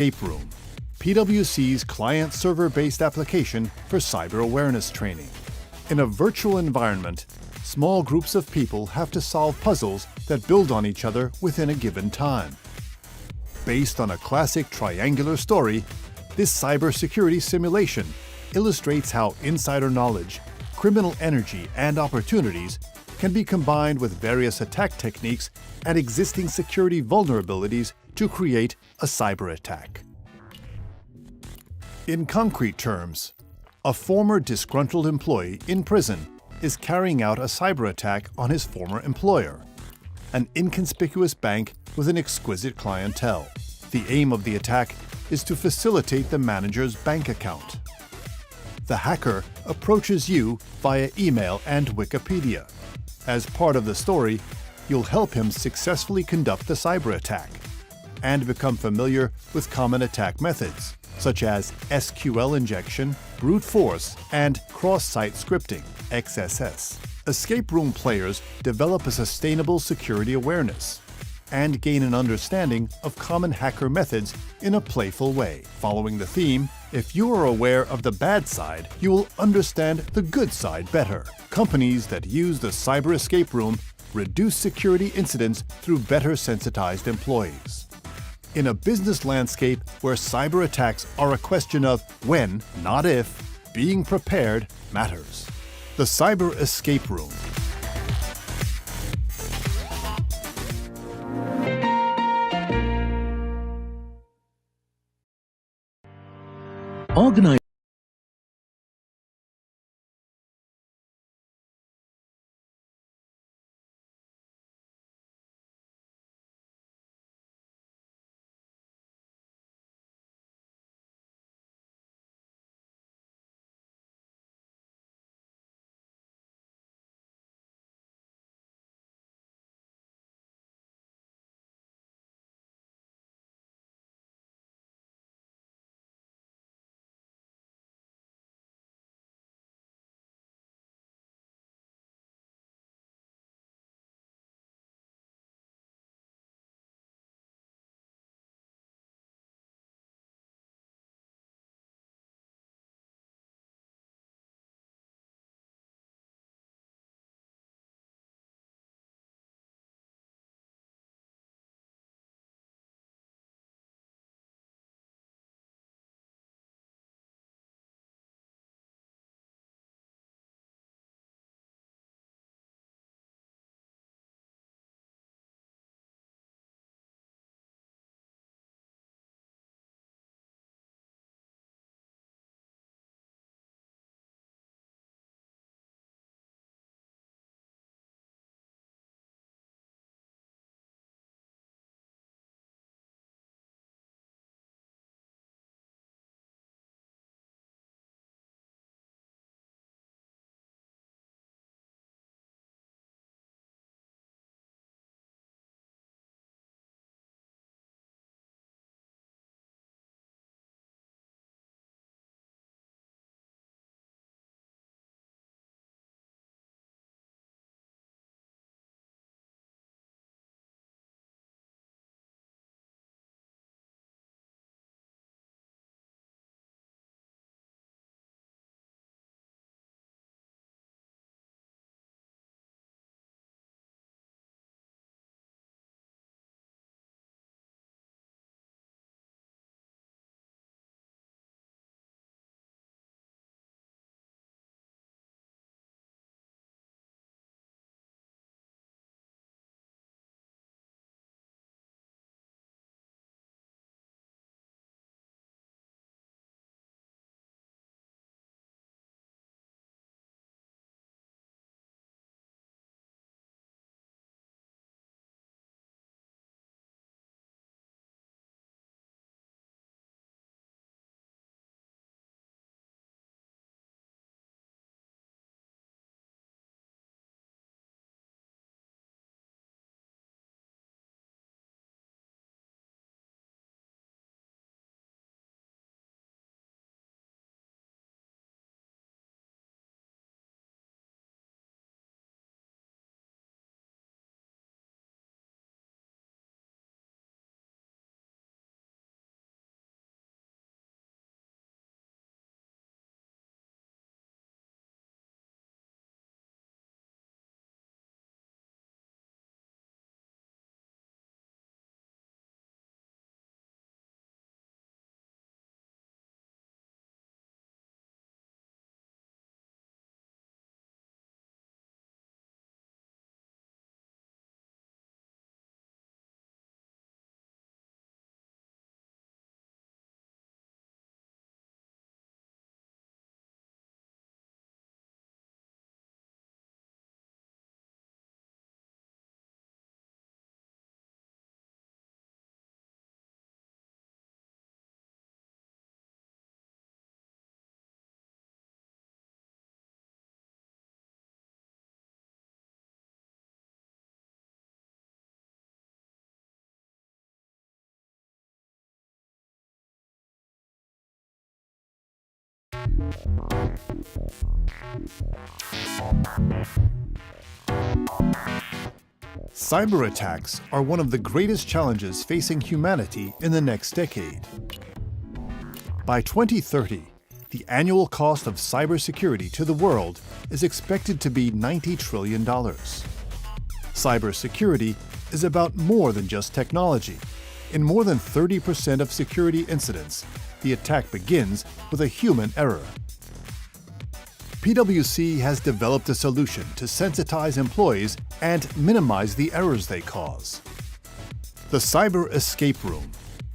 Escape Room, PwC's client-server-based application for cyber awareness training. In a virtual environment, small groups of people have to solve puzzles that build on each other within a given time. Based on a classic triangular story, this cybersecurity simulation illustrates how insider knowledge, criminal energy, and opportunities can be combined with various attack techniques and existing security vulnerabilities to create a cyber attack. In concrete terms, a former disgruntled employee in prison is carrying out a cyber attack on his former employer, an inconspicuous bank with an exquisite clientele. The aim of the attack is to facilitate the manager's bank account. The hacker approaches you via email and Wikipedia. As part of the story, you'll help him successfully conduct the cyber attack and become familiar with common attack methods, such as SQL injection, brute force, and cross-site scripting, XSS. Escape Room players develop a sustainable security awareness and gain an understanding of common hacker methods in a playful way. Following the theme, if you are aware of the bad side, you will understand the good side better. Companies that use the Cyber Escape Room reduce security incidents through better sensitized employees. In a business landscape where cyber attacks are a question of when, not if, being prepared matters. The Cyber Escape Room. Organize Cyber attacks are one of the greatest challenges facing humanity in the next decade. By 2030, the annual cost of cybersecurity to the world is expected to be $90 trillion. Cybersecurity is about more than just technology. In more than 30% of security incidents, the attack begins with a human error. PwC has developed a solution to sensitize employees and minimize the errors they cause. The Cyber Escape Room,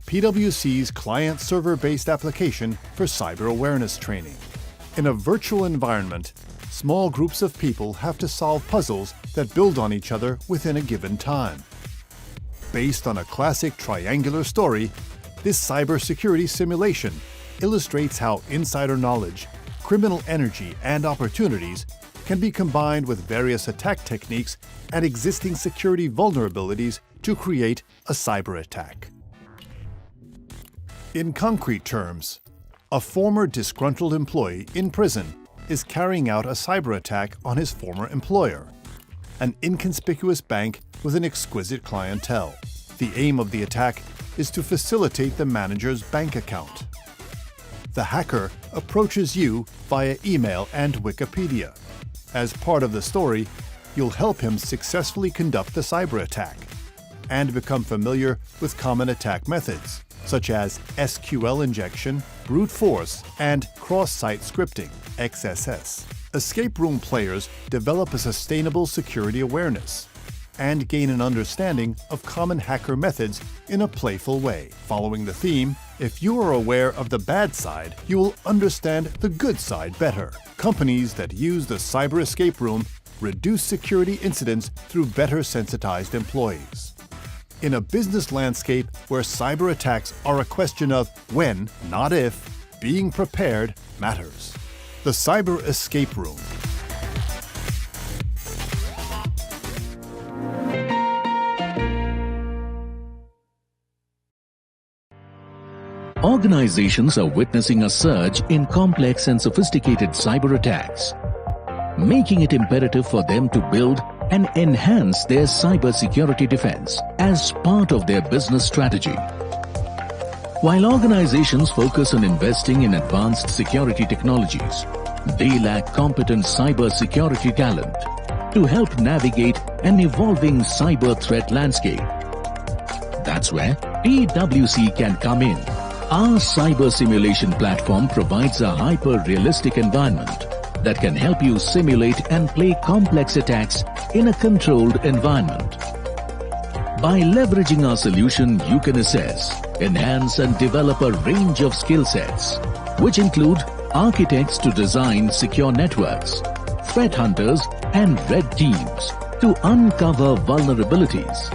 PwC's client-server-based application for cyber awareness training. In a virtual environment, small groups of people have to solve puzzles that build on each other within a given time. Based on a classic triangular story, this cybersecurity simulation illustrates how insider knowledge, criminal energy, and opportunities can be combined with various attack techniques and existing security vulnerabilities to create a cyber attack. In concrete terms, a former disgruntled employee in prison is carrying out a cyber attack on his former employer, an inconspicuous bank with an exquisite clientele. The aim of the attack is to facilitate the manager's bank account. The hacker approaches you via email and Wikipedia. As part of the story, you'll help him successfully conduct the cyber attack and become familiar with common attack methods, such as SQL injection, brute force, and cross-site scripting, XSS. Escape room players develop a sustainable security awareness and gain an understanding of common hacker methods in a playful way. Following the theme, if you are aware of the bad side, you will understand the good side better. Companies that use the Cyber Escape Room reduce security incidents through better sensitized employees. In a business landscape where cyber attacks are a question of when, not if, being prepared matters. The Cyber Escape Room. Organizations are witnessing a surge in complex and sophisticated cyber attacks, making it imperative for them to build and enhance their cybersecurity defense as part of their business strategy. While organizations focus on investing in advanced security technologies, they lack competent cybersecurity talent to help navigate an evolving cyber threat landscape. That's where PwC can come in. Our cyber simulation platform provides a hyper-realistic environment that can help you simulate and play complex attacks in a controlled environment. By leveraging our solution, you can assess, enhance and develop a range of skill sets, which include architects to design secure networks, threat hunters and red teams to uncover vulnerabilities,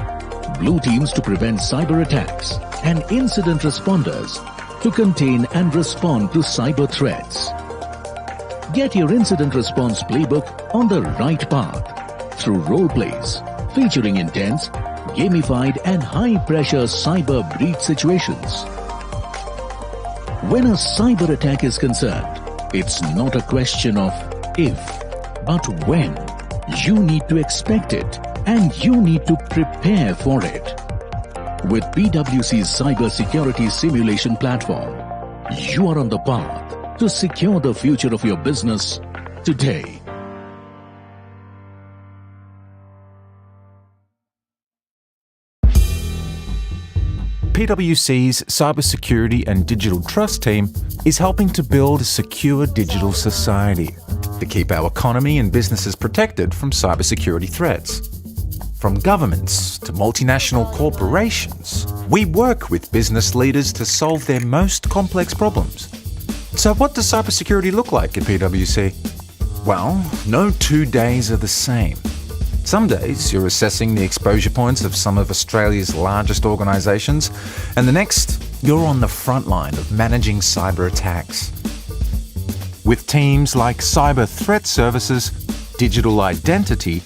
blue teams to prevent cyber attacks, and incident responders to contain and respond to cyber threats. Get your incident response playbook on the right path through role plays featuring intense, gamified and high-pressure cyber breach situations. When a cyber attack is concerned, it's not a question of if, but when. You need to expect it and you need to prepare for it. With PwC's cybersecurity simulation platform, you are on the path to secure the future of your business today. PwC's Cybersecurity and Digital Trust team is helping to build a secure digital society to keep our economy and businesses protected from cybersecurity threats. From governments to multinational corporations, we work with business leaders to solve their most complex problems. So what does cybersecurity look like at PwC? Well, no 2 days are the same. Some days you're assessing the exposure points of some of Australia's largest organisations, and the next you're on the front line of managing cyber attacks. With teams like Cyber Threat Services, Digital Identity,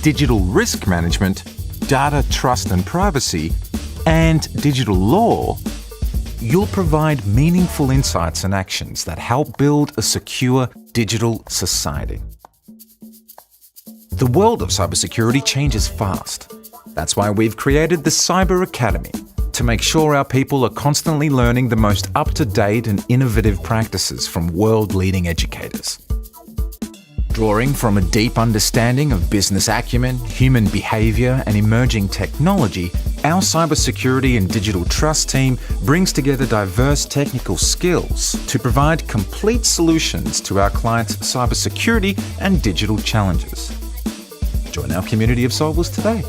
Digital Risk Management, Data Trust and Privacy, and Digital Law, you'll provide meaningful insights and actions that help build a secure digital society. The world of cybersecurity changes fast. That's why we've created the Cyber Academy, to make sure our people are constantly learning the most up-to-date and innovative practices from world-leading educators. Drawing from a deep understanding of business acumen, human behaviour and emerging technology, our cybersecurity and digital trust team brings together diverse technical skills to provide complete solutions to our clients' cybersecurity and digital challenges. Join our community of solvers today.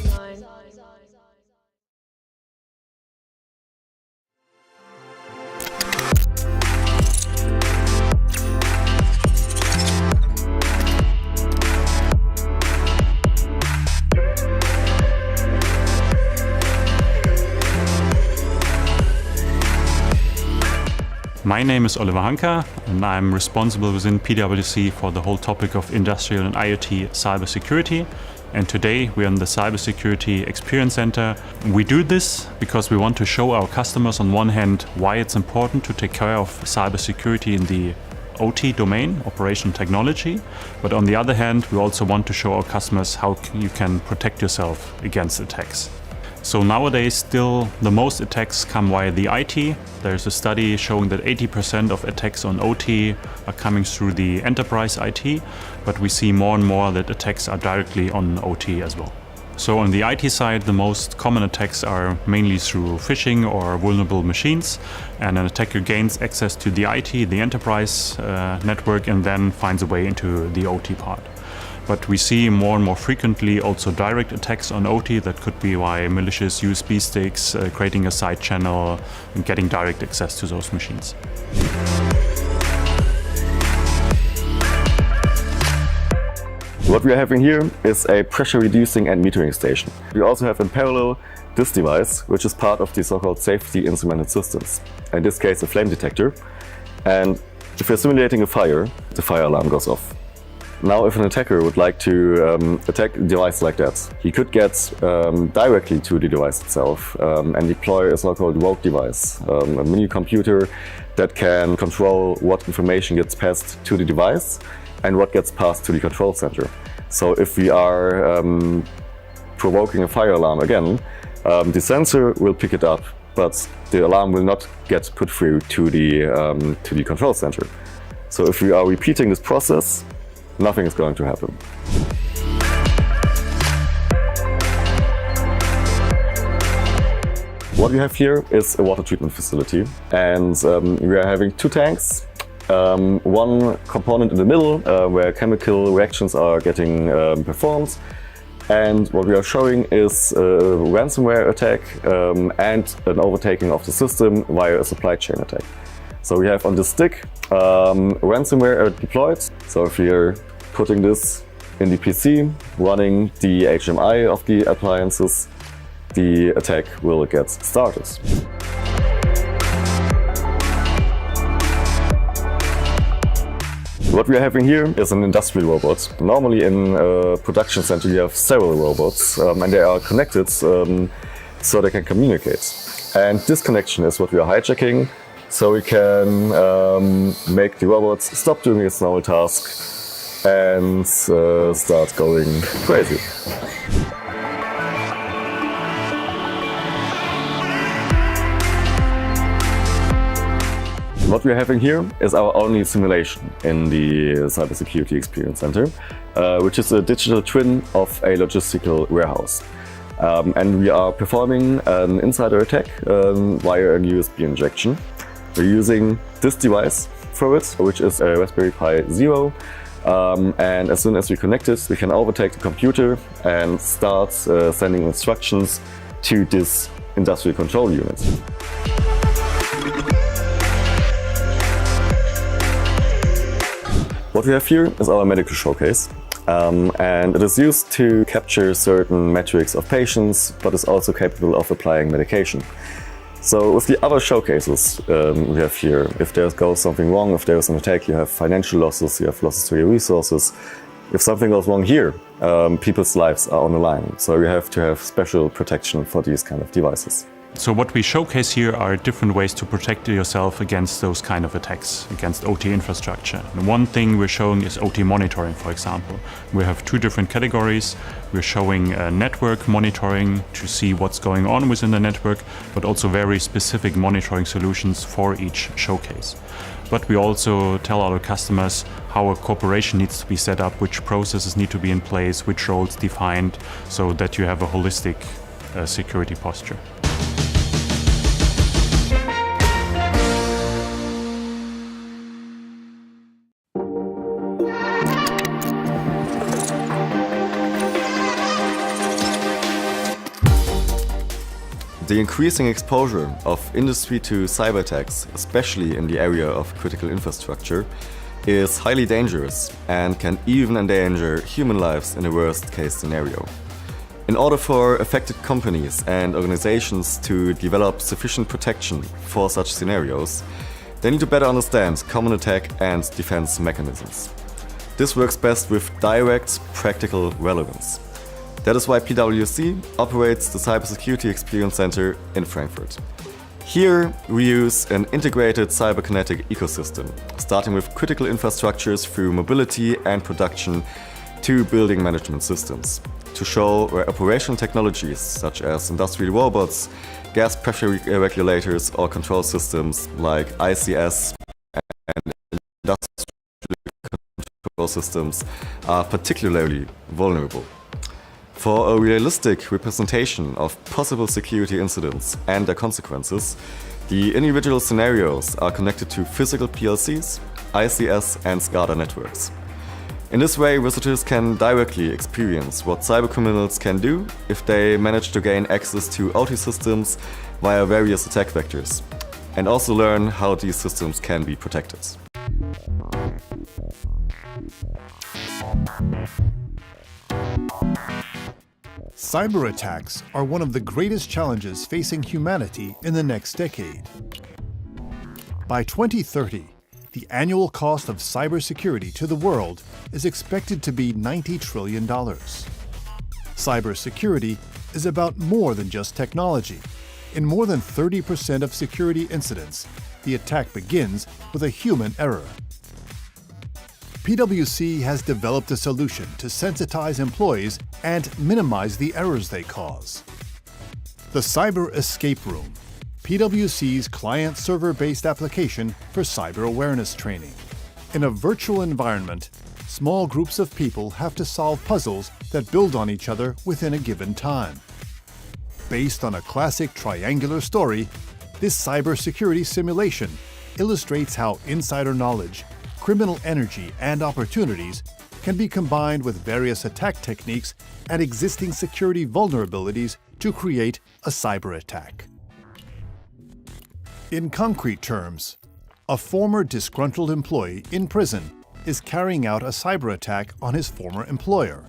My name is Oliver Hanka, and I'm responsible within PwC for the whole topic of industrial and IoT cybersecurity. And today we're in the Cybersecurity Experience Center. We do this because we want to show our customers on one hand why it's important to take care of cybersecurity in the OT domain, operational technology, but on the other hand we also want to show our customers how you can protect yourself against attacks. So nowadays still the most attacks come via the IT. There's a study showing that 80% of attacks on OT are coming through the enterprise IT, but we see more and more that attacks are directly on OT as well. So on the IT side, the most common attacks are mainly through phishing or vulnerable machines, and an attacker gains access to the IT, the enterprise network, and then finds a way into the OT part. But we see more and more frequently also direct attacks on OT that could be via malicious USB sticks, creating a side channel and getting direct access to those machines. What we are having here is a pressure reducing and metering station. We also have in parallel this device, which is part of the so-called safety instrumented systems. In this case, a flame detector. And if you're simulating a fire, the fire alarm goes off. Now, if an attacker would like to attack a device like that, he could get directly to the device itself and deploy a so-called rogue device, a mini computer that can control what information gets passed to the device and what gets passed to the control center. So if we are provoking a fire alarm again, the sensor will pick it up, but the alarm will not get put through to the control center. So if we are repeating this process, nothing is going to happen. What we have here is a water treatment facility, and we are having two tanks. One component in the middle where chemical reactions are getting performed, and what we are showing is a ransomware attack and an overtaking of the system via a supply chain attack. So we have on the stick ransomware deployed. So if we are putting this in the PC, running the HMI of the appliances, the attack will get started. What we are having here is an industrial robot. Normally in a production center you have several robots and they are connected so they can communicate. And this connection is what we are hijacking, so we can make the robots stop doing its normal task and start going crazy. What we're having here is our only simulation in the Cybersecurity Experience Center, which is a digital twin of a logistical warehouse. And we are performing an insider attack via an USB injection. We're using this device for it, which is a Raspberry Pi Zero. And as soon as we connect it, we can overtake the computer and start sending instructions to this industrial control unit. What we have here is our medical showcase, and it is used to capture certain metrics of patients, but is also capable of applying medication. So with the other showcases we have here, if there goes something wrong, if there is an attack, you have financial losses, you have losses to your resources. If something goes wrong here, people's lives are on the line. So you have to have special protection for these kind of devices. So what we showcase here are different ways to protect yourself against those kind of attacks, against OT infrastructure. And one thing we're showing is OT monitoring, for example. We have two different categories. We're showing network monitoring to see what's going on within the network, but also very specific monitoring solutions for each showcase. But we also tell our customers how a corporation needs to be set up, which processes need to be in place, which roles defined, so that you have a holistic security posture. The increasing exposure of industry to cyber attacks, especially in the area of critical infrastructure, is highly dangerous and can even endanger human lives in a worst-case scenario. In order for affected companies and organizations to develop sufficient protection for such scenarios, they need to better understand common attack and defense mechanisms. This works best with direct, practical relevance. That is why PwC operates the Cybersecurity Experience Center in Frankfurt. Here we use an integrated cyberkinetic ecosystem, starting with critical infrastructures through mobility and production to building management systems, to show where operational technologies such as industrial robots, gas pressure regulators or control systems like ICS and industrial control systems are particularly vulnerable. For a realistic representation of possible security incidents and their consequences, the individual scenarios are connected to physical PLCs, ICS and SCADA networks. In this way, visitors can directly experience what cybercriminals can do if they manage to gain access to OT systems via various attack vectors, and also learn how these systems can be protected. Cyber attacks are one of the greatest challenges facing humanity in the next decade. By 2030, the annual cost of cybersecurity to the world is expected to be $90 trillion. Cybersecurity is about more than just technology. In more than 30% of security incidents, the attack begins with a human error. PwC has developed a solution to sensitize employees and minimize the errors they cause. The Cyber Escape Room, PwC's client-server-based application for cyber awareness training. In a virtual environment, small groups of people have to solve puzzles that build on each other within a given time. Based on a classic triangular story, this cybersecurity simulation illustrates how insider knowledge, criminal energy, and opportunities can be combined with various attack techniques and existing security vulnerabilities to create a cyber attack. In concrete terms, a former disgruntled employee in prison is carrying out a cyber attack on his former employer,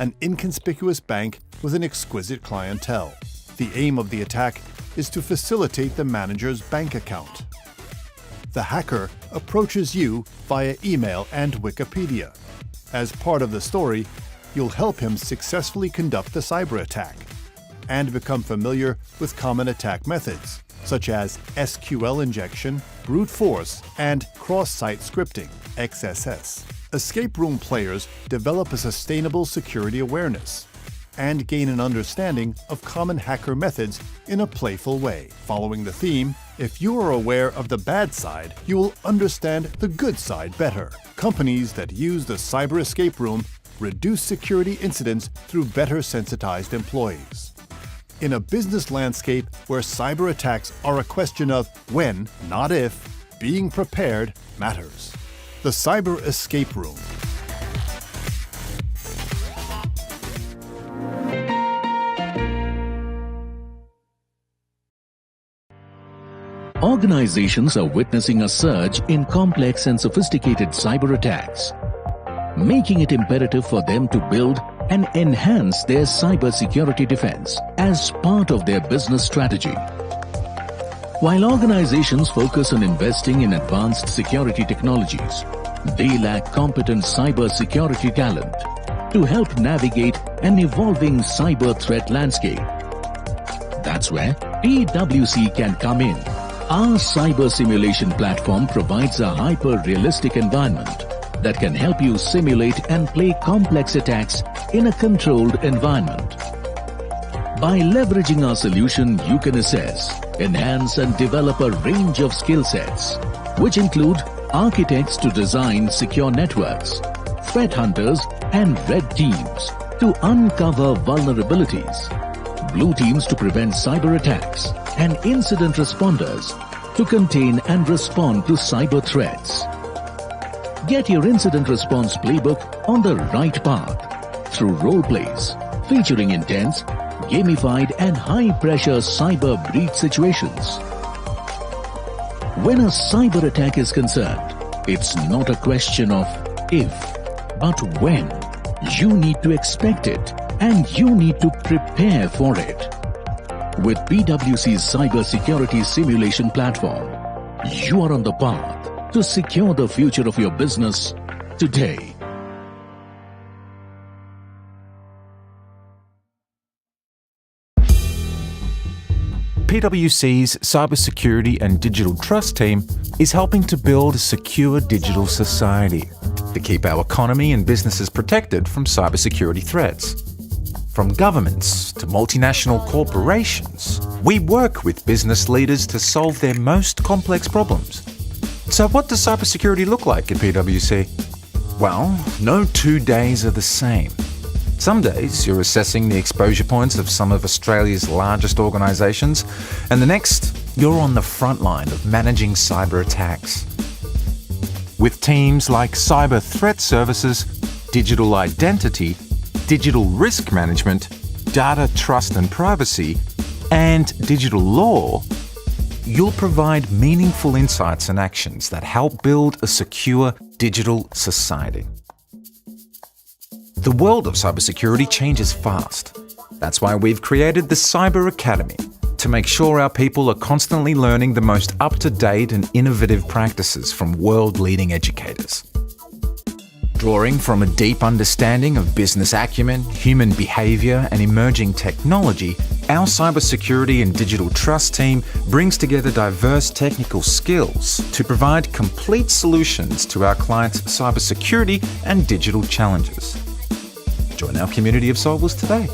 an inconspicuous bank with an exquisite clientele. The aim of the attack is to facilitate the manager's bank account. The hacker approaches you via email and Wikipedia. As part of the story, you'll help him successfully conduct the cyber attack and become familiar with common attack methods, such as SQL injection, brute force, and cross-site scripting, XSS. Escape room players develop a sustainable security awareness and gain an understanding of common hacker methods in a playful way. Following the theme, if you are aware of the bad side, you will understand the good side better. Companies that use the Cyber Escape Room reduce security incidents through better sensitized employees. In a business landscape where cyber attacks are a question of when, not if, being prepared matters. The Cyber Escape Room. Organizations are witnessing a surge in complex and sophisticated cyber attacks, making it imperative for them to build and enhance their cybersecurity defense as part of their business strategy. While organizations focus on investing in advanced security technologies, they lack competent cybersecurity talent to help navigate an evolving cyber threat landscape. That's where PwC can come in. Our cyber simulation platform provides a hyper-realistic environment that can help you simulate and play complex attacks in a controlled environment. By leveraging our solution, you can assess, enhance and develop a range of skill sets, which include architects to design secure networks, threat hunters and red teams to uncover vulnerabilities, blue teams to prevent cyber attacks, and incident responders to contain and respond to cyber threats. Get your incident response playbook on the right path through role plays featuring intense, gamified and high-pressure cyber breach situations. When a cyber attack is concerned, it's not a question of if, but when. You need to expect it and you need to prepare for it. With PwC's cybersecurity simulation platform, you are on the path to secure the future of your business today. PwC's cybersecurity and digital trust team is helping to build a secure digital society to keep our economy and businesses protected from cybersecurity threats. From governments to multinational corporations, we work with business leaders to solve their most complex problems. So what does cybersecurity look like at PwC? Well, no 2 days are the same. Some days you're assessing the exposure points of some of Australia's largest organisations, and the next you're on the front line of managing cyber attacks. With teams like Cyber Threat Services, Digital Identity, Digital Risk Management, Data Trust and Privacy, and Digital Law, you'll provide meaningful insights and actions that help build a secure digital society. The world of cybersecurity changes fast. That's why we've created the Cyber Academy, to make sure our people are constantly learning the most up-to-date and innovative practices from world-leading educators. Drawing from a deep understanding of business acumen, human behaviour and emerging technology, our cybersecurity and digital trust team brings together diverse technical skills to provide complete solutions to our clients' cybersecurity and digital challenges. Join our community of solvers today.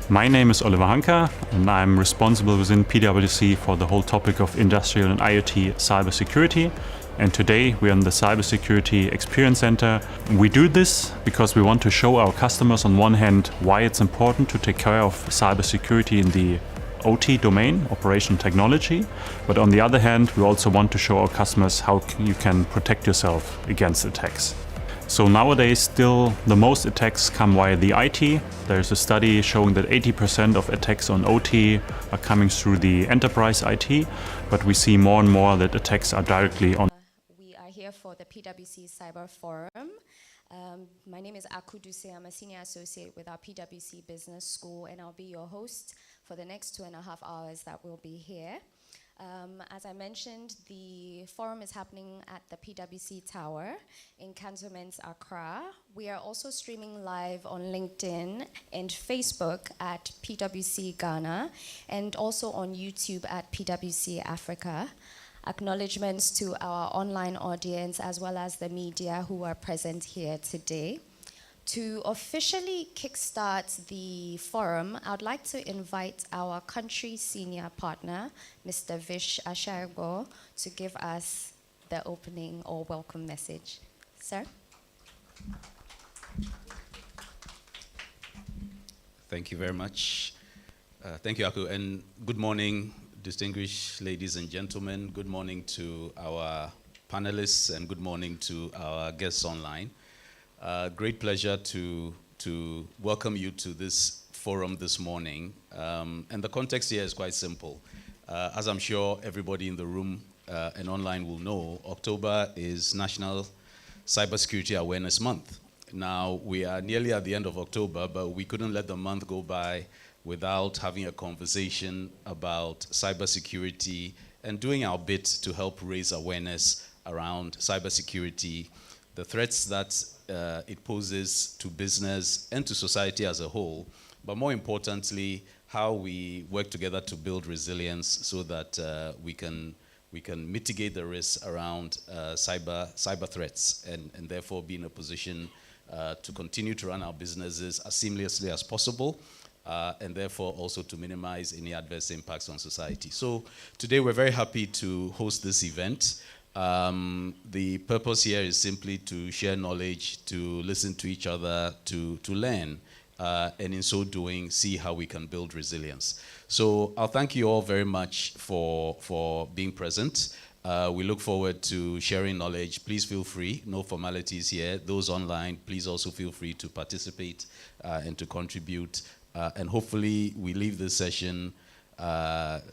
My name is Oliver Hanka, and I'm responsible within PwC for the whole topic of industrial and IoT cybersecurity. And today we're in the Cybersecurity Experience Center. We do this because we want to show our customers on one hand why it's important to take care of cybersecurity in the OT domain, operation technology, but on the other hand we also want to show our customers how you can protect yourself against attacks. So nowadays still the most attacks come via the IT. There's a study showing that 80% of attacks on OT are coming through the enterprise IT, but we see more and more that attacks are directly on. We are here for the PwC Cyber Forum. My name is Aku Duse. I'm a senior associate with our PwC Business School, and I'll be your host for the next 2.5 hours that we'll be here. As I mentioned, the forum is happening at the PwC Tower in Cantonments, Accra. We are also streaming live on LinkedIn and Facebook at PwC Ghana, and also on YouTube at PwC Africa. Acknowledgements to our online audience as well as the media who are present here today. To officially kickstart the forum, I would like to invite our country senior partner, Mr. Vish Ashargo, to give us the opening or welcome message. Sir? Thank you very much. Thank you, Aku, and good morning, distinguished ladies and gentlemen. Good morning to our panelists and good morning to our guests online. Great pleasure to welcome you to this forum this morning. And the context here is quite simple. As I'm sure everybody in the room and online will know, October is National Cybersecurity Awareness Month. Now, we are nearly at the end of October, but we couldn't let the month go by without having a conversation about cybersecurity and doing our bit to help raise awareness around cybersecurity, the threats that it poses to business and to society as a whole, but more importantly, how we work together to build resilience so that we can mitigate the risks around cyber threats and therefore be in a position to continue to run our businesses as seamlessly as possible, and therefore also to minimize any adverse impacts on society. So today we're very happy to host this event. The purpose here is simply to share knowledge, to listen to each other, to learn, and in so doing, see how we can build resilience. So I'll thank you all very much for being present. We look forward to sharing knowledge. Please feel free, no formalities here. Those online, please also feel free to participate and to contribute. And hopefully we leave this session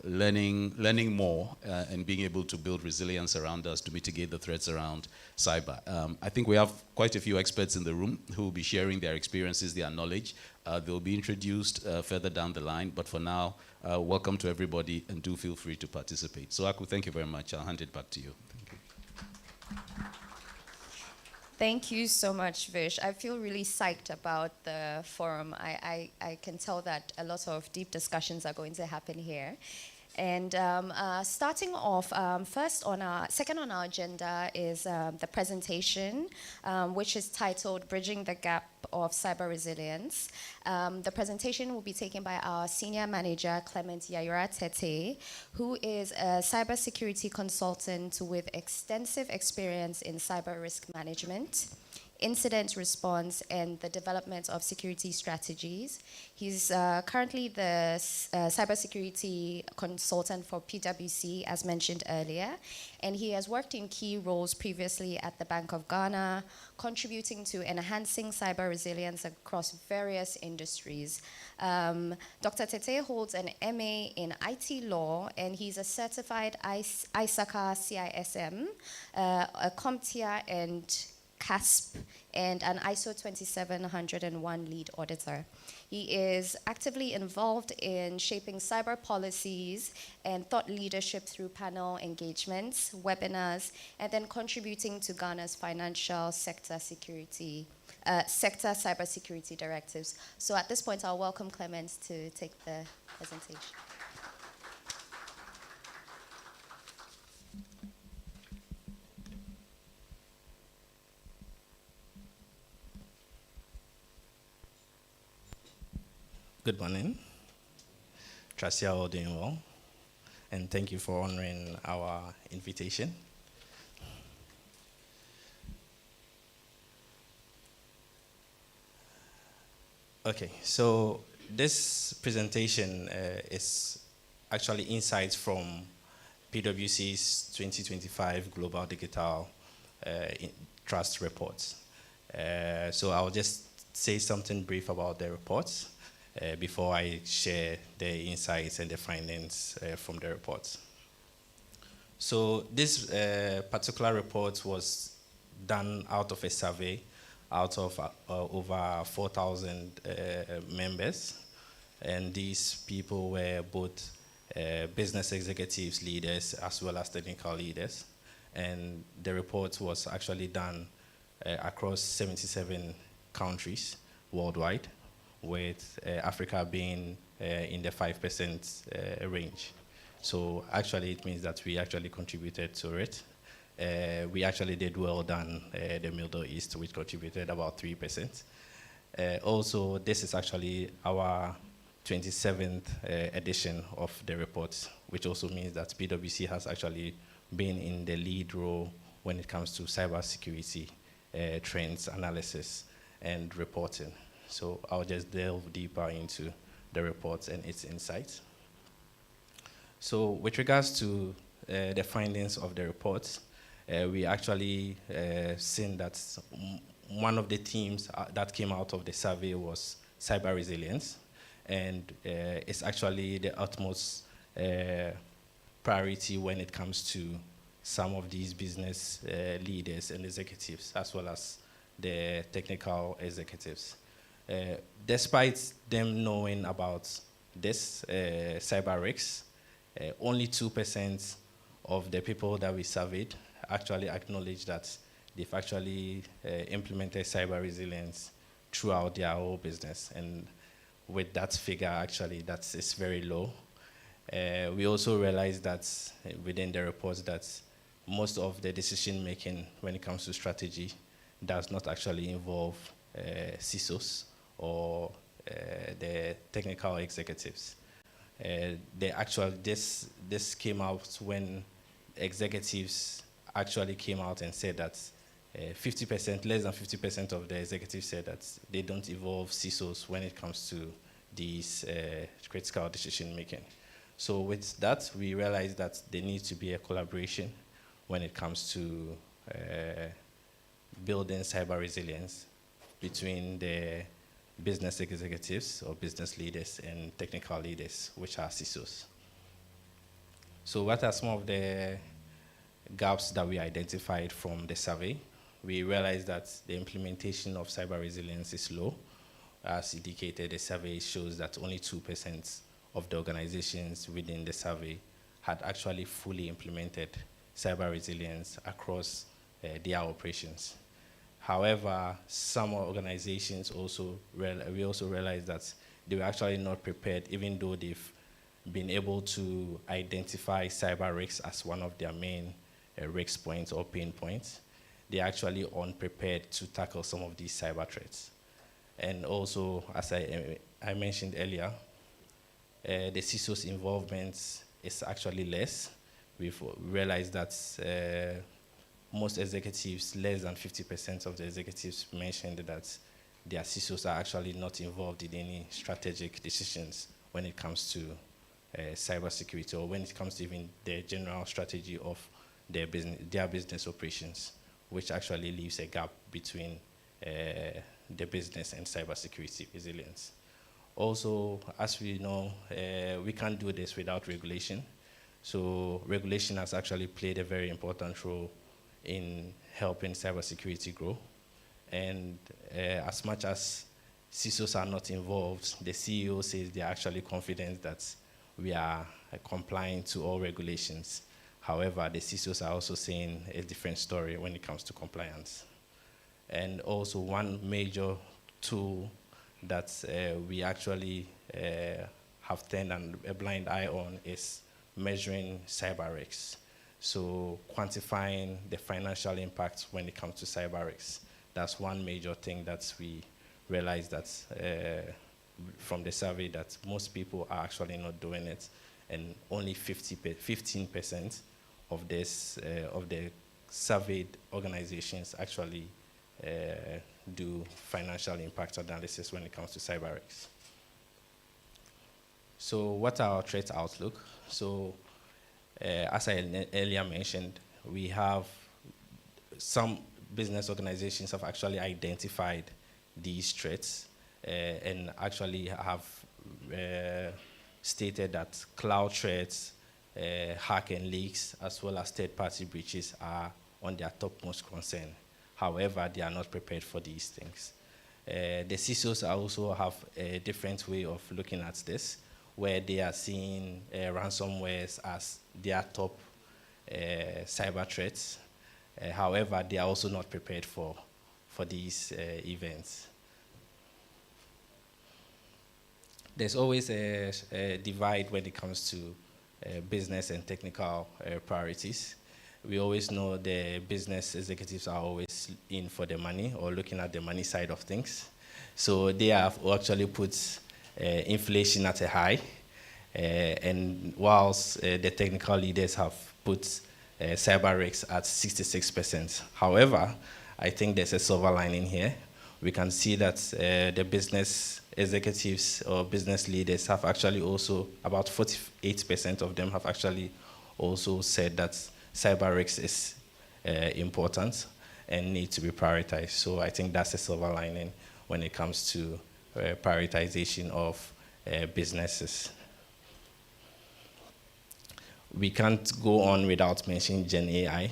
learning more and being able to build resilience around us to mitigate the threats around cyber. I think we have quite a few experts in the room who will be sharing their experiences, their knowledge. They'll be introduced further down the line, but for now, welcome to everybody and do feel free to participate. So Aku, thank you very much. I'll hand it back to you. Thank you. Thank you so much, Vish. I feel really psyched about the forum. I can tell that a lot of deep discussions are going to happen here. And starting off, second on our agenda is the presentation, which is titled Bridging the Gap of Cyber Resilience. The presentation will be taken by our Senior Manager, Clement Yayura Tete, who is a cybersecurity consultant with extensive experience in cyber risk management, incident response, and the development of security strategies. He's currently the cybersecurity consultant for PwC, as mentioned earlier, and he has worked in key roles previously at the Bank of Ghana, contributing to enhancing cyber resilience across various industries. Dr. Tete holds an MA in IT law, and he's a certified ISACA CISM, a CompTIA and CASP, and an ISO 27001 lead auditor. He is actively involved in shaping cyber policies and thought leadership through panel engagements, webinars, and then contributing to Ghana's financial sector cybersecurity directives. So at this point, I'll welcome Clement to take the presentation. Good morning. Trust you're all doing well, and thank you for honoring our invitation. Okay, so this presentation is actually insights from PwC's 2025 Global Digital Trust Reports. So I'll just say something brief about the reports before I share the insights and the findings from the reports. So this particular report was done out of a survey out of over 4,000 members, and these people were both business executives, leaders, as well as technical leaders. And the report was actually done across 77 countries worldwide, with Africa being in the 5% range. So actually it means that we actually contributed to it. We actually did well than the Middle East, which contributed about 3%. Also, this is actually our 27th edition of the report, which also means that PwC has actually been in the lead role when it comes to cybersecurity trends analysis and reporting. So I'll just delve deeper into the reports and its insights. So with regards to the findings of the reports, we actually seen that one of the themes that came out of the survey was cyber resilience, and it's actually the utmost priority when it comes to some of these business leaders and executives, as well as the technical executives. Despite them knowing about this cyber risks, only 2% of the people that we surveyed actually acknowledge that they've actually implemented cyber resilience throughout their whole business. And with that figure, actually, it's very low. We also realized that within the reports that most of the decision making when it comes to strategy does not actually involve CISOs or the technical executives. This came out when executives actually came out and said that 50%, less than 50% of the executives said that they don't involve CISOs when it comes to these critical decision making. So with that, we realized that there needs to be a collaboration when it comes to building cyber resilience between the business executives or business leaders and technical leaders, which are CISOs. So what are some of the gaps that we identified from the survey? We realized that the implementation of cyber resilience is low. As indicated, the survey shows that only 2% of the organizations within the survey had actually fully implemented cyber resilience across their operations. However, some organizations we also realized that they were actually not prepared, even though they've been able to identify cyber risks as one of their main risk points or pain points. They're actually unprepared to tackle some of these cyber threats. And also, as I mentioned earlier, the CISO's involvement is actually less. We've realized that most executives, less than 50% of the executives mentioned that their CISOs are actually not involved in any strategic decisions when it comes to cybersecurity or when it comes to even the general strategy of their business operations, which actually leaves a gap between the business and cybersecurity resilience. Also, as we know, we can't do this without regulation. So regulation has actually played a very important role in helping cybersecurity grow. And as much as CISOs are not involved, the CEO says they're actually confident that we are complying to all regulations. However, the CISOs are also saying a different story when it comes to compliance. And also one major tool that we actually have turned a blind eye on is measuring cyber risks. So quantifying the financial impact when it comes to cyber risks. That's one major thing that we realized that from the survey that most people are actually not doing it, and only 15% of the surveyed organizations actually do financial impact analysis when it comes to cyber risks. So what are our threat outlook? So as I earlier mentioned, we have some business organizations have actually identified these threats and actually have stated that cloud threats, hack and leaks, as well as third-party breaches are on their topmost concern. However, they are not prepared for these things. The CISOs also have a different way of looking at this, where they are seeing ransomwares as their top cyber threats. However, they are also not prepared for these events. There's always a divide when it comes to business and technical priorities. We always know the business executives are always in for the money or looking at the money side of things. So they have actually put inflation at a high, and whilst the technical leaders have put cyber risks at 66%. However, I think there's a silver lining here. We can see that the business executives or business leaders have actually also, about 48% of them have actually also said that cyber risks is important and need to be prioritized. So I think that's a silver lining when it comes to prioritization of businesses. We can't go on without mentioning Gen AI.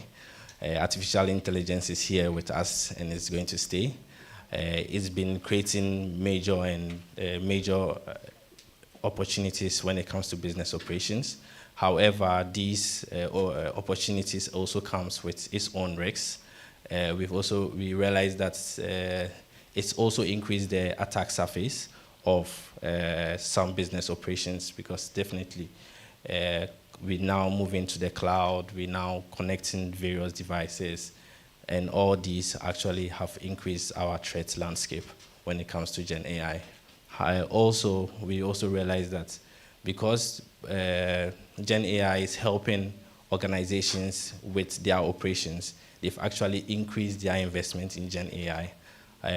artificial intelligence is here with us and it's going to stay. It's been creating major opportunities when it comes to business operations. However, these opportunities also comes with its own risks. We realized that it's also increased the attack surface of some business operations, because definitely we now move into the cloud, we now connecting various devices, and all these actually have increased our threat landscape when it comes to Gen AI. We also realize that because Gen AI is helping organizations with their operations, they've actually increased their investment in Gen AI,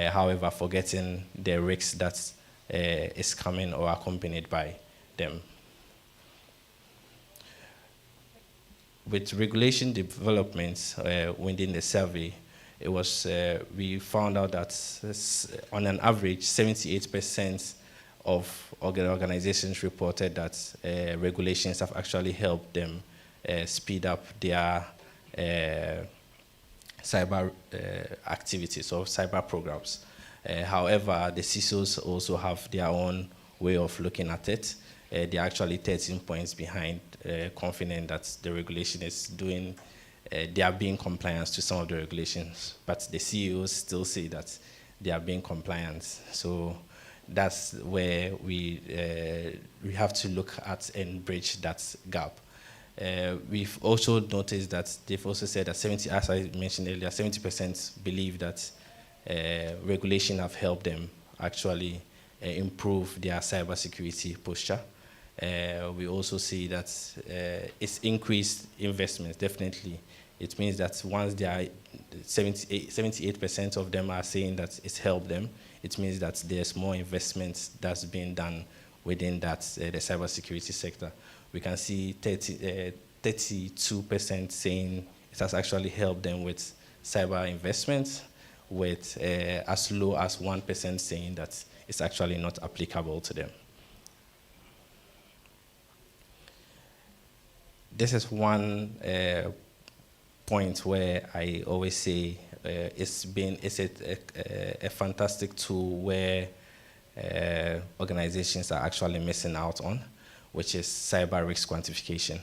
however, forgetting the risks that is coming or accompanied by them. With regulation developments within the survey, we found out that on an average, 78% of organizations reported that regulations have actually helped them speed up their cyber activities or cyber programs. However, the CISOs also have their own way of looking at it. They're actually 13 points behind, confident that the regulation is doing, they are being compliant to some of the regulations, but the CEOs still say that they are being compliant. So that's where we have to look at and bridge that gap. We've also noticed that they've also said that as I mentioned earlier, 70% believe that regulation have helped them actually improve their cybersecurity posture. We also see that it's increased investments, definitely. It means that once they are 78% of them are saying that it's helped them, it means that there's more investment that's being done within that the cybersecurity sector. We can see 32% saying it has actually helped them with cyber investments, with as low as 1% saying that it's actually not applicable to them. This is one point where I always say it's a fantastic tool where organizations are actually missing out on, which is cyber risk quantification.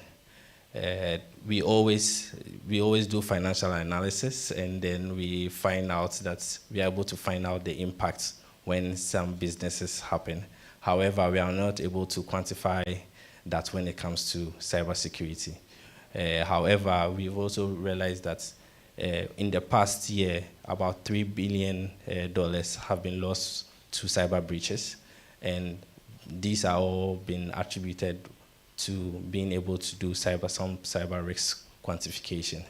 We always do financial analysis, and then we find out that we are able to find out the impact when some businesses happen. However, we are not able to quantify that when it comes to cybersecurity. However, we've also realized that in the past year, about $3 billion have been lost to cyber breaches, and these are all been attributed to being able to do some cyber risk quantification.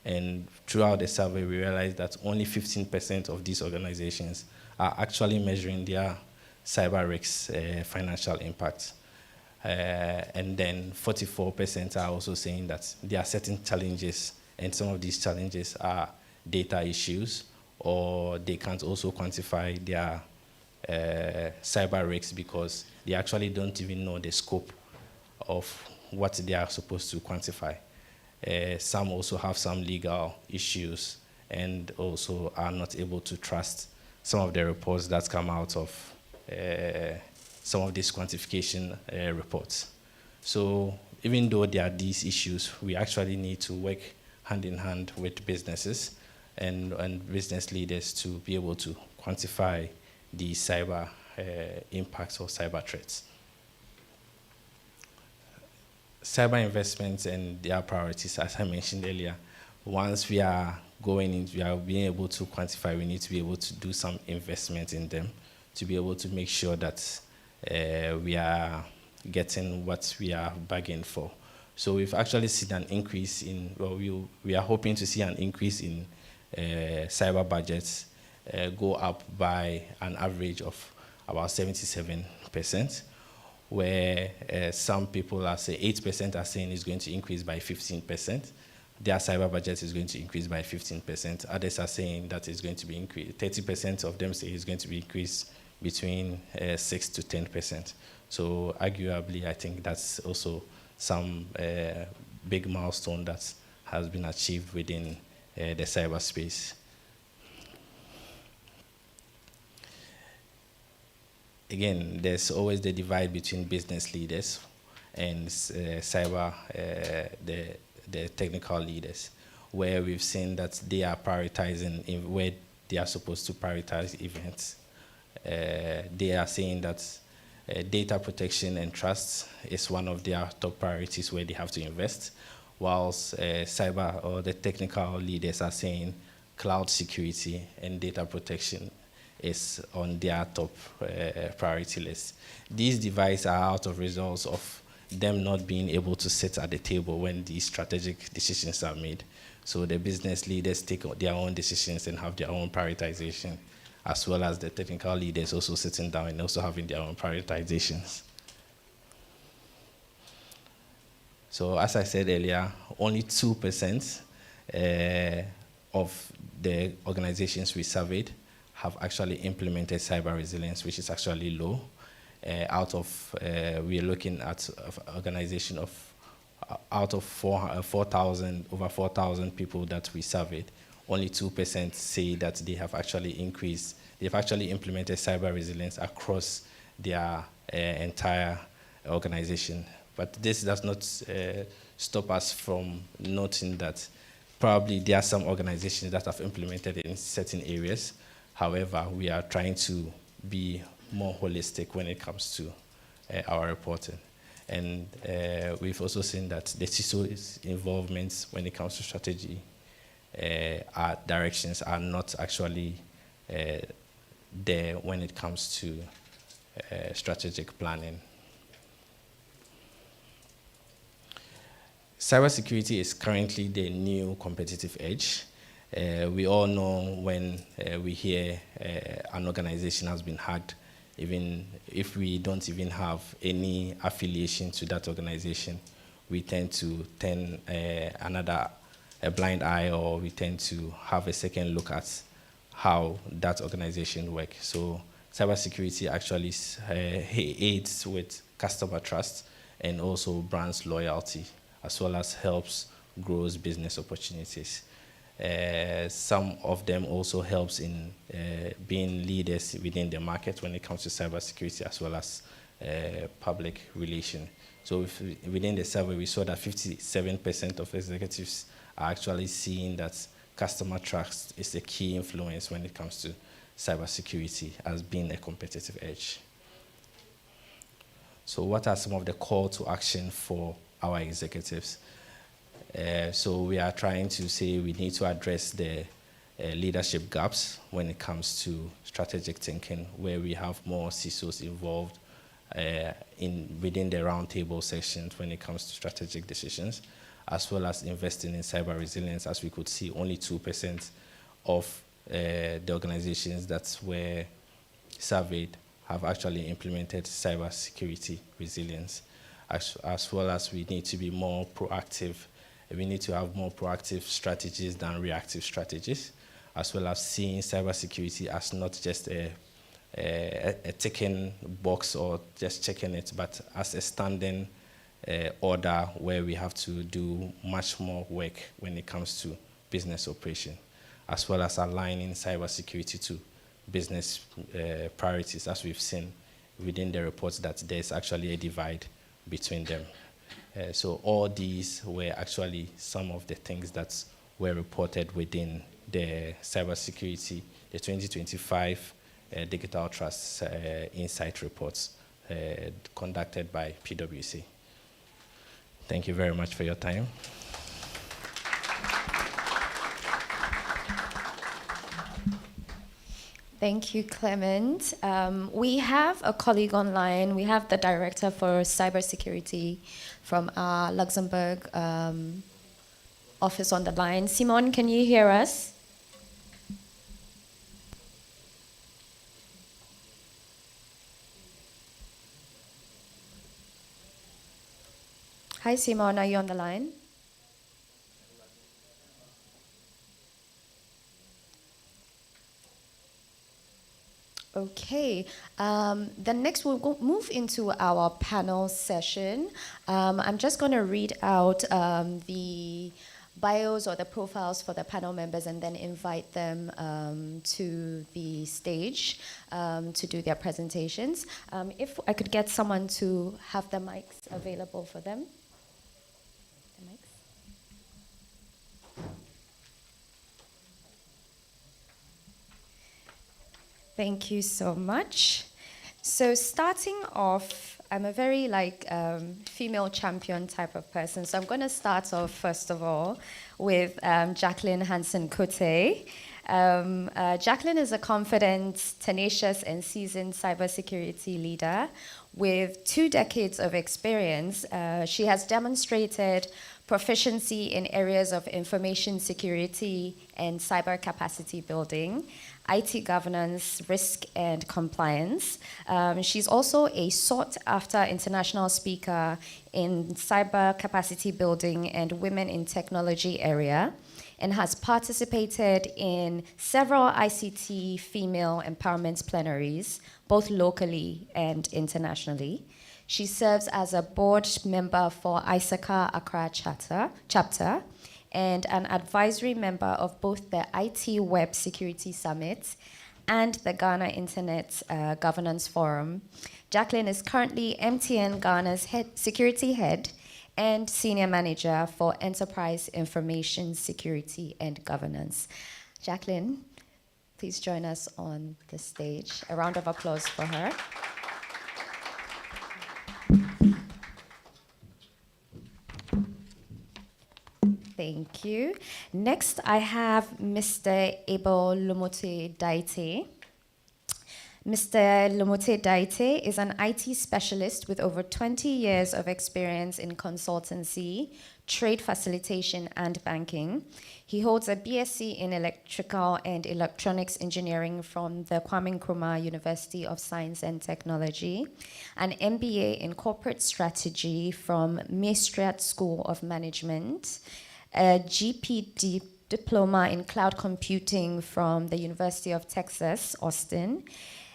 And throughout the survey, we realized that only 15% of these organizations are actually measuring their cyber risk financial impact. And then 44% are also saying that there are certain challenges, and some of these challenges are data issues, or they can't also quantify their cyber risks because they actually don't even know the scope of what they are supposed to quantify. Some also have some legal issues and also are not able to trust some of the reports that come out of some of these quantification reports. So even though there are these issues, we actually need to work hand in hand with businesses and business leaders to be able to quantify the cyber impacts or cyber threats. Cyber investments and their priorities, as I mentioned earlier, once we are being able to quantify, we need to be able to do some investment in them to be able to make sure that we are getting what we are bargaining for. So we've actually seen an increase in, we are hoping to see an increase in cyber budgets go up by an average of about 77%, where some people are saying 8% are saying it's going to increase by 15%. Their cyber budget is going to increase by 15%. Others are saying that it's going to be increased. 30% of them say it's going to be increased between 6 to 10%. So arguably, I think that's also some big milestone that has been achieved within the cyberspace. Again, there's always the divide between business leaders and the technical leaders, where we've seen that they are prioritizing where they are supposed to prioritize events. They are saying that data protection and trust is one of their top priorities where they have to invest, whilst cyber or the technical leaders are saying cloud security and data protection is on their top priority list. These divides are out of results of them not being able to sit at the table when these strategic decisions are made. So the business leaders take their own decisions and have their own prioritization, as well as the technical leaders also sitting down and also having their own prioritizations. So as I said earlier, only 2% of the organizations we surveyed have actually implemented cyber resilience, which is actually low. We are looking at organization of out of 4,000, over 4,000 people that we surveyed, only 2% say that they have actually implemented cyber resilience across their entire organization. But this does not stop us from noting that probably there are some organizations that have implemented it in certain areas. However, we are trying to be more holistic when it comes to our reporting. And we've also seen that the CISO's involvement when it comes to strategy, our directions are not actually there when it comes to strategic planning. Cybersecurity is currently the new competitive edge. We all know when we hear an organization has been hacked, even if we don't even have any affiliation to that organization, we tend to turn a blind eye, or we tend to have a second look at how that organization works. So cybersecurity actually aids with customer trust and also brands loyalty, as well as helps grows business opportunities. Some of them also helps in being leaders within the market when it comes to cybersecurity, as well as public relations. So within the survey, we saw that 57% of executives are actually seeing that customer trust is a key influence when it comes to cybersecurity as being a competitive edge. So what are some of the call to action for our executives? So we are trying to say we need to address the leadership gaps when it comes to strategic thinking, where we have more CISOs involved within the roundtable sessions when it comes to strategic decisions, as well as investing in cyber resilience. As we could see, only 2% of the organizations that were surveyed have actually implemented cyber security resilience, as well as we need to be more proactive. We need to have more proactive strategies than reactive strategies, as well as seeing cybersecurity as not just a ticking box or just checking it, but as a standing order where we have to do much more work when it comes to business operation, as well as aligning cybersecurity to business priorities, as we've seen within the reports that there's actually a divide between them. So all these were actually some of the things that were reported within the cybersecurity, the 2025 Digital Trust Insight reports conducted by PwC. Thank you very much for your time. Thank you, Clement. We have a colleague online. We have the Director for Cybersecurity from our Luxembourg office on the line. Simon, can you hear us? Hi, Simon, are you on the line? Okay, then next we'll move into our panel session. I'm just going to read out the bios or the profiles for the panel members and then invite them to the stage to do their presentations. If I could get someone to have the mics available for them. The mics. Thank you so much. So starting off, I'm a very female champion type of person. So I'm going to start off first of all with Jacqueline Hansen-Cote. Jacqueline is a confident, tenacious, and seasoned cybersecurity leader with 2 decades of experience. She has demonstrated proficiency in areas of information security and cyber capacity building, IT governance, risk, and compliance. She's also a sought-after international speaker in cyber capacity building and women in technology area, and has participated in several ICT female empowerment plenaries, both locally and internationally. She serves as a board member for ISACA Accra chapter and an advisory member of both the IT Web Security Summit and the Ghana Internet Governance Forum. Jacqueline is currently MTN Ghana's security head and senior manager for enterprise information security and governance. Jacqueline, please join us on the stage. A round of applause for her. Thank you. Next, I have Mr. Abel Lumote Daite. Mr. Lumote Daite is an IT specialist with over 20 years of experience in consultancy, trade facilitation, and banking. He holds a BSc in Electrical and Electronics Engineering from the Kwame Nkrumah University of Science and Technology, an MBA in Corporate Strategy from Maastricht School of Management, a GP diploma in Cloud Computing from the University of Texas, Austin,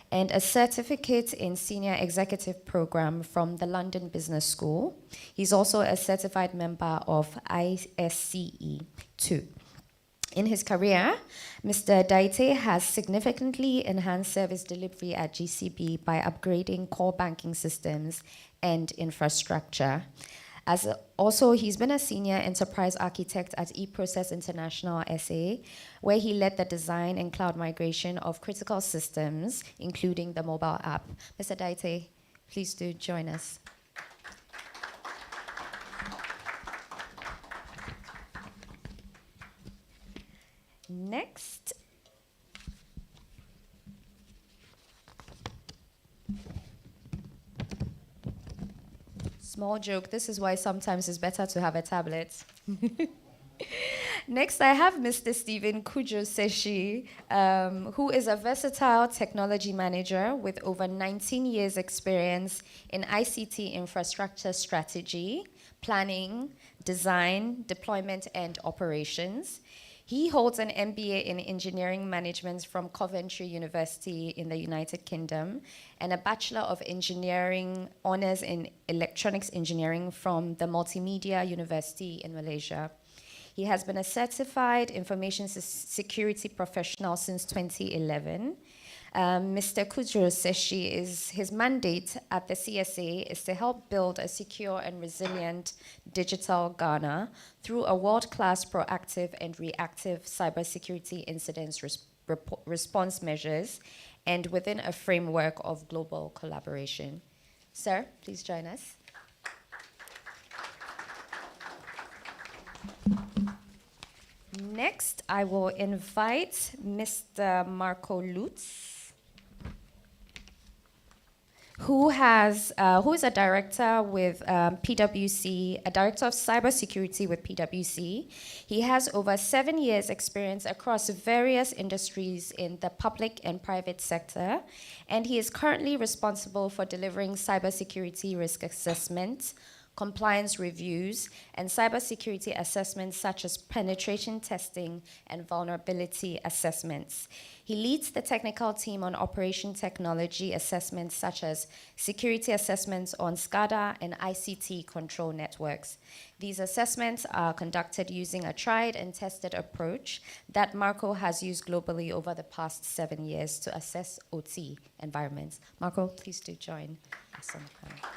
and a certificate in Senior Executive Program from the London Business School. He's also a certified member of ISCE 2. In his career, Mr. Daite has significantly enhanced service delivery at GCB by upgrading core banking systems and infrastructure. Also, he's been a senior enterprise architect at eProcess International SA, where he led the design and cloud migration of critical systems, including the mobile app. Mr. Daite, please do join us. Next, small joke, this is why sometimes it's better to have a tablet. Next, I have Mr. Stephen Kujo-Seshi, who is a versatile technology manager with over 19 years experience in ICT infrastructure strategy, planning, design, deployment, and operations. He holds an MBA in Engineering Management from Coventry University in the United Kingdom and a Bachelor of Engineering Honours in Electronics Engineering from the Multimedia University in Malaysia. He has been a certified information security professional since 2011. Mr. Kujo-Seshi his mandate at the CSA is to help build a secure and resilient digital Ghana through a world-class proactive and reactive cybersecurity incidents response measures and within a framework of global collaboration. Sir, please join us. Next, I will invite Mr. Marco Lutz, who is a director with PwC, a director of cybersecurity with PwC. He has over 7 years experience across various industries in the public and private sector, and he is currently responsible for delivering cybersecurity risk assessment, compliance reviews, and cybersecurity assessments such as penetration testing and vulnerability assessments. He leads the technical team on operation technology assessments such as security assessments on SCADA and ICT control networks. These assessments are conducted using a tried and tested approach that Marco has used globally over the past 7 years to assess OT environments. Marco, please do join us on the panel.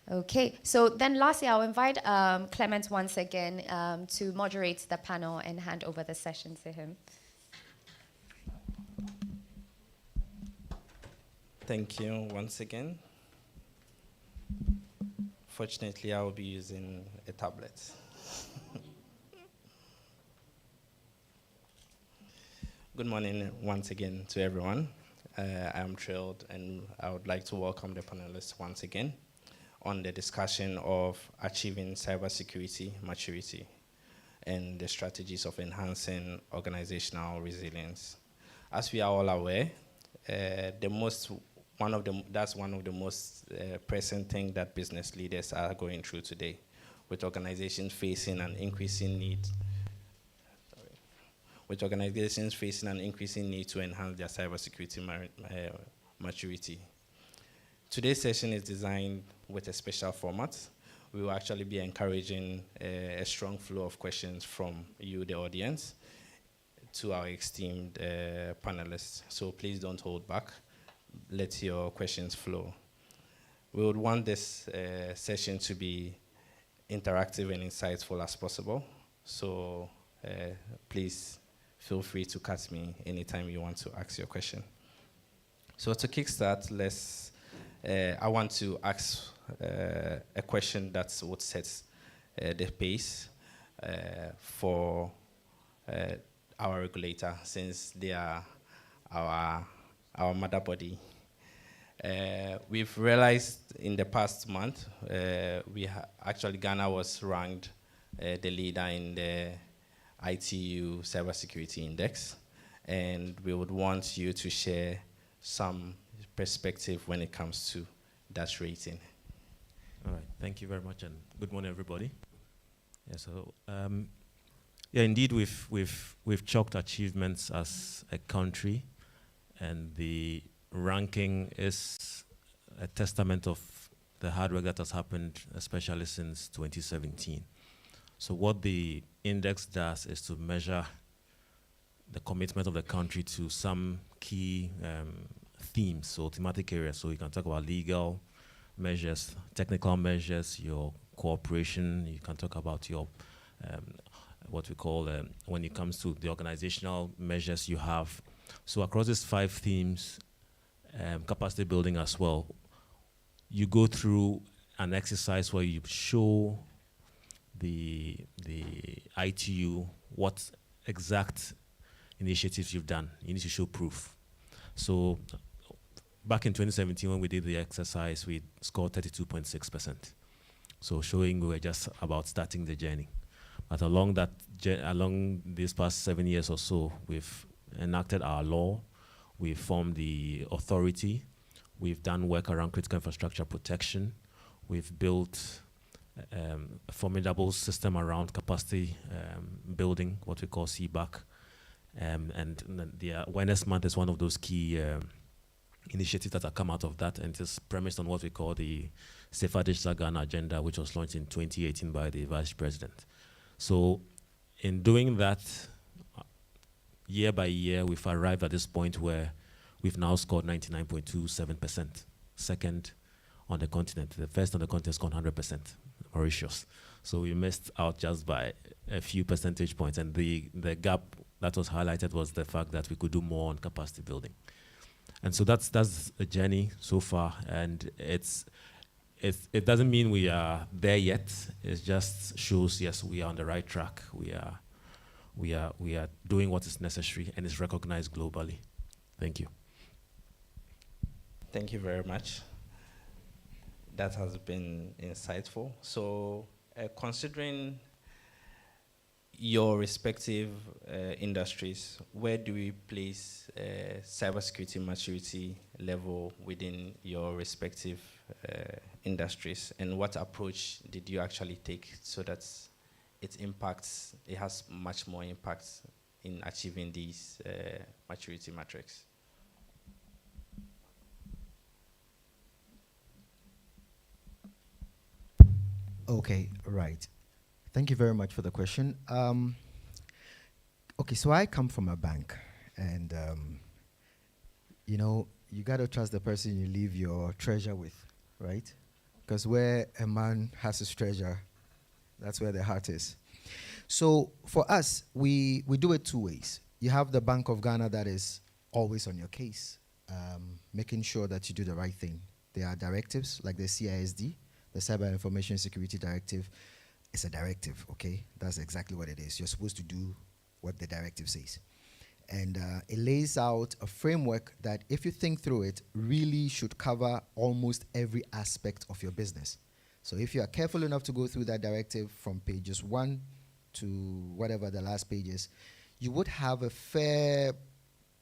Okay, so then lastly, I'll invite Clement once again to moderate the panel and hand over the session to him. Thank you once again. Fortunately, I will be using a tablet. Good morning once again to everyone. I am thrilled and I would like to welcome the panelists once again on the discussion of achieving cybersecurity maturity and the strategies of enhancing organizational resilience. As we are all aware, that's one of the most pressing things that business leaders are going through today, with organizations facing an increasing need to enhance their cybersecurity maturity. Today's session is designed with a special format. We will actually be encouraging a strong flow of questions from you, the audience, to our esteemed panelists. So please don't hold back. Let your questions flow. We would want this session to be interactive and insightful as possible. So please feel free to cut me anytime you want to ask your question. So to kickstart, I want to ask a question that would set the pace for our regulator, since they are our mother body. We've realized in the past month, Ghana was ranked the leader in the ITU Cybersecurity Index, and we would want you to share some perspective when it comes to that rating. All right, thank you very much, and good morning, everybody. Yeah, so indeed, we've chalked achievements as a country, and the ranking is a testament of the hard work that has happened, especially since 2017. So what the index does is to measure the commitment of the country to some key themes, so thematic areas. So you can talk about legal measures, technical measures, your cooperation. You can talk about your what we call when it comes to the organizational measures you have. So across these 5 themes, capacity building as well, you go through an exercise where you show the ITU what exact initiatives you've done. You need to show proof. So back in 2017, when we did the exercise, we scored 32.6%. So showing we were just about starting the journey. But along these past 7 years or so, we've enacted our law, we've formed the authority, we've done work around critical infrastructure protection, we've built a formidable system around capacity building, what we call CBAC, and the Awareness Month is one of those key initiatives that have come out of that, and it is premised on what we call the Safer Digital Ghana Agenda, which was launched in 2018 by the Vice President. So in doing that, year by year, we've arrived at this point where we've now scored 99.27%, second on the continent. The first on the continent scored 100%, Mauritius. So we missed out just by a few percentage points, and the gap that was highlighted was the fact that we could do more on capacity building. And so that's a journey so far, and it doesn't mean we are there yet. It just shows, yes, we are on the right track. We are doing what is necessary, and it's recognized globally. Thank you. Thank you very much. That has been insightful. So considering your respective industries, where do we place cybersecurity maturity level within your respective industries, and what approach did you actually take so that it has much more impact in achieving these maturity metrics? Okay, right. Thank you very much for the question. Okay, so I come from a bank, and you got to trust the person you leave your treasure with, right? Because where a man has his treasure, that's where the heart is. So for us, we do it two ways. You have the Bank of Ghana that is always on your case, making sure that you do the right thing. There are directives like the CISD, the Cyber Information Security Directive. It's a directive, okay? That's exactly what it is. You're supposed to do what the directive says. And it lays out a framework that, if you think through it, really should cover almost every aspect of your business. So if you are careful enough to go through that directive from pages 1 to whatever the last page is, you would have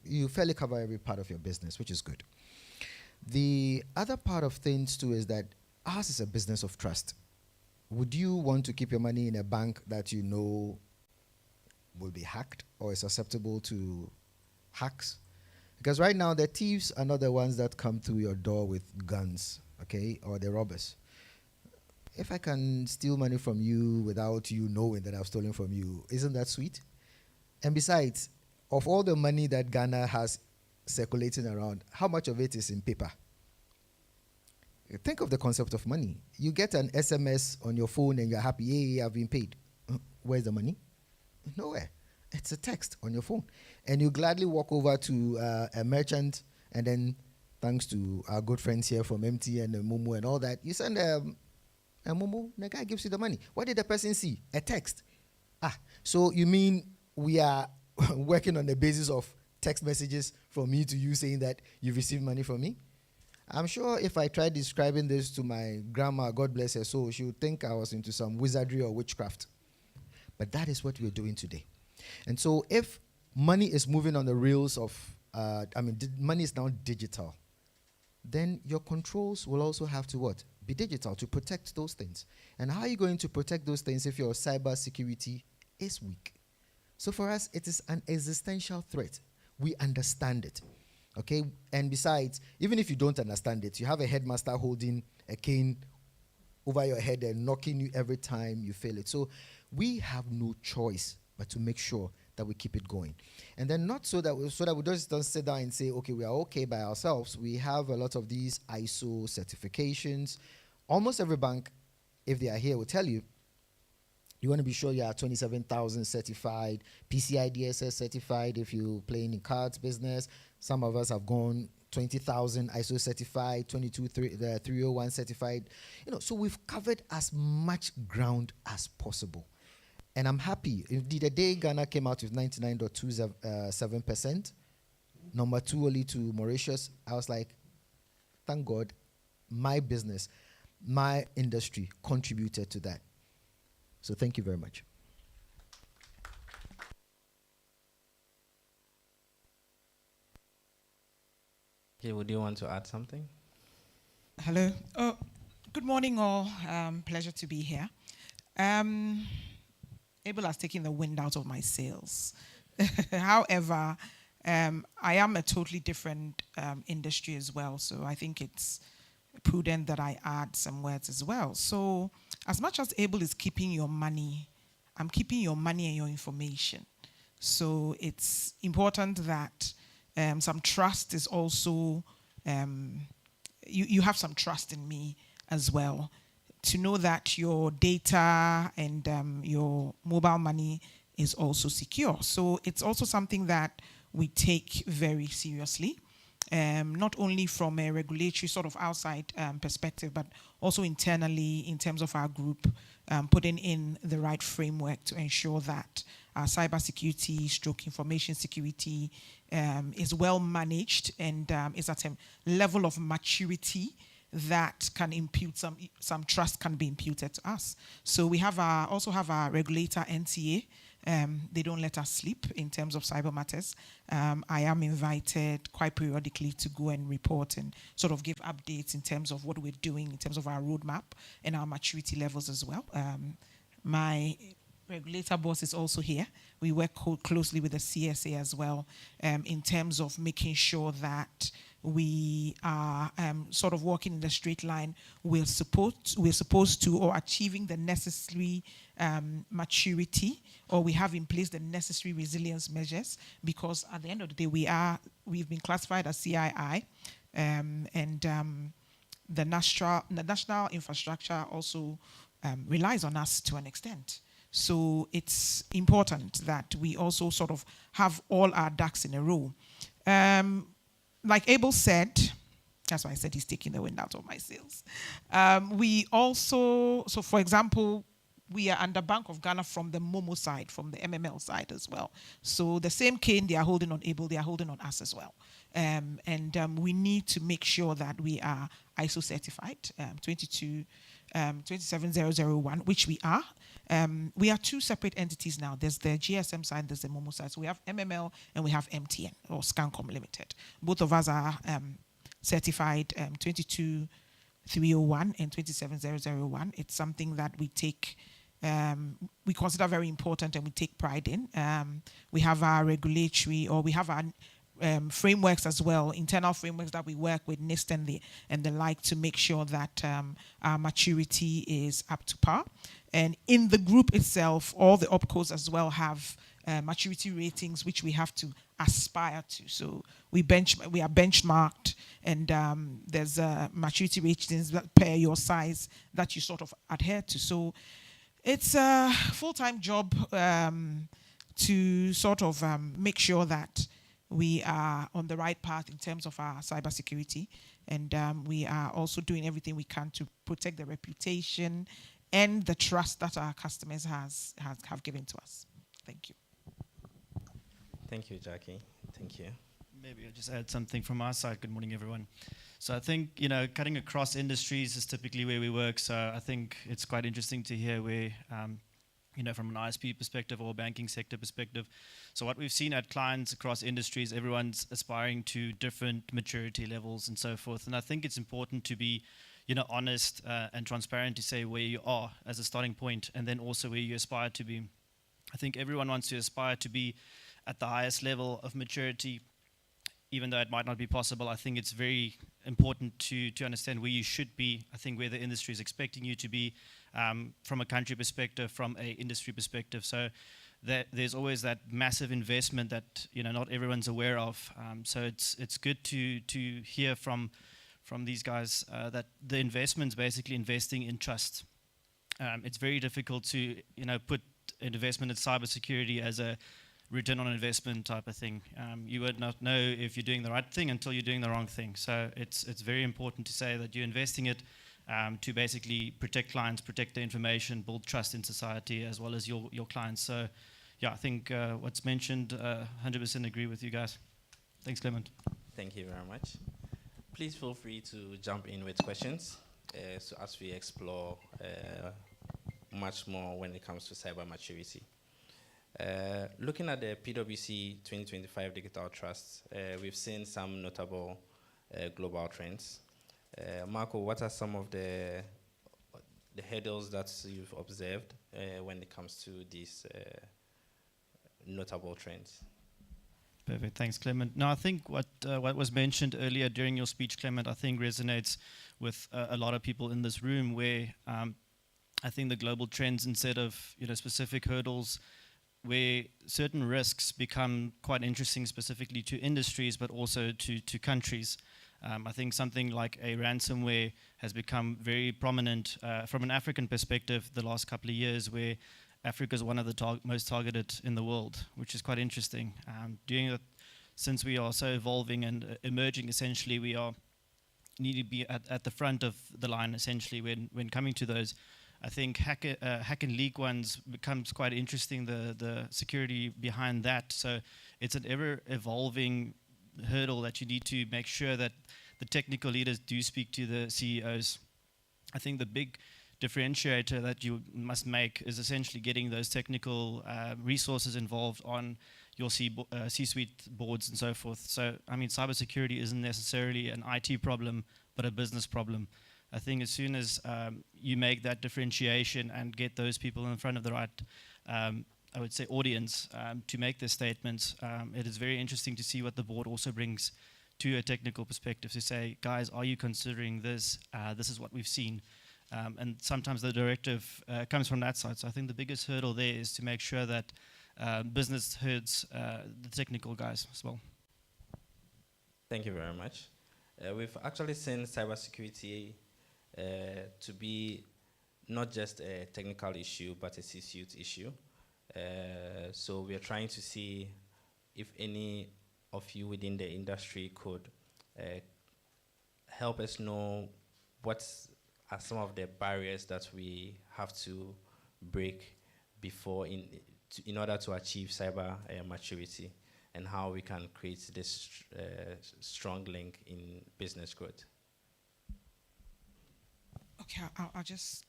you fairly cover every part of your business, which is good. The other part of things too is that ours is a business of trust. Would you want to keep your money in a bank that you know will be hacked or is susceptible to hacks? Because right now, the thieves are not the ones that come through your door with guns, okay, or the robbers. If I can steal money from you without you knowing that I've stolen from you, isn't that sweet? And besides, of all the money that Ghana has circulating around, how much of it is in paper? Think of the concept of money. You get an SMS on your phone and you're happy, hey, I've been paid. Where's the money? Nowhere. It's a text on your phone. And you gladly walk over to a merchant, and then, thanks to our good friends here from MTN and Momo and all that, you send a Momo, the guy gives you the money. What did the person see? A text. So you mean we are working on the basis of text messages from me to you saying that you've received money from me? I'm sure if I tried describing this to my grandma, God bless her soul, she would think I was into some wizardry or witchcraft. But that is what we're doing today. And so if money is moving on the rails of, money is now digital, then your controls will also have to what? Be digital to protect those things. And how are you going to protect those things if your cyber security is weak? So for us, it is an existential threat. We understand it. Okay, and besides, even if you don't understand it, you have a headmaster holding a cane over your head and knocking you every time you fail it. So we have no choice but to make sure that we keep it going. And then not so that we just don't sit down and say, okay, we are okay by ourselves. We have a lot of these ISO certifications. Almost every bank, if they are here, will tell you, you want to be sure you are 27,000 certified, PCI DSS certified if you play in the cards business. Some of us have gone 20,000 ISO certified, 301 certified. So we've covered as much ground as possible. And I'm happy. Indeed, the day Ghana came out with 99.27%, number 2 only to Mauritius, I was like, thank God, my business, my industry contributed to that. So thank you very much. Okay, would you want to add something? Hello. Oh, good morning, all. Pleasure to be here. Abel has taken the wind out of my sails. However, I am a totally different industry as well, so I think it's prudent that I add some words as well. So as much as Abel is keeping your money, I'm keeping your money and your information. So it's important that some trust is also, you have some trust in me as well, to know that your data and your mobile money is also secure. So it's also something that we take very seriously, not only from a regulatory sort of outside perspective, but also internally in terms of our group, putting in the right framework to ensure that our cybersecurity / information security is well managed and is at a level of maturity that can impute some trust can be imputed to us. So we have also have our regulator NTA, They don't let us sleep in terms of cyber matters. I am invited quite periodically to go and report and sort of give updates in terms of what we're doing, in terms of our roadmap and our maturity levels as well. My regulator boss is also here. We work closely with the CSA as well in terms of making sure that we are sort of walking in the straight line. We're supposed to, or achieving the necessary maturity, or we have in place the necessary resilience measures, because at the end of the day, we've been classified as CII, and the national infrastructure also relies on us to an extent. So it's important that we also sort of have all our ducks in a row. Like Abel said, that's why I said he's taking the wind out of my sails. We also, so for example, we are under Bank of Ghana from the Momo side, from the MML side as well. So the same cane they are holding on Abel, they are holding on us as well. And we need to make sure that we are ISO certified, 27001, which we are. We are two separate entities now. There's the GSM side, there's the Momo side. So we have MML and we have MTN, or Scancom Limited. Both of us are certified 22301 and 27001. It's something that we take, we consider very important and we take pride in. We have our regulatory, or we have our frameworks as well, internal frameworks that we work with NIST and the like, to make sure that our maturity is up to par. And in the group itself, all the opcos as well have maturity ratings which we have to aspire to. So we are benchmarked, and there's maturity ratings that per your size that you sort of adhere to. So it's a full-time job to sort of make sure that we are on the right path in terms of our cybersecurity, and we are also doing everything we can to protect the reputation and the trust that our customers have given to us. Thank you. Thank you, Jackie. Thank you. Maybe I'll just add something from our side. Good morning, everyone. So I think, cutting across industries is typically where we work. So I think it's quite interesting to hear where, from an ISP perspective or banking sector perspective. So what we've seen at clients across industries, everyone's aspiring to different maturity levels and so forth. And I think it's important to be, honest and transparent to say where you are as a starting point, and then also where you aspire to be. I think everyone wants to aspire to be at the highest level of maturity, even though it might not be possible. I think it's very important to understand where you should be. I think where the industry is expecting you to be, from a country perspective, from a industry perspective. So there's always that massive investment that not everyone's aware of. So it's good to hear from these guys that the investment's basically investing in trust. It's very difficult to put an investment in cybersecurity as a return on investment type of thing. You would not know if you're doing the right thing until you're doing the wrong thing. So it's very important to say that you're investing it to basically protect clients, protect the information, build trust in society as well as your clients. So yeah, I think what's mentioned, 100% agree with you guys. Thanks, Clement. Thank you very much. Please feel free to jump in with questions so as we explore much more when it comes to cyber maturity. Looking at the PwC 2025 Digital Trust, we've seen some notable global trends. Marco, what are some of the hurdles that you've observed when it comes to these notable trends? Perfect. Thanks, Clement. No, I think what was mentioned earlier during your speech, Clement, I think resonates with a lot of people in this room, where I think the global trends, instead of specific hurdles, where certain risks become quite interesting specifically to industries, but also to countries. I think something like a ransomware has become very prominent from an African perspective the last couple of years, where Africa is one of the most targeted in the world, which is quite interesting. Doing it, since we are so evolving and emerging, essentially, we need to be at the front of the line, essentially, when coming to those. I think hack and leak ones becomes quite interesting, the security behind that. So it's an ever-evolving hurdle that you need to make sure that the technical leaders do speak to the CEOs. I think the big differentiator that you must make is essentially getting those technical resources involved on your C-suite boards and so forth. So, I mean, cybersecurity isn't necessarily an IT problem, but a business problem. I think as soon as you make that differentiation and get those people in front of the right, I would say, audience to make their statements, it is very interesting to see what the board also brings to a technical perspective to say, guys, are you considering this? This is what we've seen. And sometimes the directive comes from that side. So I think the biggest hurdle there is to make sure that business hears the technical guys as well. Thank you very much. We've actually seen cybersecurity to be not just a technical issue, but a C-suite issue. So we are trying to see if any of you within the industry could help us know what are some of the barriers that we have to break before in order to achieve cyber maturity, and how we can create this strong link in business growth. Okay, I'll just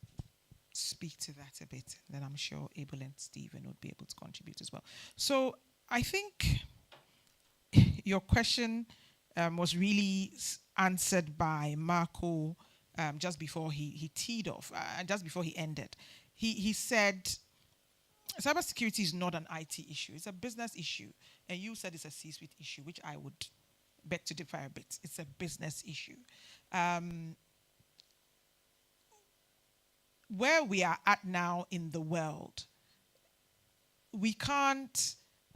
speak to that a bit, then I'm sure Abel and Stephen would be able to contribute as well. So I think your question was really answered by Marco just before he teed off, just before he ended. He said, cybersecurity is not an IT issue, it's a business issue. And you said it's a C-suite issue, which I would beg to differ a bit. It's a business issue. Where we are at now in the world, we can't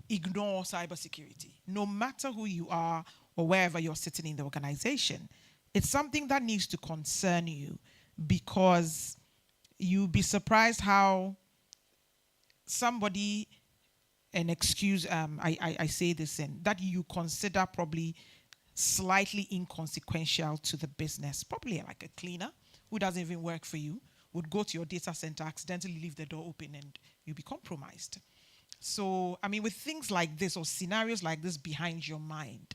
ignore cybersecurity. No matter who you are or wherever you're sitting in the organization, it's something that needs to concern you, because you'll be surprised how somebody, an excuse, I say this in, that you consider probably slightly inconsequential to the business, probably like a cleaner who doesn't even work for you, would go to your data center, accidentally leave the door open, and you'll be compromised. So, I mean, with things like this or scenarios like this behind your mind,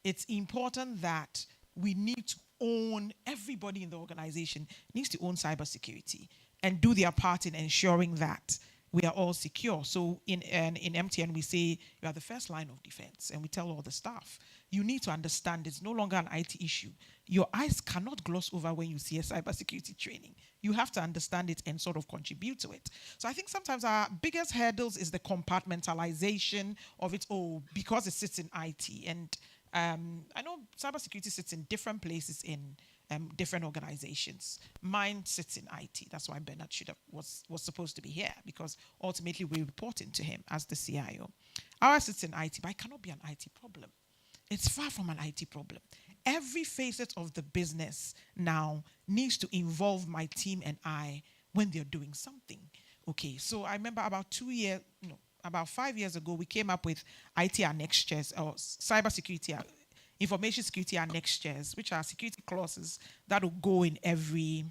it's important that we need to own, everybody in the organization needs to own cybersecurity and do their part in ensuring that we are all secure. So in MTN, we say you are the first line of defense, and we tell all the staff, you need to understand it's no longer an IT issue. Your eyes cannot gloss over when you see a cybersecurity training. You have to understand it and sort of contribute to it. So I think sometimes our biggest hurdles is the compartmentalization of it all, because it sits in IT. And I know cybersecurity sits in different places in different organizations. Mine sits in IT. That's why Bernard was supposed to be here, because ultimately we're reporting to him as the CIO. Ours sits in IT, but it cannot be an IT problem. It's far from an IT problem. Every facet of the business now needs to involve my team and I when they're doing something. Okay, so I remember about 5 years ago, we came up with IT annexures, or cybersecurity, information security annexures, which are security clauses that will go in every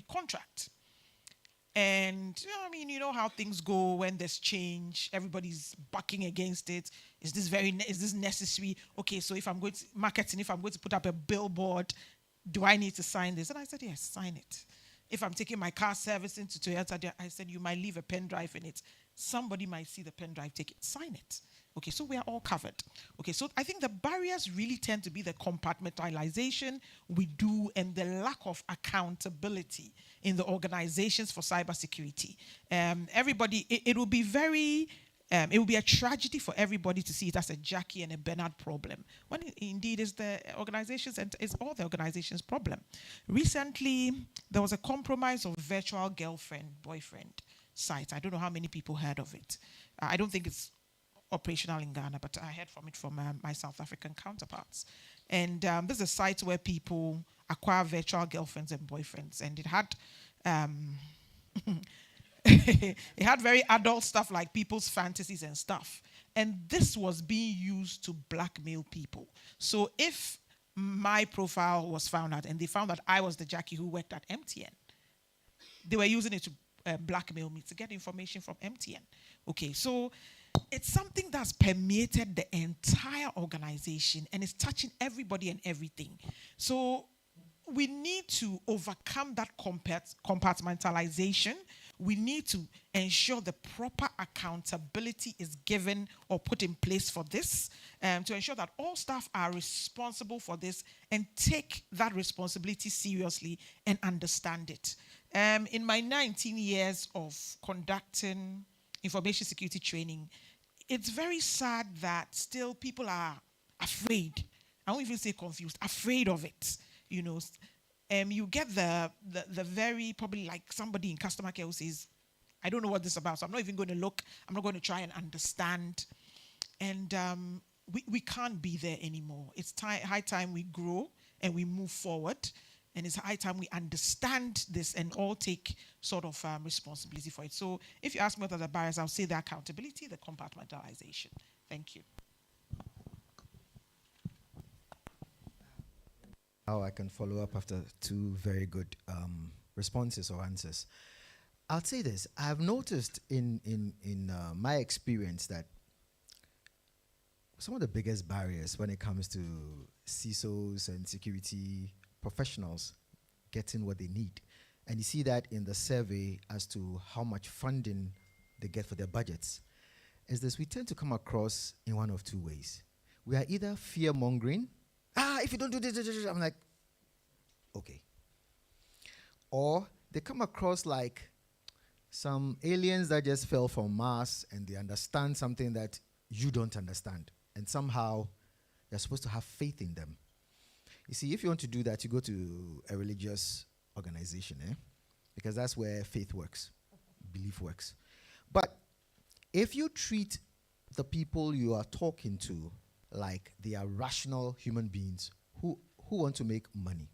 contract. And I mean, you know how things go when there's change. Everybody's bucking against it. Is this necessary? Okay, so if I'm going to marketing, if I'm going to put up a billboard, do I need to sign this? And I said, yes, sign it. If I'm taking my car servicing to Toyota, I said, you might leave a pen drive in it. Somebody might see the pen drive, take it, sign it. Okay, so we are all covered. Okay, so I think the barriers really tend to be the compartmentalization we do and the lack of accountability in the organizations for cybersecurity. Everybody, it will be it will be a tragedy for everybody to see it as a Jackie and a Bernard problem, when it indeed is the organizations and it's all the organization's problem. Recently, there was a compromise of virtual girlfriend-boyfriend site. I don't know how many people heard of it. I don't think it's operational in Ghana, but I heard from it from my South African counterparts. And there's a site where people acquire virtual girlfriends and boyfriends, and it had it had very adult stuff like people's fantasies and stuff. And this was being used to blackmail people. So if my profile was found out and they found that I was the Jackie who worked at MTN, they were using it to blackmail me to get information from MTN. Okay, so it's something that's permeated the entire organization and it's touching everybody and everything. So we need to overcome that compartmentalization. We need to ensure the proper accountability is given or put in place for this, to ensure that all staff are responsible for this and take that responsibility seriously and understand it. In my 19 years of conducting information security training, it's very sad that still people are afraid. I won't even say confused, afraid of it. You know, you get the very, probably like somebody in customer care who says, I don't know what this is about, so I'm not even going to look, I'm not going to try and understand. And we can't be there anymore. It's high time we grow and we move forward. And it's high time we understand this and all take sort of responsibility for it. So if you ask me what are the barriers, I'll say the accountability, the compartmentalization. Thank you. How I can follow up after two very good responses or answers. I'll say this. I've noticed in my experience that some of the biggest barriers when it comes to CISOs and security professionals getting what they need. And you see that in the survey as to how much funding they get for their budgets, is this: we tend to come across in one of two ways. We are either fear-mongering, if you don't do this, I'm like, okay. Or they come across like some aliens that just fell from Mars and they understand something that you don't understand. And somehow you're supposed to have faith in them. You see, if you want to do that, you go to a religious organization, because that's where faith works, belief works. But if you treat the people you are talking to like they are rational human beings who want to make money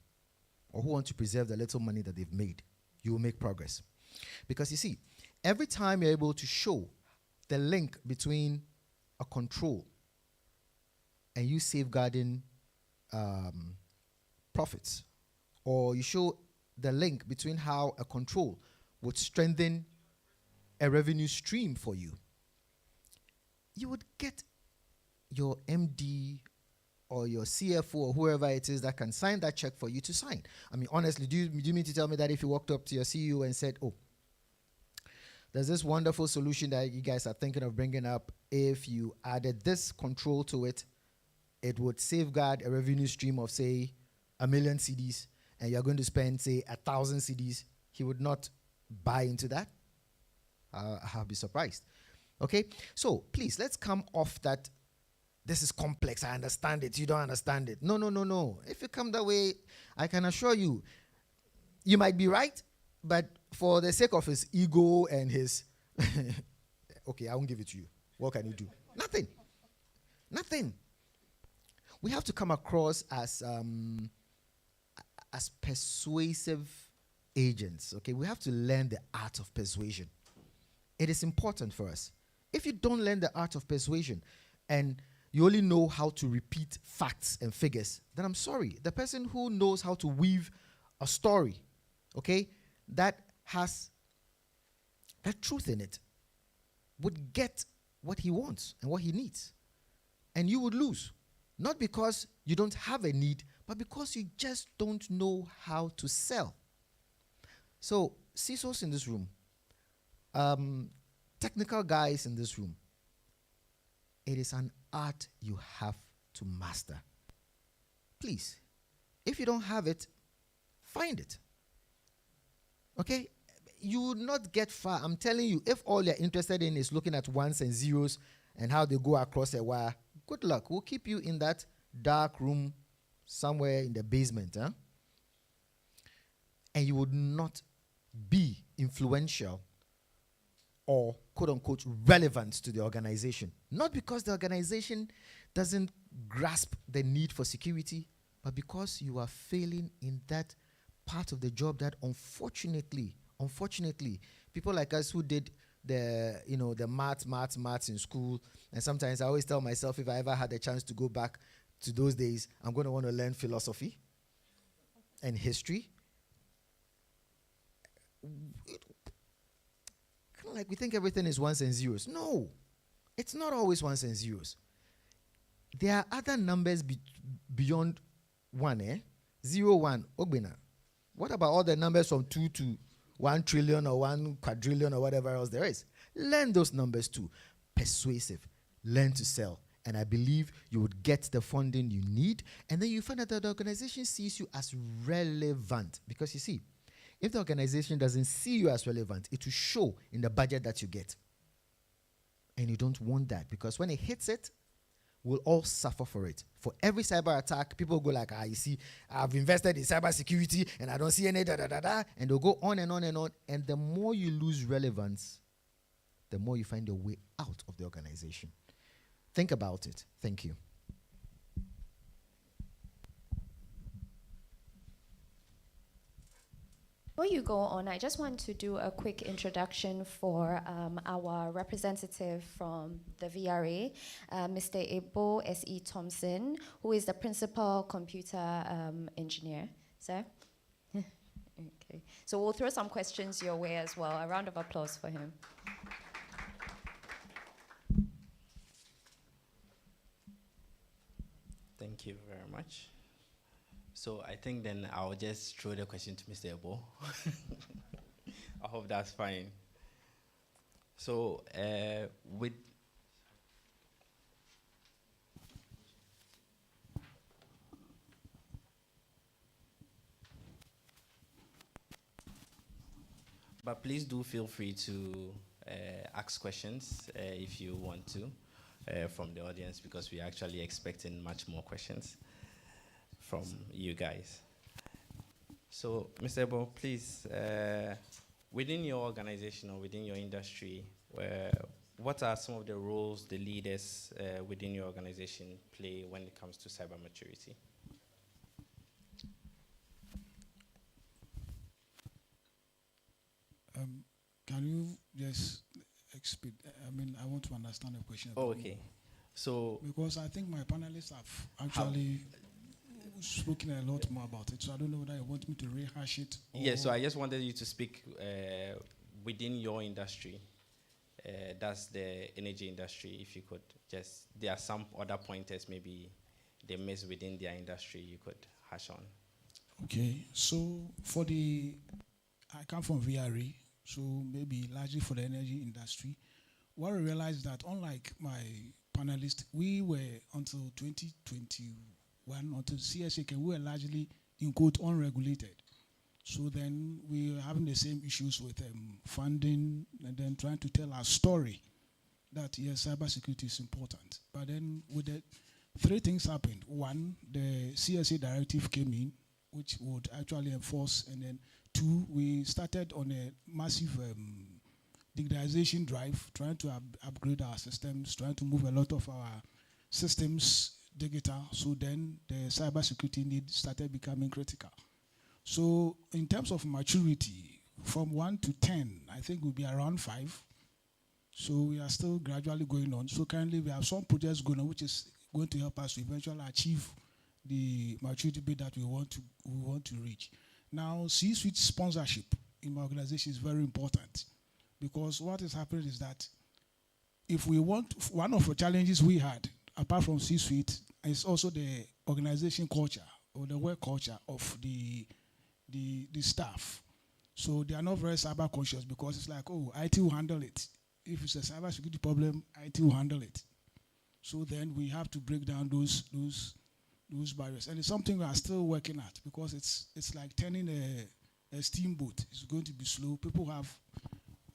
or who want to preserve the little money that they've made, you will make progress. Because you see, every time you're able to show the link between a control and you safeguarding profits, or you show the link between how a control would strengthen a revenue stream for you, you would get your MD or your CFO or whoever it is that can sign that check for you to sign. I mean, honestly, do you mean to tell me that if you walked up to your CEO and said, oh, there's this wonderful solution that you guys are thinking of bringing up, if you added this control to it, it would safeguard a revenue stream of, say, 1 million CDs, and you're going to spend, say, 1,000 CDs, he would not buy into that? I'll be surprised. Okay? So, please, let's come off that this is complex, I understand it, you don't understand it. No. If you come that way, I can assure you, you might be right, but for the sake of his ego and his, okay, I won't give it to you. What can you do? Nothing. We have to come across as persuasive agents, okay? We have to learn the art of persuasion. It is important for us. If you don't learn the art of persuasion and you only know how to repeat facts and figures, then I'm sorry. The person who knows how to weave a story, okay, that has that truth in it would get what he wants and what he needs. And you would lose. Not because you don't have a need, but because you just don't know how to sell. So, CISOs in this room, technical guys in this room, it is an art you have to master. Please, if you don't have it, find it. Okay? You will not get far. I'm telling you, if all you're interested in is looking at ones and zeros and how they go across a wire, good luck. We'll keep you in that dark room somewhere in the basement. And you would not be influential or quote-unquote relevant to the organization. Not because the organization doesn't grasp the need for security, but because you are failing in that part of the job that unfortunately, people like us who did the maths in school, and sometimes I always tell myself, if I ever had a chance to go back to those days, I'm going to want to learn philosophy and history. Kind of like we think everything is ones and zeros. No, it's not always ones and zeros. There are other numbers beyond one, 01, Ogbina. What about all the numbers from 2 to 1 trillion or 1 quadrillion or whatever else there is? Learn those numbers too. Persuasive. Learn to sell. And I believe you would get the funding you need. And then you find out that the organization sees you as relevant. Because you see, if the organization doesn't see you as relevant, it will show in the budget that you get. And you don't want that, because when it hits it, we'll all suffer for it. For every cyber attack, people go like, you see, I've invested in cyber security and I don't see any da-da-da-da. And they'll go on and on and on. And the more you lose relevance, the more you find your way out of the organization. Think about it. Thank you. Before you go on, I just want to do a quick introduction for our representative from the VRA, Mr. Ebo S.E. Thompson, who is the principal computer engineer. Sir? Okay. So we'll throw some questions your way as well. A round of applause for him. Thank you very much. So I think then I'll just throw the question to Mr. Ebo. I hope that's fine. So with but please do feel free to ask questions if you want to from the audience, because we're actually expecting much more questions from you guys. So, Mr. Ebo, please, within your organization or within your industry, what are some of the roles the leaders within your organization play when it comes to cyber maturity? Can you just explain? I mean, I want to understand the question. Oh, okay. So, because I think my panelists have actually spoken a lot more about it, so I don't know whether you want me to rehash it. Yes, so I just wanted you to speak within your industry. That's the energy industry. If you could just, there are some other pointers maybe they miss within their industry you could hash on. Okay, so for I come from VRE, so maybe largely for the energy industry. What I realized that unlike my panelists, we were until 2021, until CSA, we were largely, in quote, unregulated. So then we were having the same issues with funding and then trying to tell our story that, yes, cybersecurity is important. But then with the three things happened. One, the CSA directive came in, which would actually enforce, and then two, we started on a massive digitization drive, trying to upgrade our systems, trying to move a lot of our systems digital. So then the cybersecurity need started becoming critical. So in terms of maturity, from 1 to 10, I think we'll be around 5. So we are still gradually going on. So currently we have some projects going on, which is going to help us to eventually achieve the maturity bit that we want to reach. Now, C-suite sponsorship in my organization is very important, because what is happening is that if we want, one of the challenges we had, apart from C-suite, is also the organization culture or the work culture of the staff. So they are not very cyber conscious, because it's like, oh, IT will handle it. If it's a cyber security problem, IT will handle it. So then we have to break down those barriers. And it's something we are still working at, because it's like turning a steamboat. It's going to be slow. People have,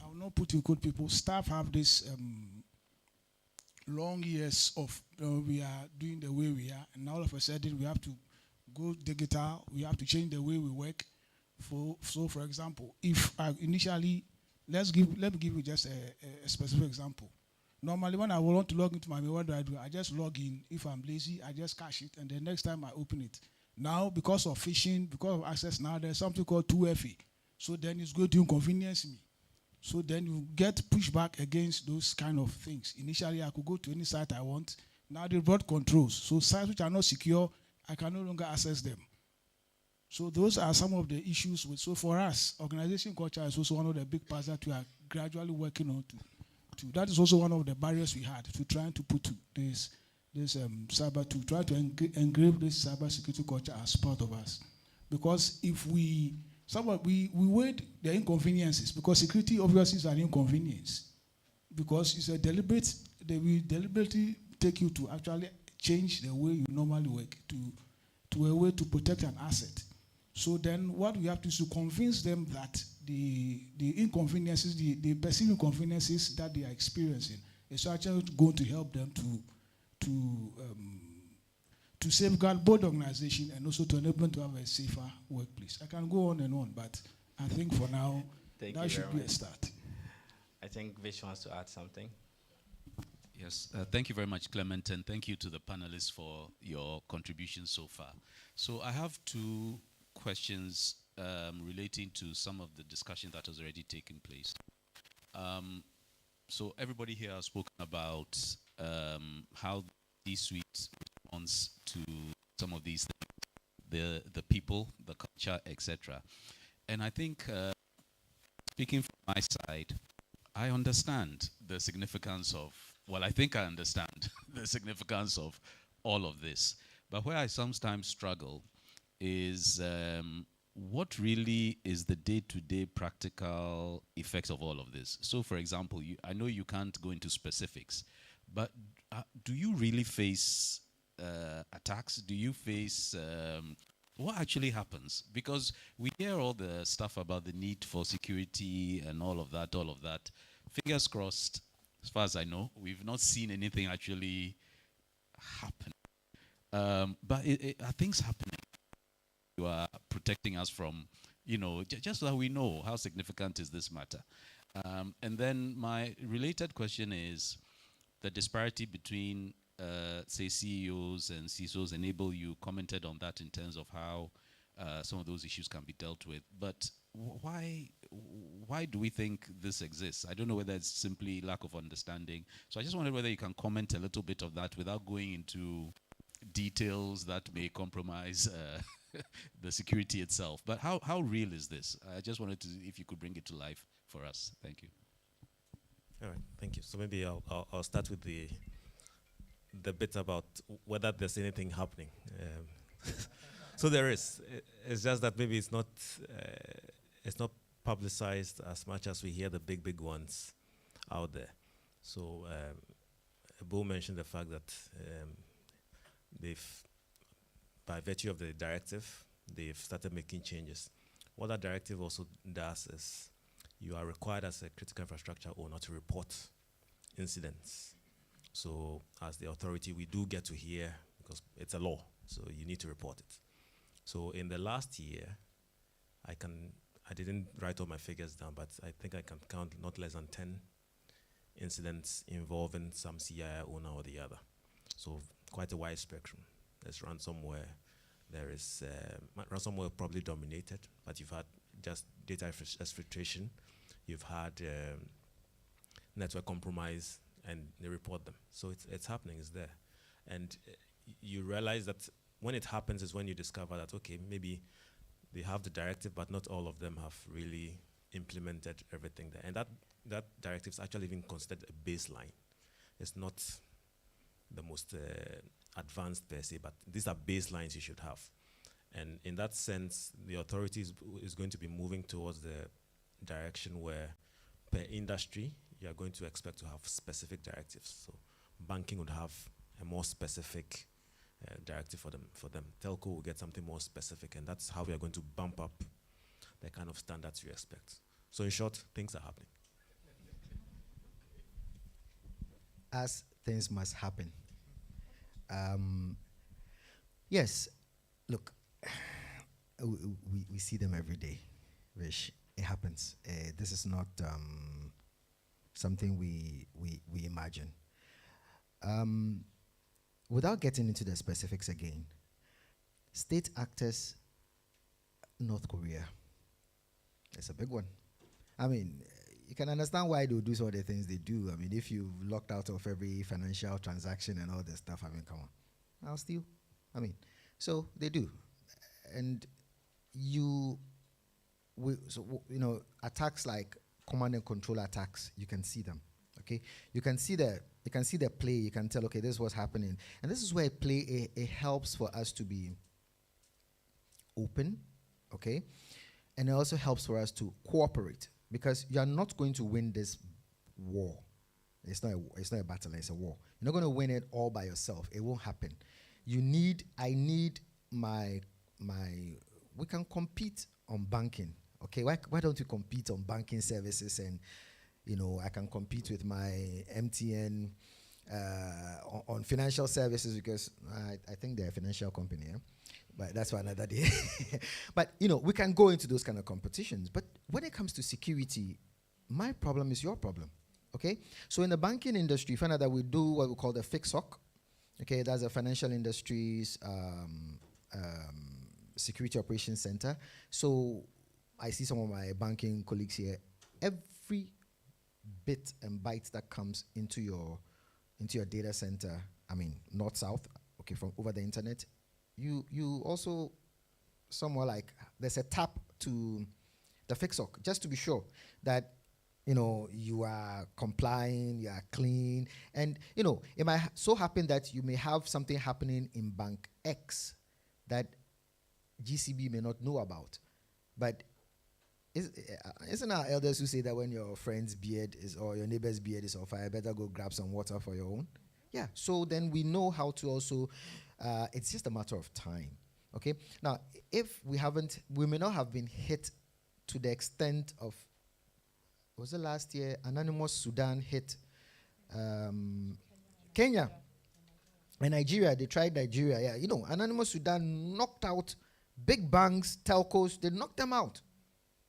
I will not put in quote people, staff have this long years of we are doing the way we are, and all of a sudden we have to go digital. We have to change the way we work. So for example, if initially, let me give you just a specific example. Normally, when I want to log into my mail, what do? I just log in. If I'm lazy, I just cache it, and the next time I open it. Now, because of phishing, because of access, now there's something called 2FA. So then it's going to inconvenience me. So then you get pushback against those kind of things. Initially, I could go to any site I want. Now they brought controls. So sites which are not secure, I can no longer access them. So those are some of the issues. So for us, organization culture is also one of the big parts that we are gradually working on to. That is also one of the barriers we had to trying to put this cyber, to try to engrave this cyber security culture as part of us. Because if we weighed the inconveniences, because security obviously is an inconvenience, because it's a deliberate, they will deliberately take you to actually change the way you normally work to a way to protect an asset. So then what we have to do is to convince them that the inconveniences, the perceived inconveniences that they are experiencing is actually going to help them to safeguard both the organization and also to enable them to have a safer workplace. I can go on and on, but I think for now, that should be a start. I think Vish wants to add something. Yes, thank you very much, Clement, and thank you to the panelists for your contributions so far. So I have two questions relating to some of the discussion that has already taken place. So everybody here has spoken about how C-suite responds to some of these things, the people, the culture, etc. And I think, speaking from my side, I understand the significance of, well, I think I understand the significance of all of this. But where I sometimes struggle is what really is the day-to-day practical effects of all of this? So, for example, I know you can't go into specifics, but do you really face attacks? Do you face what actually happens? Because we hear all the stuff about the need for security and all of that. Fingers crossed, as far as I know, we've not seen anything actually happen. But are things happening? You are protecting us from, just so that we know how significant is this matter. And then my related question is the disparity between, say, CEOs and CISOs. Enable, you commented on that in terms of how some of those issues can be dealt with. But why do we think this exists? I don't know whether it's simply lack of understanding. So I just wondered whether you can comment a little bit of that without going into details that may compromise the security itself. But how real is this? I just wanted to, if you could bring it to life for us. Thank you. All right, thank you. So maybe I'll start with the bit about whether there's anything happening. So there is. It's just that maybe it's not publicized as much as we hear the big ones out there. So Bo mentioned the fact that by virtue of the directive, they've started making changes. What that directive also does is you are required as a critical infrastructure owner to report incidents. So as the authority, we do get to hear, because it's a law, so you need to report it. So in the last year, I didn't write all my figures down, but I think I can count not less than 10 incidents involving some CII owner or the other. So quite a wide spectrum. There's ransomware. There is ransomware probably dominated, but you've had just data exfiltration. You've had network compromise, and they report them. So it's happening, it's there. And you realize that when it happens is when you discover that, okay, maybe they have the directive, but not all of them have really implemented everything there. And that directive is actually even considered a baseline. It's not the most advanced per se, but these are baselines you should have. And in that sense, the authority is going to be moving towards the direction where per industry, you are going to expect to have specific directives. So banking would have a more specific directive for them. Telco will get something more specific, and that's how we are going to bump up the kind of standards you expect. So in short, things are happening. As things must happen. Yes, look, we see them every day, Vish. It happens. This is not something we imagine. Without getting into the specifics again, state actors, North Korea, it's a big one. I mean, you can understand why they do some of the things they do. I mean, if you've locked out of every financial transaction and all this stuff, I mean, come on. I'll steal. I mean, so they do. And attacks like command and control attacks, you can see them. Okay, you can see the play. You can tell, okay, this is what's happening, and this is where it helps for us to be open okay? And it also helps for us to cooperate, because you are not going to win this war. It's not a battle, it's a war. You're not going to win it all by yourself. It won't happen. I need we can compete on banking, okay? Why don't we compete on banking services? And, I can compete with my MTN on financial services, because I think they're a financial company, yeah? But that's for another day. But, we can go into those kind of competitions. But when it comes to security, my problem is your problem, okay? So in the banking industry, you find out that we do what we call the FICSOC, okay? That's a financial industries security operations center. So I see some of my banking colleagues here. Every bit and byte that comes into your data center, north-south, okay, from over the internet, you also somewhere like there's a tap to the FICSOC, just to be sure that you are complying, you are clean. And it might so happen that you may have something happening in bank X that GCB may not know about. But isn't our elders who say that when your friend's beard or your neighbor's beard is on fire, better go grab some water for your own? Yeah, so then we know how to also, it's just a matter of time, okay? Now, if we may not have been hit to the extent of, was it last year, Anonymous Sudan hit Kenya and Nigeria. They tried Nigeria, yeah. Anonymous Sudan knocked out big banks, telcos, they knocked them out.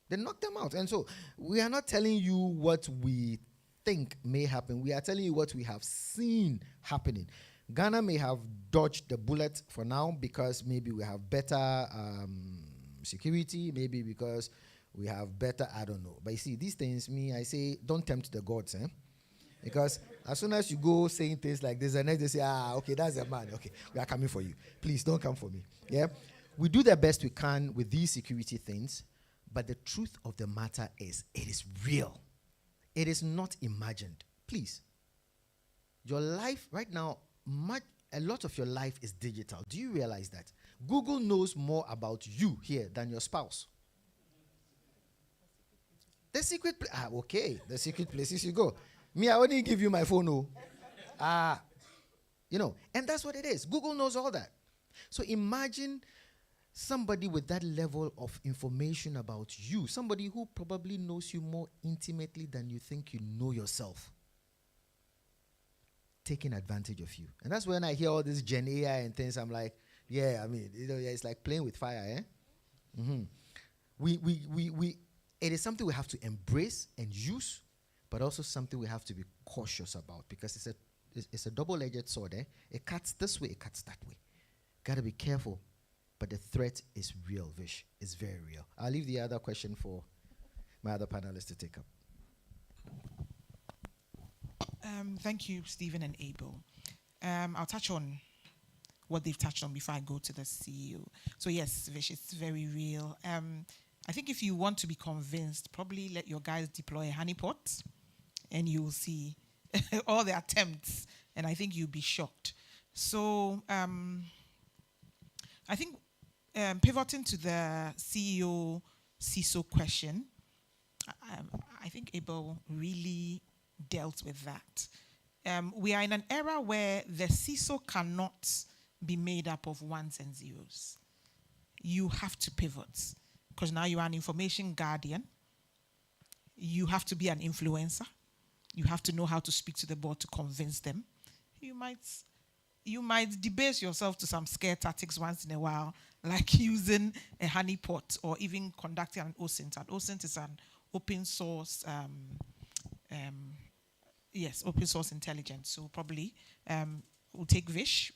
And so we are not telling you what we think may happen. We are telling you what we have seen happening. Ghana may have dodged the bullet for now because maybe we have better security, maybe because we have better, I don't know. But you see, these things, I say, don't tempt the gods, eh? Because as soon as you go saying things like this, and then they say, okay, that's a man. Okay, we are coming for you. Please don't come for me. Yeah? We do the best we can with these security things, but the truth of the matter is, it is real. It is not imagined. Please. Your life right now, a lot of your life is digital. Do you realize that? Google knows more about you here than your spouse. The secret okay. The secret places you go. Me, I only give you my phone. And that's what it is. Google knows all that. So imagine somebody with that level of information about you, somebody who probably knows you more intimately than you think you know yourself, taking advantage of you. And that's when I hear all this Gen AI and things, I'm like, it's like playing with fire, eh? Mm-hmm. It is something we have to embrace and use, but also something we have to be cautious about, because it's a double-edged sword, eh? It cuts this way, it cuts that way. Got to be careful. But the threat is real, Vish. It's very real. I'll leave the other question for my other panelists to take up. Thank you, Stephen and Abel. I'll touch on what they've touched on before I go to the CEO. So yes, Vish, it's very real. I think if you want to be convinced, probably let your guys deploy a honeypot, and you will see all the attempts, and I think you'll be shocked. So I think pivoting to the CEO CISO question, I think Abel really dealt with that. We are in an era where the CISO cannot be made up of ones and zeros. You have to pivot, because now you are an information guardian. You have to be an influencer. You have to know how to speak to the board to convince them. You might debase yourself to some scare tactics once in a while, like using a honeypot or even conducting an OSINT. An OSINT is an open source, open source intelligence. So probably we'll take Vish,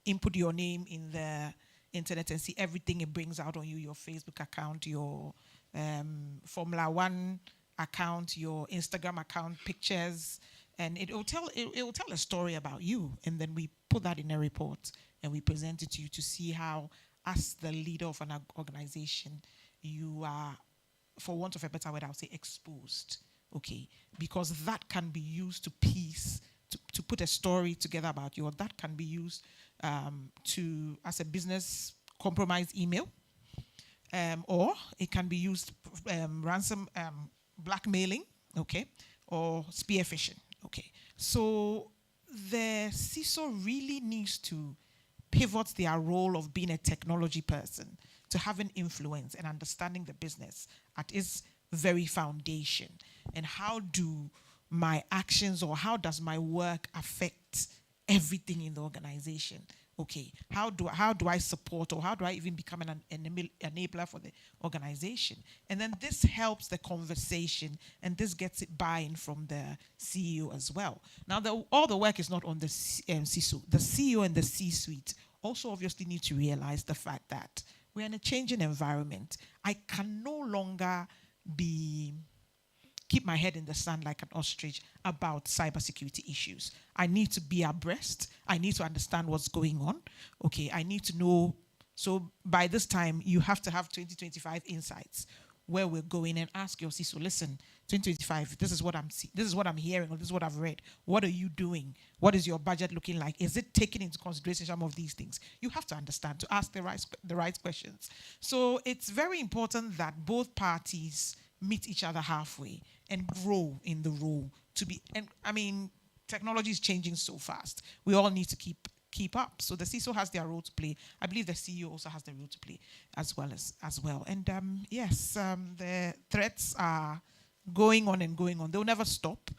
input your name in the internet and see everything it brings out on you, your Facebook account, your Formula One account, your Instagram account, pictures, and it will tell a story about you, and then we put that in a report and we present it to you to see how, as the leader of an organization, you are, for want of a better word, I would say exposed, okay? Because that can be used to put a story together about you, or that can be used as a business compromise email. or it can be used ransom blackmailing, okay, or spear phishing, okay. So the CISO really needs to pivot their role of being a technology person to having influence and understanding the business at its very foundation. And how do my actions or how does my work affect everything in the organization? Okay, how do I support, or how do I even become an enabler for the organization? And then this helps the conversation, and this gets it buy-in from the CEO as well. Now, all the work is not on the CISO. The CEO and the C-suite also obviously need to realize the fact that we're in a changing environment. I can no longer keep my head in the sand like an ostrich about cybersecurity issues. I need to be abreast. I need to understand what's going on. Okay, I need to know. So by this time, you have to have 2025 insights where we're going, and ask your CISO, listen, 2025, this is what I'm hearing, or this is what I've read. What are you doing? What is your budget looking like? Is it taking into consideration some of these things? You have to understand to ask the right questions. So it's very important that both parties meet each other halfway and grow in the role to be. And I mean, technology is changing so fast. We all need to keep up. So the CISO has their role to play. I believe the CEO also has the role to play as well. And yes, the threats are going on and going on. They'll never stop.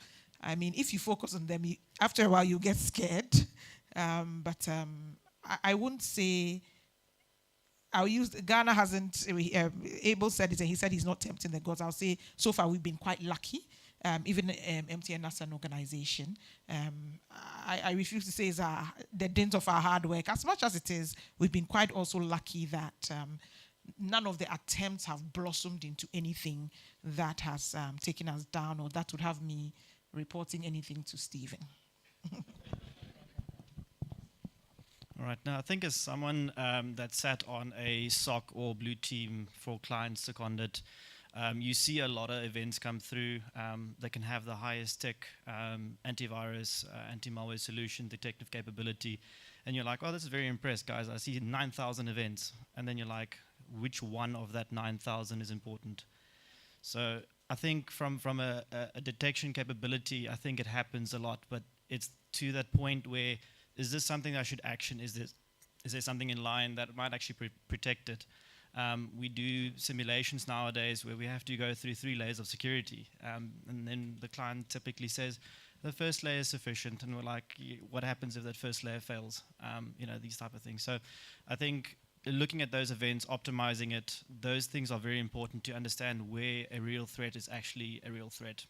I mean, if you focus on them, after a while you get scared. But I wouldn't say. I'll use Ghana hasn't. Abel said it, and he said he's not tempting the gods. I'll say so far we've been quite lucky. Even MTN as an organization, I refuse to say it's the dint of our hard work. As much as it is, we've been quite also lucky that none of the attempts have blossomed into anything that has taken us down, or that would have me reporting anything to Stephen. All right. Now, I think as someone that sat on a SOC or blue team for clients seconded, you see a lot of events come through that can have the highest tech antivirus, anti-malware solution, detective capability. And you're like, oh, this is very impressed, guys. I see 9,000 events. And then you're like, which one of that 9,000 is important? So I think from a detection capability, I think it happens a lot. But it's to that point where, is this something I should action? Is there something in line that might actually protect it? We do simulations nowadays where we have to go through 3 layers of security. And then the client typically says, the first layer is sufficient. And we're like, what happens if that first layer fails? These type of things. So I think looking at those events, optimizing it, those things are very important to understand where a real threat is actually a real threat.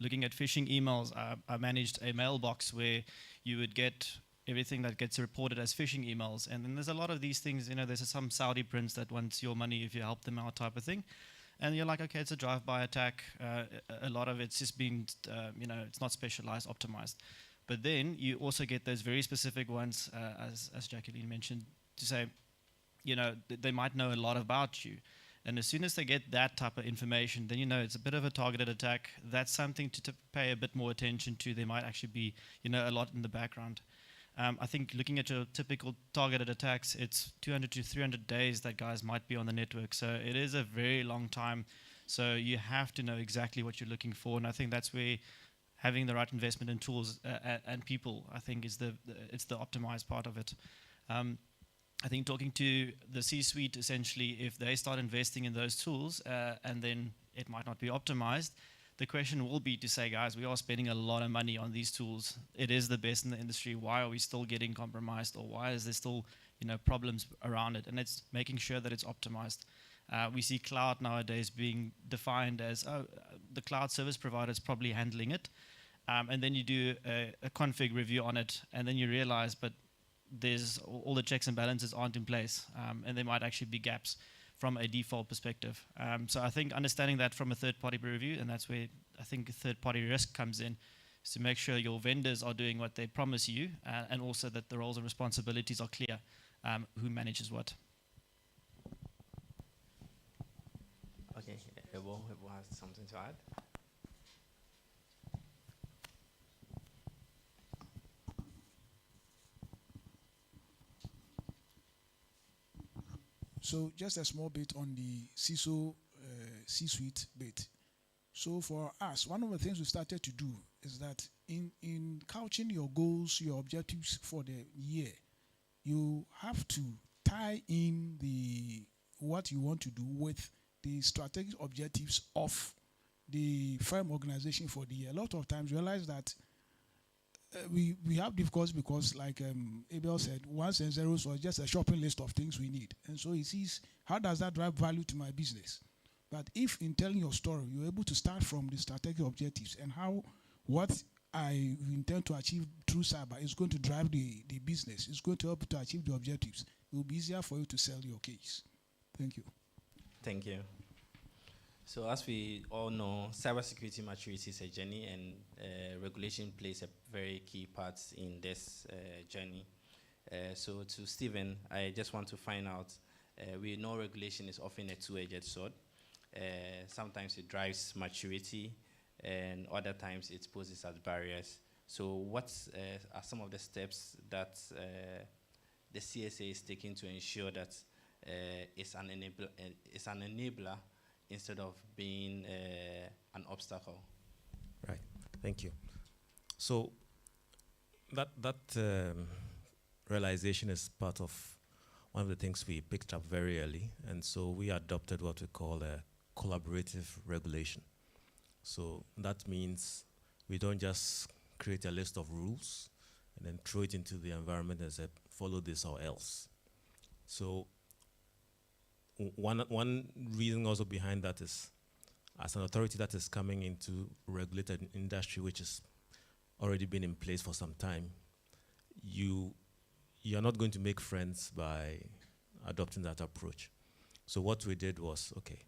Looking at phishing emails, I managed a mailbox where you would get everything that gets reported as phishing emails. And then there's a lot of these things, there's some Saudi prince that wants your money if you help them out type of thing. And you're like, okay, it's a drive-by attack. A lot of it's just being, it's not specialized, optimized. But then you also get those very specific ones, as Jacqueline mentioned, to say, they might know a lot about you. And as soon as they get that type of information, then it's a bit of a targeted attack. That's something to pay a bit more attention to. There might actually be, a lot in the background. I think looking at your typical targeted attacks, it's 200 to 300 days that guys might be on the network. So it is a very long time. So you have to know exactly what you're looking for. And I think that's where having the right investment in tools and people, I think, it's the optimized part of it. I think talking to the C-suite, essentially, if they start investing in those tools and then it might not be optimized, the question will be to say, guys, we are spending a lot of money on these tools. It is the best in the industry. Why are we still getting compromised, or why is there still problems around it? And it's making sure that it's optimized. We see cloud nowadays being defined as, the cloud service provider is probably handling it. And then you do a config review on it, and then you realize, but there's all the checks and balances aren't in place, and there might actually be gaps from a default perspective. So I think understanding that from a third-party review, and that's where I think third-party risk comes in, is to make sure your vendors are doing what they promise you, and also that the roles and responsibilities are clear, who manages what. Okay, Ebo has something to add. So just a small bit on the CISO C-suite bit. So for us, one of the things we started to do is that in couching your goals, your objectives for the year, you have to tie in what you want to do with the strategic objectives of the firm organization for the year. A lot of times realize that we have difficulties because, like Abel said, ones and zeros was just a shopping list of things we need. And so he sees, how does that drive value to my business? But if in telling your story, you're able to start from the strategic objectives and how what I intend to achieve through cyber is going to drive the business, it's going to help you to achieve the objectives, it will be easier for you to sell your case. Thank you. Thank you. So as we all know, cybersecurity maturity is a journey, and regulation plays a very key part in this journey. So to Stephen, I just want to find out, we know regulation is often a two-edged sword. Sometimes it drives maturity, and other times it poses as barriers. So what are some of the steps that the CSA is taking to ensure that it's an enabler instead of being an obstacle? Right. Thank you. So that realization is part of one of the things we picked up very early, and so we adopted what we call a collaborative regulation. So that means we don't just create a list of rules and then throw it into the environment and say, follow this or else. So one reason also behind that is, as an authority that is coming into regulated industry, which has already been in place for some time, you're not going to make friends by adopting that approach. So what we did was, okay,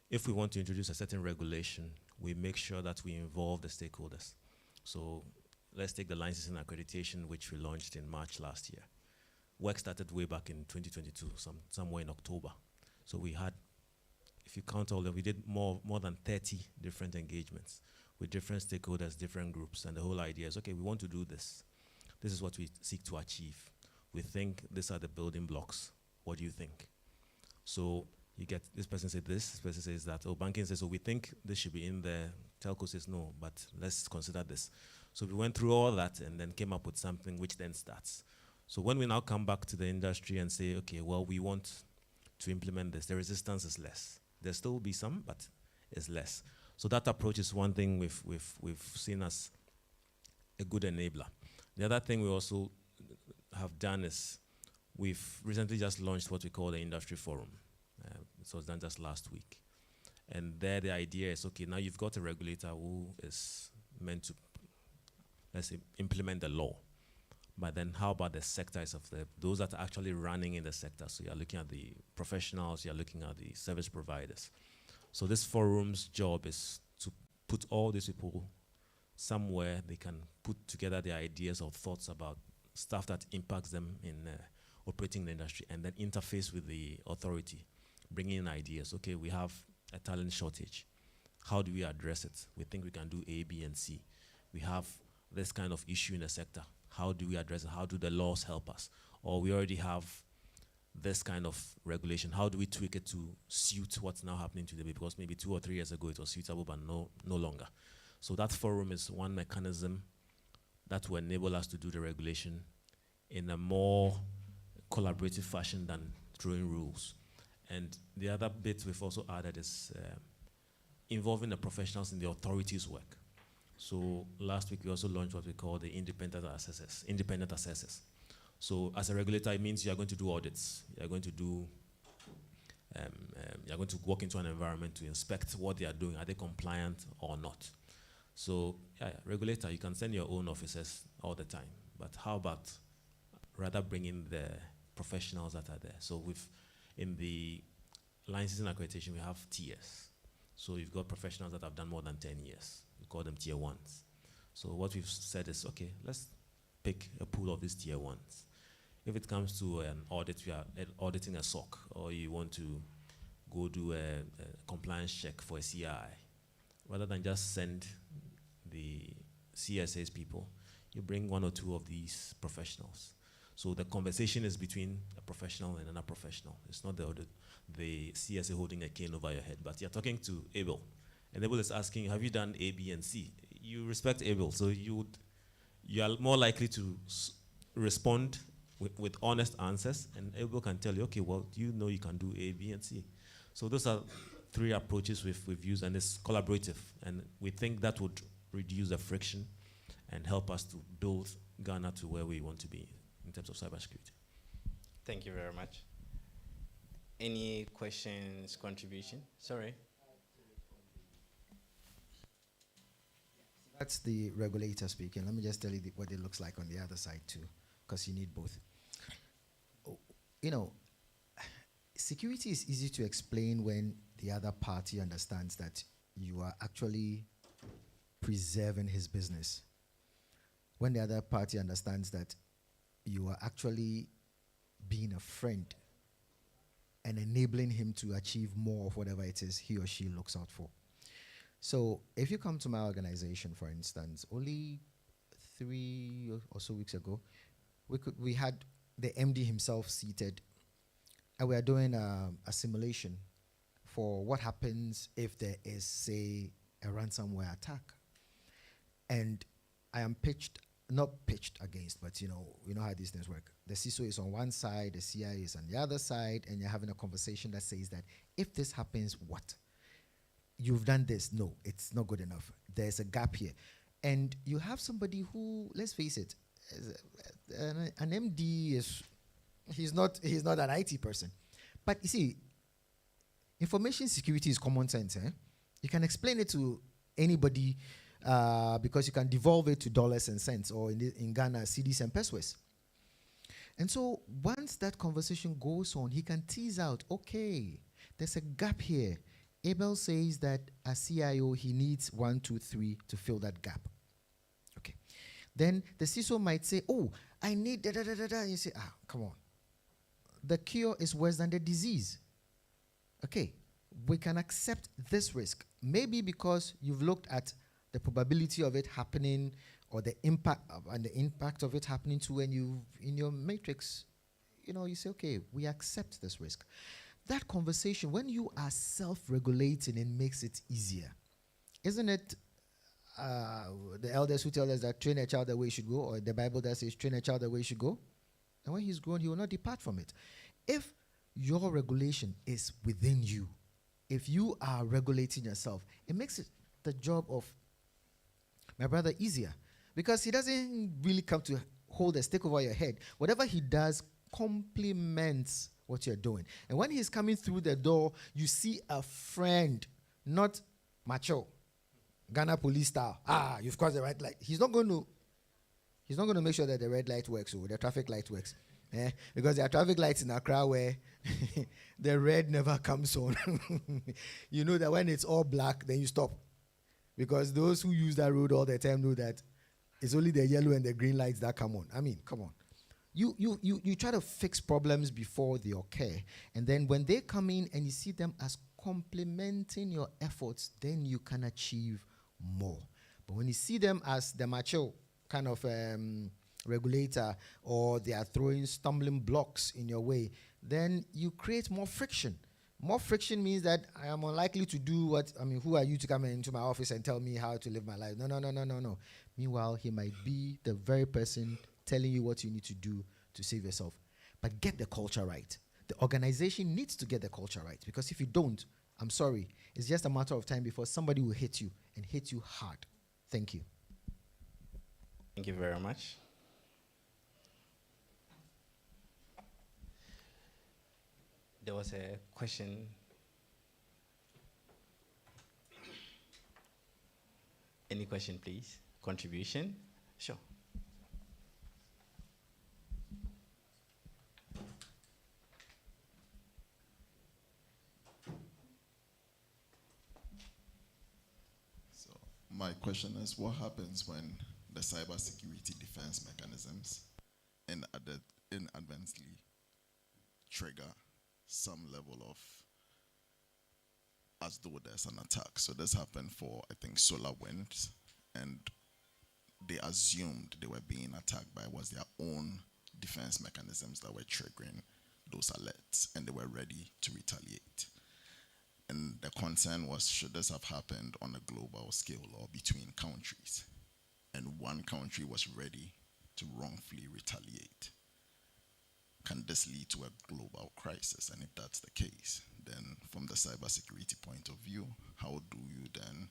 if we want to introduce a certain regulation, we make sure that we involve the stakeholders. So let's take the licensing accreditation, which we launched in March last year. Work started way back in 2022, somewhere in October. So we had, if you count all of them, we did more than 30 different engagements with different stakeholders, different groups, and the whole idea is, okay, we want to do this. This is what we seek to achieve. We think these are the building blocks. What do you think? So you get, this person said this person says that, oh, banking says, so we think this should be in there. Telco says no, but let's consider this. So we went through all that and then came up with something which then starts. So when we now come back to the industry and say, okay, well, we want to implement this, the resistance is less. There still will be some, but it's less. So that approach is one thing we've seen as a good enabler. The other thing we also have done is we've recently just launched what we call the Industry Forum. So it was done just last week. And there the idea is, okay, now you've got a regulator who is meant to, let's say, implement the law. But then how about the sectors of those that are actually running in the sector? So you're looking at the professionals, you're looking at the service providers. So this forum's job is to put all these people somewhere they can put together their ideas or thoughts about stuff that impacts them in operating the industry, and then interface with the authority, bringing in ideas. Okay, we have a talent shortage. How do we address it? We think we can do A, B, and C. We have this kind of issue in the sector. How do we address it? How do the laws help us? Or we already have this kind of regulation. How do we tweak it to suit what's now happening today? Because maybe 2 or 3 years ago it was suitable, but no longer. So that forum is one mechanism that will enable us to do the regulation in a more collaborative fashion than throwing rules. And the other bit we've also added is involving the professionals in the authorities' work. So last week we also launched what we call the independent assessors. So as a regulator, it means you are going to do audits. You are going to do, you are going to walk into an environment to inspect what they are doing. Are they compliant or not? So regulator, you can send your own officers all the time. But how about rather bringing the professionals that are there? So in the licensing accreditation, we have tiers. So you've got professionals that have done more than 10 years. We call them tier ones. So what we've said is, okay, let's pick a pool of these tier ones. If it comes to an audit, we are auditing a SOC, or you want to go do a compliance check for a CI, rather than just send the CSA's people, you bring 1 or 2 of these professionals. So the conversation is between a professional and another professional. It's not the the CSA holding a cane over your head, but you're talking to Abel, and Abel is asking, have you done A, B, and C? You respect Abel, so you are more likely to respond with honest answers, and Abel can tell you, okay, well, you know you can do A, B, and C. So those are 3 approaches we've used, and it's collaborative, and we think that would reduce the friction and help us to build Ghana to where we want to be in terms of cybersecurity. Thank you very much. Any questions, contribution? Sorry. That's the regulator speaking. Let me just tell you what it looks like on the other side too, because you need both. You know, security is easy to explain when the other party understands that you are actually preserving his business. When the other party understands that you are actually being a friend and enabling him to achieve more of whatever it is he or she looks out for. So if you come to my organization, for instance, only 3 or so weeks ago, we had the MD himself seated, and we are doing a simulation for what happens if there is, say, a ransomware attack. And I am not pitched against, but you know how these things work. The CISO is on one side, the CIA is on the other side, and you're having a conversation that says that if this happens, what? You've done this. No, it's not good enough. There's a gap here. And you have somebody who, let's face it, an MD he's not an IT person. But you see, information security is common sense. You can explain it to anybody because you can devolve it to dollars and cents, or in Ghana, cedis and pesos. And so once that conversation goes on, he can tease out, okay, there's a gap here. Abel says that as CIO, he needs 1, 2, 3 to fill that gap. Okay. Then the CISO might say, oh, I need da-da-da-da-da. You say, come on. The cure is worse than the disease. Okay. We can accept this risk. Maybe because you've looked at the probability of it happening, or the impact of it happening to when you, in your matrix, you say, okay, we accept this risk. That conversation, when you are self-regulating, it makes it easier. Isn't it the elders who tell us that train a child the way he should go, or the Bible that says train a child the way he should go? And when he's grown, he will not depart from it. If your regulation is within you, if you are regulating yourself, it makes it the job of my brother easier, because he doesn't really come to hold a stick over your head. Whatever he does complements what you're doing. And when he's coming through the door, you see a friend, not macho, Ghana police style. You've crossed the red light. He's not going to make sure that the red light works or the traffic light works. Because there are traffic lights in Accra where the red never comes on. You know that when it's all black, then you stop. Because those who use that road all the time know that it's only the yellow and the green lights that come on. I mean, come on. You try to fix problems before they occur. And then when they come in and you see them as complementing your efforts, then you can achieve more. But when you see them as the macho kind of regulator, or they are throwing stumbling blocks in your way, then you create more friction. More friction means that I am unlikely to do who are you to come into my office and tell me how to live my life? No. Meanwhile, he might be the very person telling you what you need to do to save yourself. But get the culture right. The organization needs to get the culture right, because if you don't, I'm sorry, it's just a matter of time before somebody will hit you, and hit you hard. Thank you. Thank you very much. There was a question. Any question, please? Contribution? Sure. So my question is, what happens when the cybersecurity defense mechanisms inadvertently trigger some level of, as though there's an attack? So this happened for, I think, SolarWinds, and they assumed they were being attacked by their own defense mechanisms that were triggering those alerts and they were ready to retaliate. And the concern was, should this have happened on a global scale or between countries? And one country was ready to wrongfully retaliate. Can this lead to a global crisis? And if that's the case, then from the cybersecurity point of view, how do you then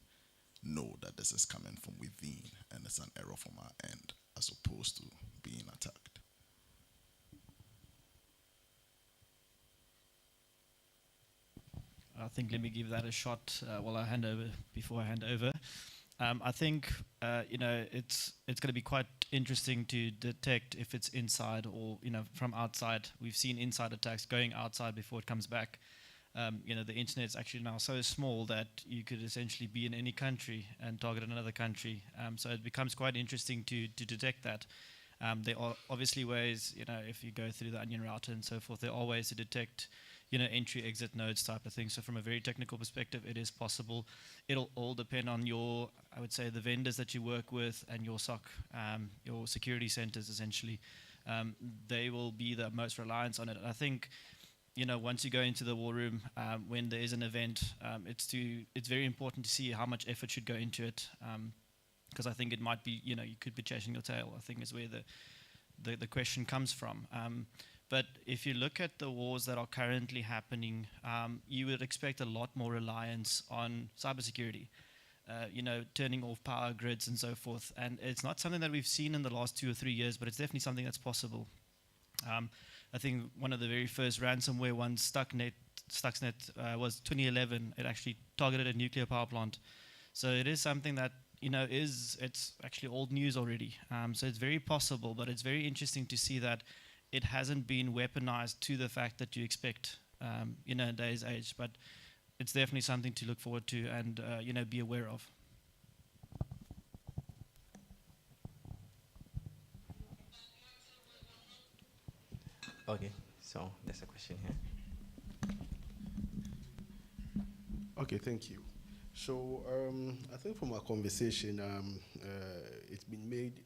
know that this is coming from within and it's an error from our end as opposed to being attacked? I think let me give that a shot before I hand over. I think it's going to be quite interesting to detect if it's inside or from outside. We've seen inside attacks going outside before it comes back. The internet's actually now so small that you could essentially be in any country and target another country. So it becomes quite interesting to detect that. There are obviously ways, if you go through the onion router and so forth, there are ways to detect entry, exit nodes type of thing. So from a very technical perspective, it is possible. It'll all depend on I would say, the vendors that you work with and your SOC, your security centers, essentially. They will be the most reliance on it. And I think, once you go into the war room, when there is an event, it's very important to see how much effort should go into it. Because I think it might be, you could be chasing your tail, I think is where the question comes from. But if you look at the wars that are currently happening, you would expect a lot more reliance on cybersecurity, turning off power grids and so forth. And it's not something that we've seen in the last 2 or 3 years, but it's definitely something that's possible. I think one of the very first ransomware ones, Stuxnet, was 2011. It actually targeted a nuclear power plant. So it is something that, it's actually old news already. So it's very possible, but it's very interesting to see that it hasn't been weaponized to the fact that you expect, in today's age. But it's definitely something to look forward to and, be aware of. Okay, so there's a question here. Okay, thank you. So I think from our conversation, it's been made,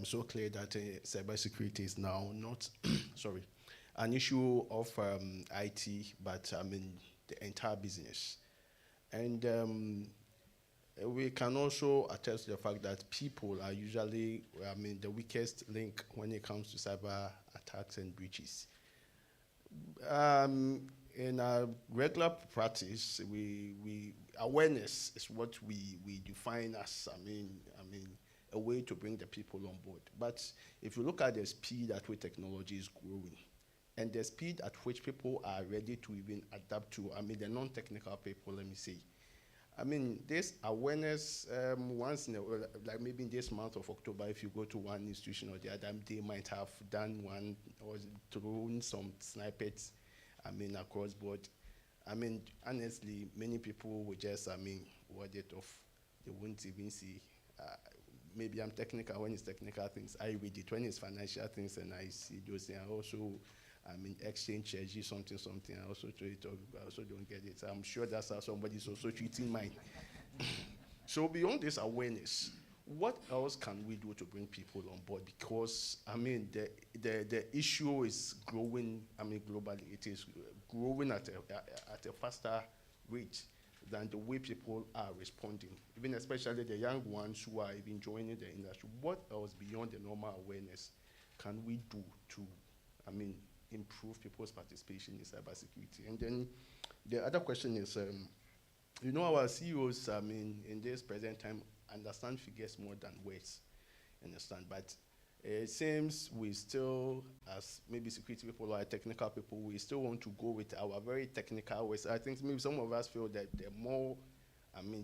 so clear that cybersecurity is now not, an issue of IT, but the entire business. And we can also attest to the fact that people are usually, the weakest link when it comes to cyber attacks and breaches. In our regular practice, awareness is what we define as, a way to bring the people on board. But if you look at the speed at which technology is growing, and the speed at which people are ready to even adapt to, the non-technical people, let me say. This awareness, once in a while, like maybe in this month of October, if you go to one institution or the other, they might have done one or thrown some snippets, across board. Honestly, many people will just, word it off. They won't even see. Maybe I'm technical when it's technical things. I read it when it's financial things, and I see those things. I also, exchange charges, something. I also do it. I also don't get it. I'm sure that's how somebody's also treating mine. So beyond this awareness, what else can we do to bring people on board? Because the issue is growing. Globally, it is growing at a faster rate than the way people are responding, even especially the young ones who are even joining the industry. What else beyond the normal awareness can we do to, improve people's participation in cybersecurity? And then the other question is, our CEOs, in this present time, understand figures more than words, understand? But it seems we still, as maybe security people or technical people, we still want to go with our very technical ways. I think maybe some of us feel that the more,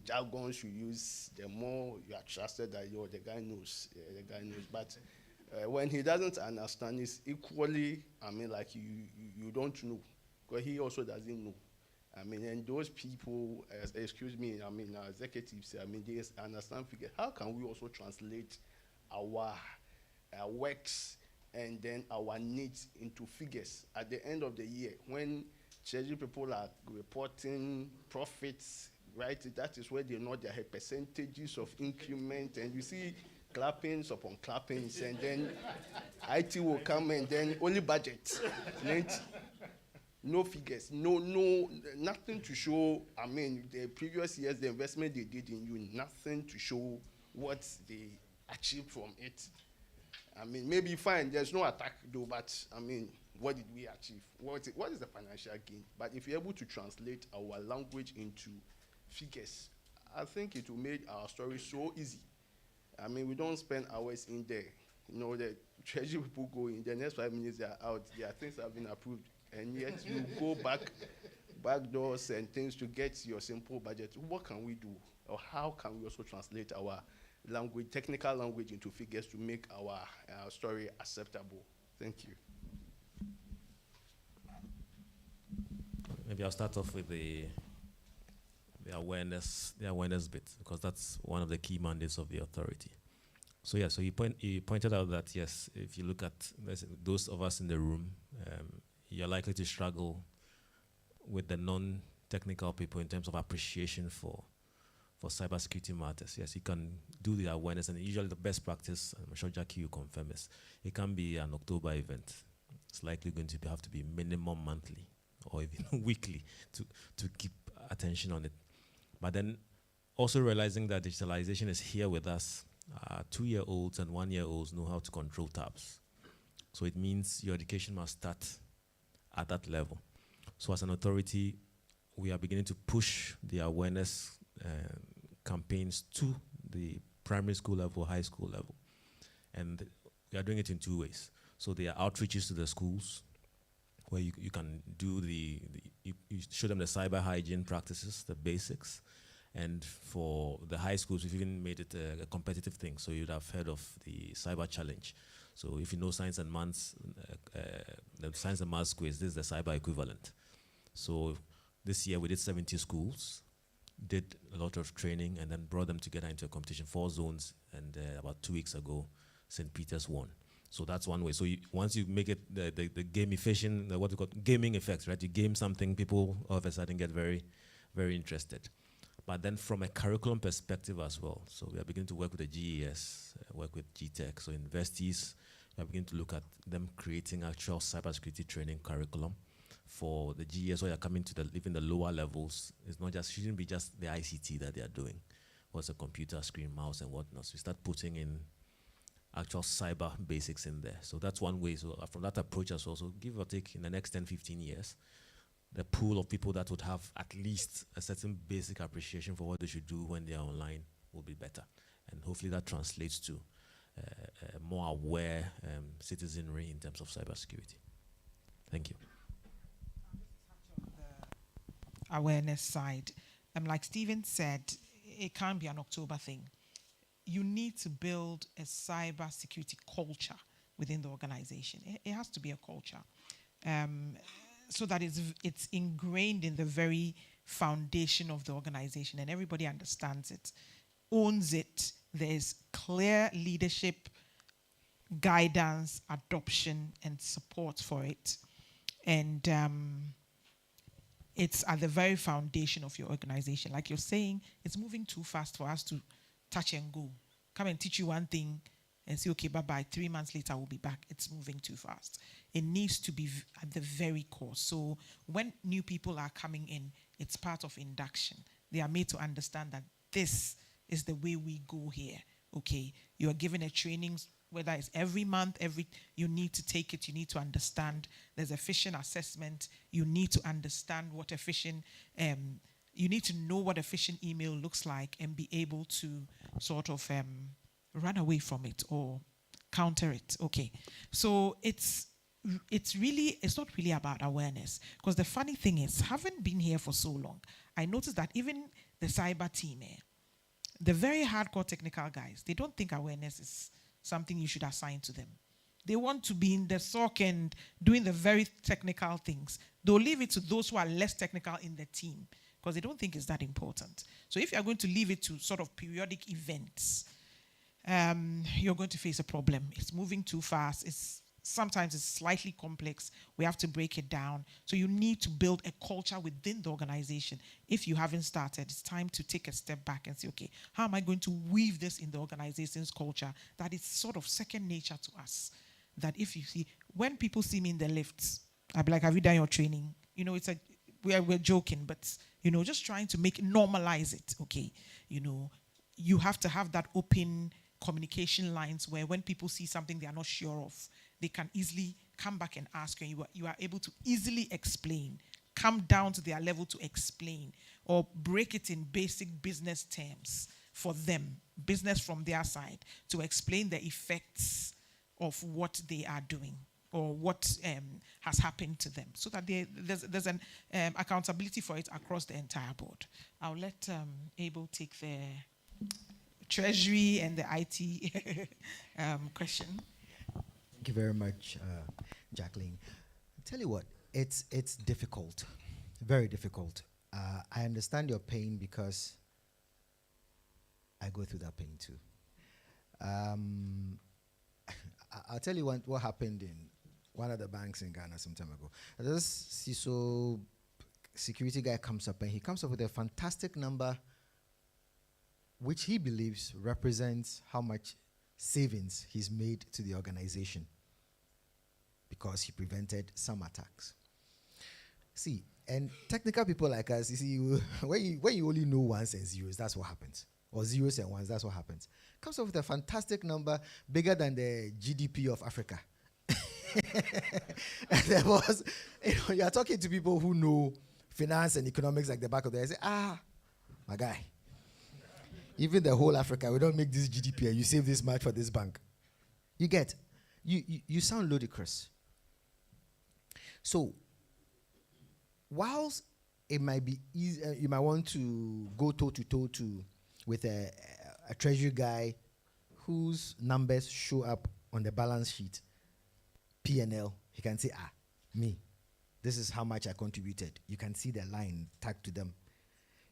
jargons you use, the more you are trusted that the guy knows. But when he doesn't understand, it's equally, like you don't know, because he also doesn't know. And those people, excuse me, our executives, they understand figures. How can we also translate our works and then our needs into figures at the end of the year when treasury people are reporting profits, right? That is where they know their percentages of increment, and you see clappings upon clappings, and then IT will come, and then only budget. No figures, nothing to show. I mean, the previous years, the investment they did in you, nothing to show what they achieved from it. I mean, maybe fine, there's no attack though, but I mean, what did we achieve? What is the financial gain? But if you're able to translate our language into figures, I think it will make our story so easy. I mean, we don't spend hours in there. You know, the treasury people go in, the next 5 minutes they are out, their things have been approved, and yet you go back doors and things to get your simple budget. What can we do? Or how can we also translate our language, technical language, into figures to make our story acceptable? Thank you. Maybe I'll start off with the awareness bit, because that's one of the key mandates of the authority. So yeah, so you pointed out that yes, if you look at those of us in the room, you're likely to struggle with the non-technical people in terms of appreciation for cybersecurity matters. Yes, you can do the awareness, and usually the best practice, I'm sure Jackie will confirm this, it can be an October event. It's likely going to have to be minimum monthly or even weekly to keep attention on it. But then also realizing that digitalization is here with us. 2-year-olds and 1-year-olds know how to control tabs. So it means your education must start at that level. So as an authority, we are beginning to push the awareness campaigns to the primary school level, high school level. And we are doing it in 2 ways. So there are outreaches to the schools where you can do you show them the cyber hygiene practices, the basics. And for the high schools, we've even made it a competitive thing. So you'd have heard of the cyber challenge. So if you know science and maths, the science and maths quiz, this is the cyber equivalent. So this year we did 70 schools, did a lot of training, and then brought them together into a competition, 4 zones, and about 2 weeks ago, St. Peter's won. So that's one way. So once you make it the gamification, what we call gaming effect, right? You game something, people all of a sudden get very, very interested. But then from a curriculum perspective as well, so we are beginning to work with the GES, work with GTech. So universities, we are beginning to look at them creating actual cybersecurity training curriculum for the GES, where you're coming to even the lower levels. It's not just, shouldn't be just the ICT that they are doing. What's a computer, screen, mouse, and whatnot. So we start putting in actual cyber basics in there. So that's one way. So from that approach as well, so give or take in the next 10, 15 years, the pool of people that would have at least a certain basic appreciation for what they should do when they are online will be better. And hopefully that translates to more aware citizenry in terms of cybersecurity. Thank you. Awareness side. Like Stephen said, it can't be an October thing. You need to build a cybersecurity culture within the organization. It has to be a culture. So that it's ingrained in the very foundation of the organization, and everybody understands it, owns it. There's clear leadership, guidance, adoption, and support for it. And it's at the very foundation of your organization. Like you're saying, it's moving too fast for us to touch and go. Come and teach you one thing and say, okay, bye-bye. 3 months later, we'll be back. It's moving too fast. It needs to be at the very core. So when new people are coming in, it's part of induction. They are made to understand that this is the way we go here. Okay, you are given a training, whether it's every month, you need to take it, you need to understand. There's a phishing assessment. You need to understand what a phishing, you need to know what a phishing email looks like and be able to sort of run away from it or counter it. Okay, so it's not really about awareness, because the funny thing is, having been here for so long, I noticed that even the cyber team, the very hardcore technical guys, they don't think awareness is something you should assign to them. They want to be in the SOC and doing the very technical things. They'll leave it to those who are less technical in the team, because they don't think it's that important. So if you're going to leave it to sort of periodic events, you're going to face a problem. It's moving too fast. sometimes it's slightly complex. We have to break it down. So you need to build a culture within the organization. If you haven't started, it's time to take a step back and say, okay, how am I going to weave this in the organization's culture that is sort of second nature to us? That if you see, when people see me in the lifts, I'll be like, have you done your training? You know, we're joking, but, you know, just trying to normalize it, okay? You know, you have to have that open communication lines where when people see something they are not sure of, they can easily come back and ask you, and you are able to easily explain, come down to their level to explain, or break it in basic business terms for them, business from their side, to explain the effects of what they are doing or what has happened to them, so that there's an accountability for it across the entire board. I'll let Abel take the treasury and the IT question. Thank you very much, Jacqueline. I'll tell you what, it's difficult, very difficult. I understand your pain because I go through that pain too. I'll tell you what happened in one of the banks in Ghana some time ago. This CISO security guy comes up, and he comes up with a fantastic number which he believes represents how much savings he's made to the organization because he prevented some attacks. See, and technical people like us, you see, when you only know ones and zeros, that's what happens. Or zeros and ones, that's what happens. Comes up with a fantastic number bigger than the GDP of Africa. And there was, you are talking to people who know finance and economics like the back of their head. Say, my guy, even the whole Africa, we don't make this GDP and you save this much for this bank. You get, you sound ludicrous. So, whilst it might be easy, you might want to go toe-to-toe with a treasury guy whose numbers show up on the balance sheet, P&L, he can say, me, this is how much I contributed. You can see the line tagged to them.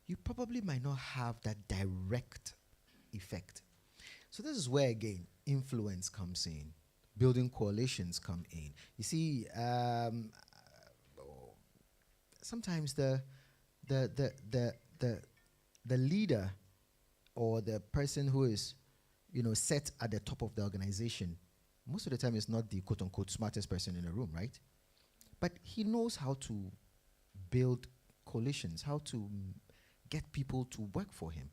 You probably might not have that direct effect. So this is where, again, influence comes in. Building coalitions come in. You see, sometimes the leader or the person who is, set at the top of the organization, most of the time is not the quote-unquote smartest person in the room, right? But he knows how to build coalitions, how to get people to work for him.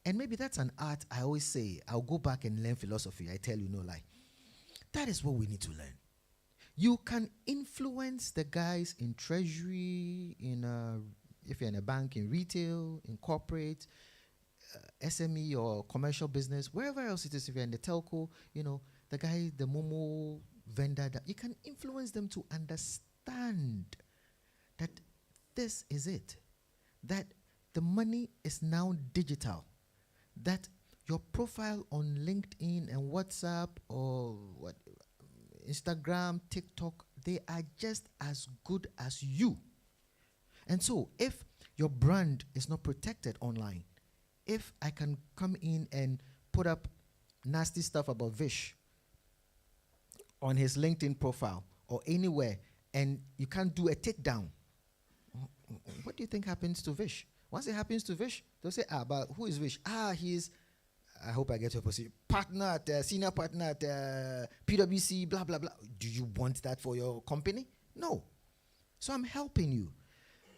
And maybe that's an art. I always say, I'll go back and learn philosophy. I tell you no lie. That is what we need to learn. You can influence the guys in treasury, if you're in a bank, in retail, in corporate, SME or commercial business, wherever else it is, if you're in the telco, the guy, the Momo vendor, that you can influence them to understand that this is it, that the money is now digital, that your profile on LinkedIn and WhatsApp or Instagram, TikTok, they are just as good as you. And so if your brand is not protected online, if I can come in and put up nasty stuff about Vish on his LinkedIn profile or anywhere, and you can't do a takedown, what do you think happens to Vish? Once it happens to Vish, they'll say, but who is Vish? He's, I hope I get your position, senior partner at PwC, blah, blah, blah. Do you want that for your company? No. So I'm helping you,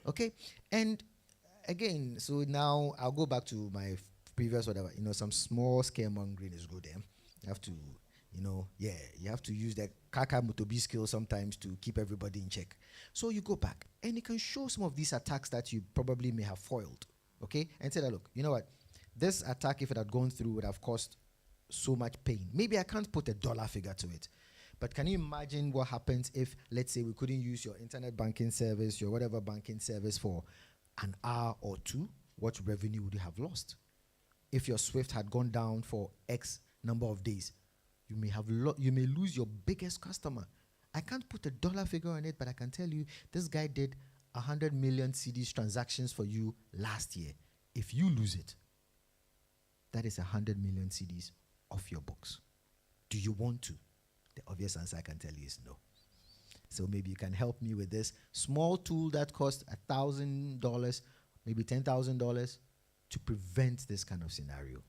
okay? And again, so now I'll go back to my previous whatever, some small scaremongering is good. You have to, you have to use the kaka mutobi skill sometimes to keep everybody in check. So you go back and you can show some of these attacks that you probably may have foiled, okay? And say that, look, you know what? This attack, if it had gone through, would have caused so much pain. Maybe I can't put a dollar figure to it, but can you imagine what happens if, let's say, we couldn't use your internet banking service, your whatever banking service for an hour or two? What revenue would you have lost? If your SWIFT had gone down for X number of days, you may lose your biggest customer. I can't put a dollar figure on it, but I can tell you this guy did 100 million CDs transactions for you last year. If you lose it, that is 100 million CDs off your books. Do you want to? The obvious answer I can tell you is no. So maybe you can help me with this small tool that costs $1,000, maybe $10,000 to prevent this kind of scenario.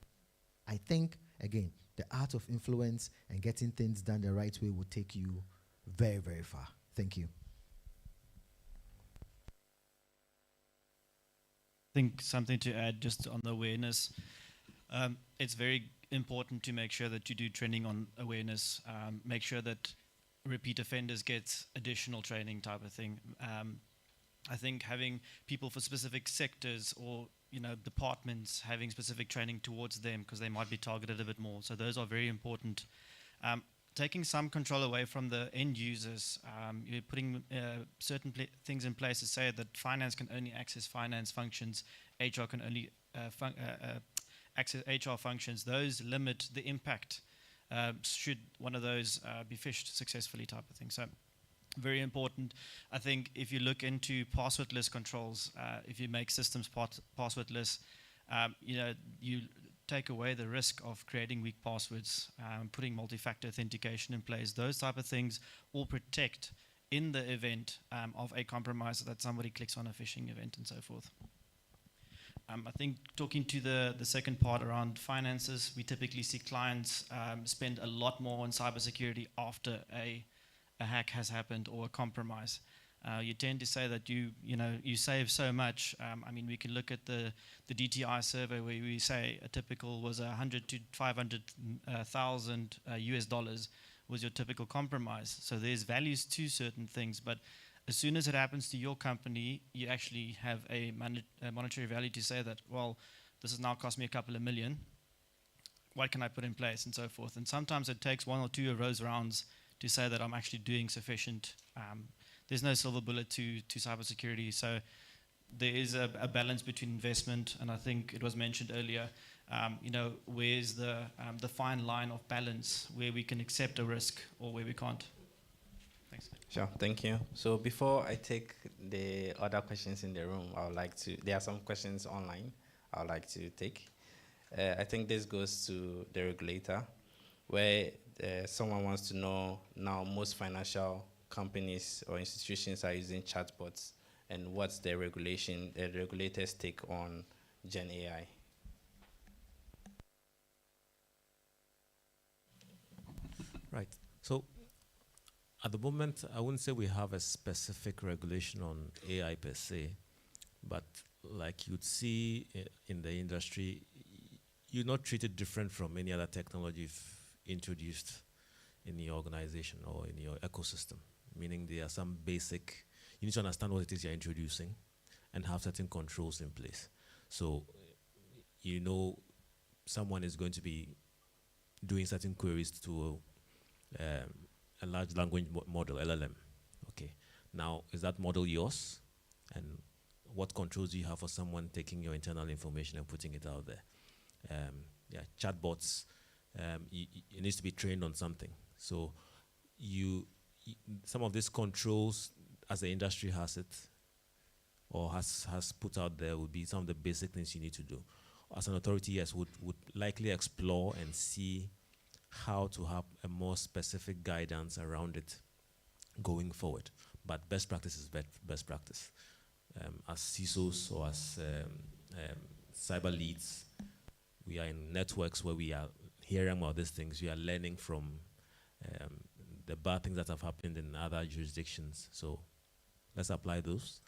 I think, again, the art of influence and getting things done the right way will take you very, very far. Thank you. I think something to add just on the awareness. It's very important to make sure that you do training on awareness, make sure that repeat offenders get additional training type of thing. I think having people for specific sectors or departments having specific training towards them because they might be targeted a bit more. So those are very important. Taking some control away from the end users, you're putting certain things in place to say that finance can only access finance functions, HR can only access HR functions. Those limit the impact should one of those be fished successfully type of thing. So very important. I think if you look into passwordless controls, if you make systems passwordless, you take away the risk of creating weak passwords, putting multi-factor authentication in place. Those type of things will protect in the event of a compromise that somebody clicks on a phishing event and so forth. I think talking to the second part around finances, we typically see clients spend a lot more on cybersecurity after a hack has happened or a compromise. You tend to say that you save so much. I mean, we can look at the DTI survey where we say a typical was 100 to 500,000 US dollars was your typical compromise. So there's values to certain things, but as soon as it happens to your company, you actually have a monetary value to say that, well, this has now cost me a couple of million. What can I put in place and so forth? And sometimes it takes one or two of those rounds to say that I'm actually doing sufficient. There's no silver bullet to cybersecurity. So there is a balance between investment, and I think it was mentioned earlier, where's the fine line of balance where we can accept a risk or where we can't. Thanks. Sure, thank you. So before I take the other questions in the room, there are some questions online I would like to take. I think this goes to the regulator, where someone wants to know now most financial companies or institutions are using chatbots, and what's the regulator's take on Gen AI? Right. So at the moment, I wouldn't say we have a specific regulation on AI per se, but like you'd see in the industry, you're not treated different from any other technology you've introduced in your organization or in your ecosystem, meaning there are some basic, you need to understand what it is you're introducing and have certain controls in place. So, someone is going to be doing certain queries to a large language model, LLM. Okay. Now, is that model yours? And what controls do you have for someone taking your internal information and putting it out there? Chatbots, it needs to be trained on something. So some of these controls, as the industry has it, or has put out there, would be some of the basic things you need to do. As an authority, yes, would likely explore and see how to have a more specific guidance around it going forward. But best practice is best practice. As CISOs or as cyber leads, we are in networks where we are hearing about these things. We are learning from the bad things that have happened in other jurisdictions. So let's apply those,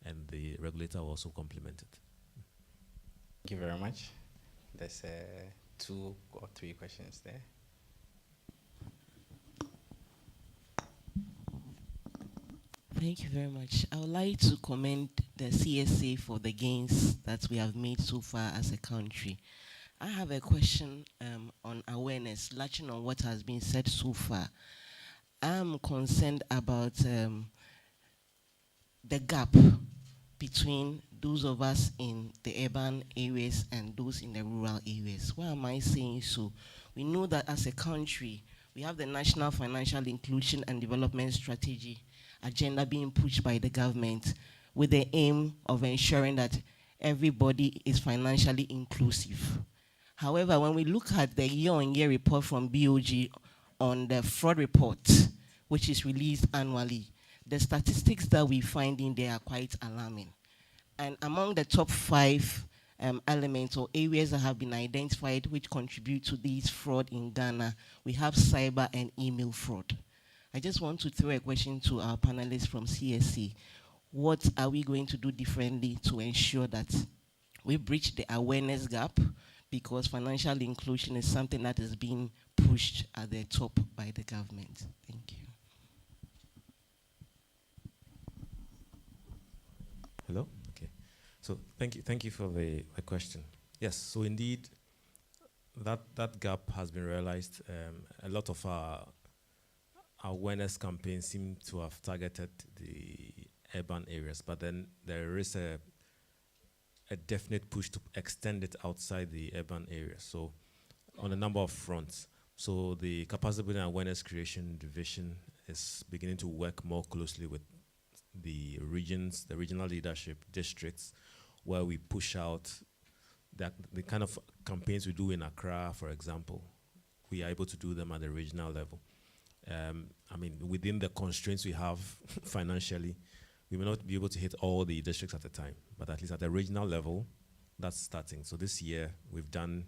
and the regulator will also complement it. Thank you very much. There's 2 or 3 questions there. Thank you very much. I would like to commend the CSA for the gains that we have made so far as a country. I have a question on awareness, latching on what has been said so far. I'm concerned about the gap between those of us in the urban areas and those in the rural areas. Why am I saying so? We know that as a country, we have the National Financial Inclusion and Development Strategy agenda being pushed by the government with the aim of ensuring that everybody is financially inclusive. However, when we look at the year-on-year report from BOG on the fraud report, which is released annually, the statistics that we find in there are quite alarming. And among the top 5 elements or areas that have been identified which contribute to these fraud in Ghana, we have cyber and email fraud. I just want to throw a question to our panelists from CSC. What are we going to do differently to ensure that we bridge the awareness gap? Because financial inclusion is something that is being pushed at the top by the government. Thank you. Hello? Okay. So thank you for the question. Yes, so indeed, that gap has been realized. A lot of our awareness campaigns seem to have targeted the urban areas, but then there is a definite push to extend it outside the urban areas. So on a number of fronts. So the Capacity Building and Awareness Creation Division is beginning to work more closely with the regions, the regional leadership districts, where we push out the kind of campaigns we do in Accra, for example. We are able to do them at the regional level. I mean, within the constraints we have financially, we may not be able to hit all the districts at a time, but at least at the regional level, that's starting. So this year, we've done,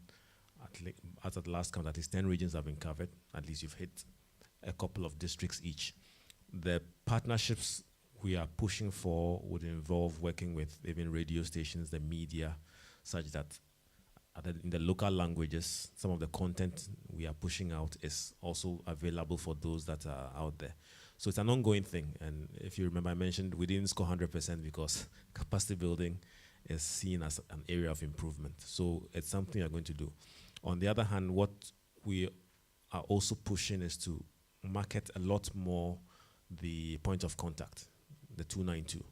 as at the last count, at least 10 regions have been covered. At least you've hit a couple of districts each. The partnerships we are pushing for would involve working with even radio stations, the media, such that in the local languages, some of the content we are pushing out is also available for those that are out there. So it's an ongoing thing. And if you remember, I mentioned we didn't score 100% because capacity building is seen as an area of improvement. So it's something we're going to do. On the other hand, what we are also pushing is to market a lot more the point of contact, the 292.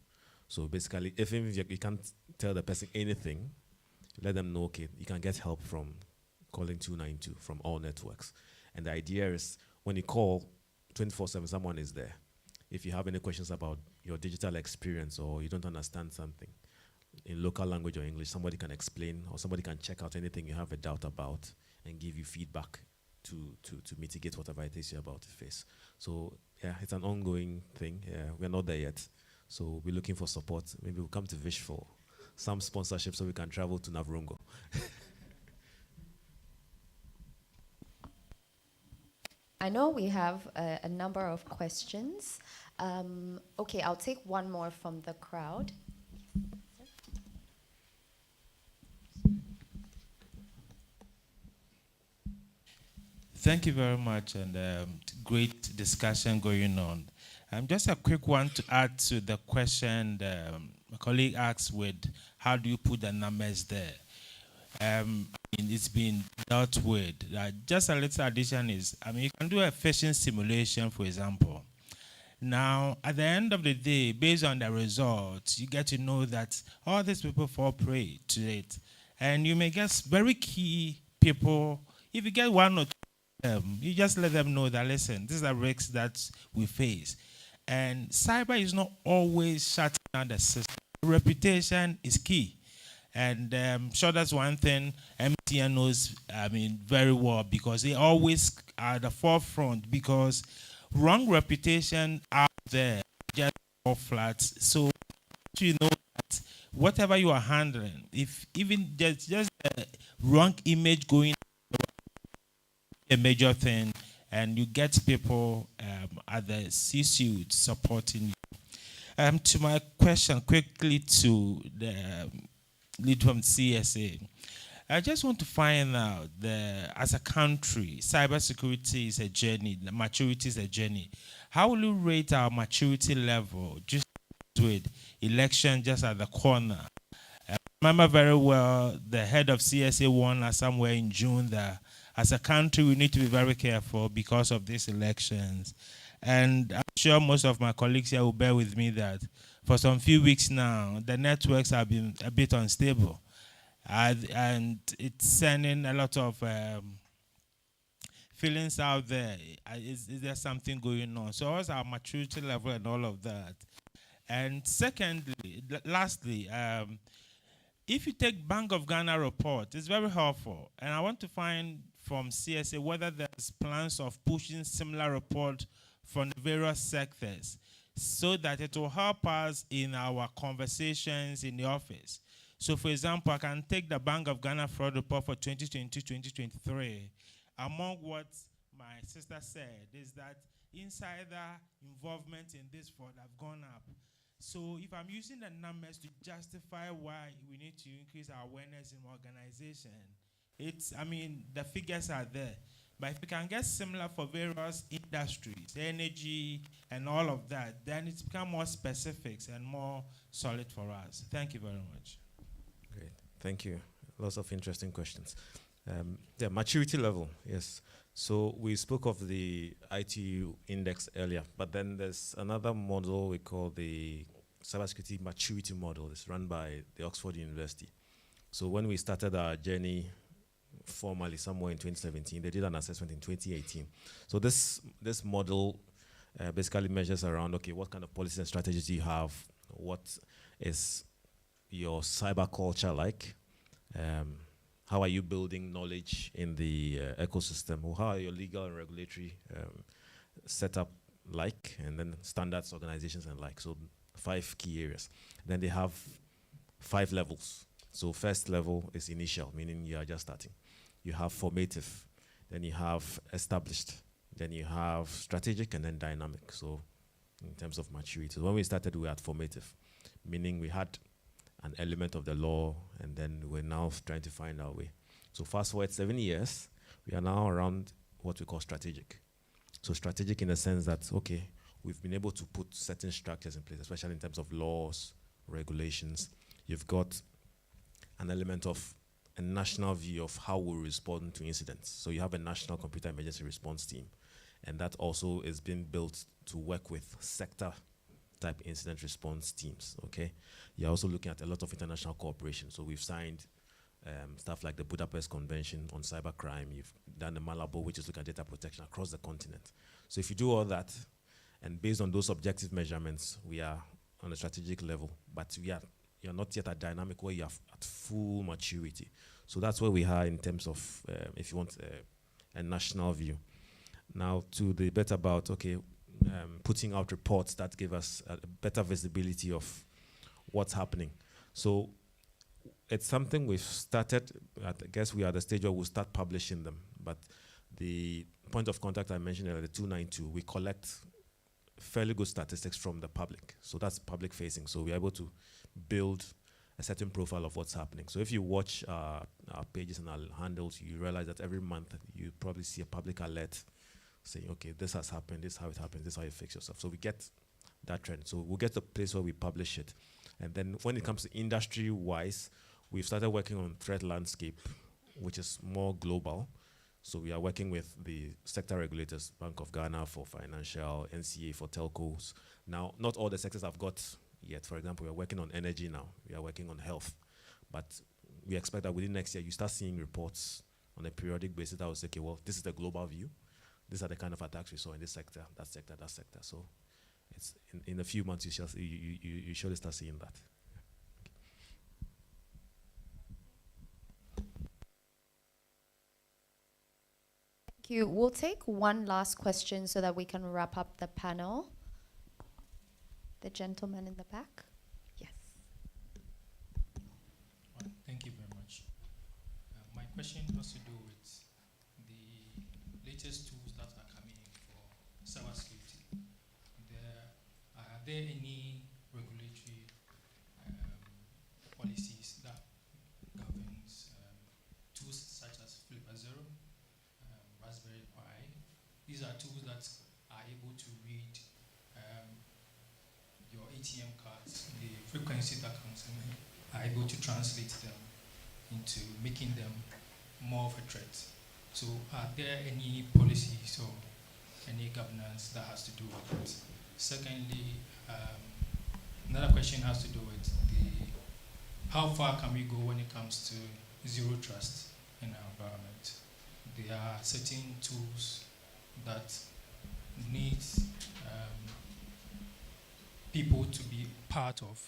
So basically, if you can't tell the person anything, let them know, okay, you can get help from calling 292 from all networks. And the idea is when you call 24/7, someone is there. If you have any questions about your digital experience or you don't understand something in local language or English, somebody can explain or somebody can check out anything you have a doubt about and give you feedback to mitigate whatever it is you're about to face. So yeah, it's an ongoing thing. We're not there yet. So we're looking for support. Maybe we'll come to Vish for some sponsorship so we can travel to Navrongo. I know we have a number of questions. Okay, I'll take one more from the crowd. Thank you very much, and great discussion going on. Just a quick one to add to the question my colleague asked with how do you put the numbers there? It's been dealt with. Just a little addition is, you can do a phishing simulation, for example. Now, at the end of the day, based on the results, you get to know that all these people fall prey to it. And you may get very key people. If you get one or two of them, you just let them know that, listen, these are risks that we face. And cyber is not always shutting down the system. Reputation is key. And I'm sure that's one thing MTN knows, very well, because they always are at the forefront, because wrong reputation out there just fall flat. So you know that whatever you are handling, if even just a wrong image going, a major thing, and you get people at the C-suite supporting you. To my question, quickly to the lead from CSA, I just want to find out, as a country, cybersecurity is a journey, the maturity is a journey. How will you rate our maturity level just with election just at the corner? I remember very well the head of CSA warned us somewhere in June that as a country we need to be very careful because of these elections. And I'm sure most of my colleagues here will bear with me that for some few weeks now, the networks have been a bit unstable. And it's sending a lot of feelings out there. Is there something going on? So what's our maturity level and all of that? And secondly, lastly, if you take Bank of Ghana report, it's very helpful. And I want to find from CSA whether there's plans of pushing similar report from the various sectors so that it will help us in our conversations in the office. So, for example, I can take the Bank of Ghana fraud report for 2022-2023. Among what my sister said is that insider involvement in this fraud have gone up. So if I'm using the numbers to justify why we need to increase our awareness in organization, the figures are there. But if we can get similar for various industries, energy and all of that, then it's become more specifics and more solid for us. Thank you very much. Great, thank you. Lots of interesting questions. Maturity level, yes. So we spoke of the ITU index earlier, but then there's another model we call the cybersecurity maturity model. It's run by the Oxford University. So when we started our journey formally somewhere in 2017, they did an assessment in 2018. So this model basically measures around, okay, what kind of policies and strategies do you have? What is your cyber culture like? How are you building knowledge in the ecosystem? Or how are your legal and regulatory setup like? And then standards, organizations, and like. So 5 key areas. Then they have 5 levels. So first level is initial, meaning you are just starting. You have formative. Then you have established. Then you have strategic, and then dynamic. So in terms of maturity. So when we started, we were at formative, meaning we had an element of the law, and then we're now trying to find our way. So fast forward 7 years, we are now around what we call strategic. So strategic in the sense that, okay, we've been able to put certain structures in place, especially in terms of laws, regulations. You've got an element of a national view of how we respond to incidents. So you have a national computer emergency response team, and that also is being built to work with sector type incident response teams, okay? You're also looking at a lot of international cooperation. So we've signed stuff like the Budapest Convention on Cybercrime. You've done the Malabo, which is looking at data protection across the continent. So if you do all that, and based on those objective measurements, we are on a strategic level, but you're not yet at dynamic where you're at full maturity. So that's where we are in terms of, if you want a national view. Now to the bit about, okay, putting out reports that give us a better visibility of what's happening. So it's something we've started. I guess we are at the stage where we'll start publishing them. But the point of contact I mentioned earlier, the 292, we collect fairly good statistics from the public. So that's public facing. So we're able to build a certain profile of what's happening. So if you watch our pages and our handles, you realize that every month you probably see a public alert saying, okay, this has happened, this is how it happens, this is how you fix yourself. So we get that trend. So we'll get to a place where we publish it. And then when it comes to industry-wise, we've started working on threat landscape, which is more global. So we are working with the sector regulators, Bank of Ghana for financial, NCA for telcos. Now, not all the sectors have got yet. For example, we are working on energy now. We are working on health. But we expect that within next year, you start seeing reports on a periodic basis that will say, okay, well, this is the global view. These are the kind of attacks we saw in this sector, that sector, that sector. So it's in a few months, you surely start seeing that. Thank you. We'll take one last question so that we can wrap up the panel. The gentleman in the back. Yes. Thank you very much. My question has to do with the latest tools that are coming in for cybersecurity. Are there any regulatory policies that governs tools such as FlipperZero, Raspberry Pi? These are tools that are able to read your ATM cards, the frequency that comes in, are able to translate them into making them more of a threat. So are there any policies or any governance that has to do with it? Secondly, another question has to do with how far can we go when it comes to zero trust in our environment? There are certain tools that need people to be part of.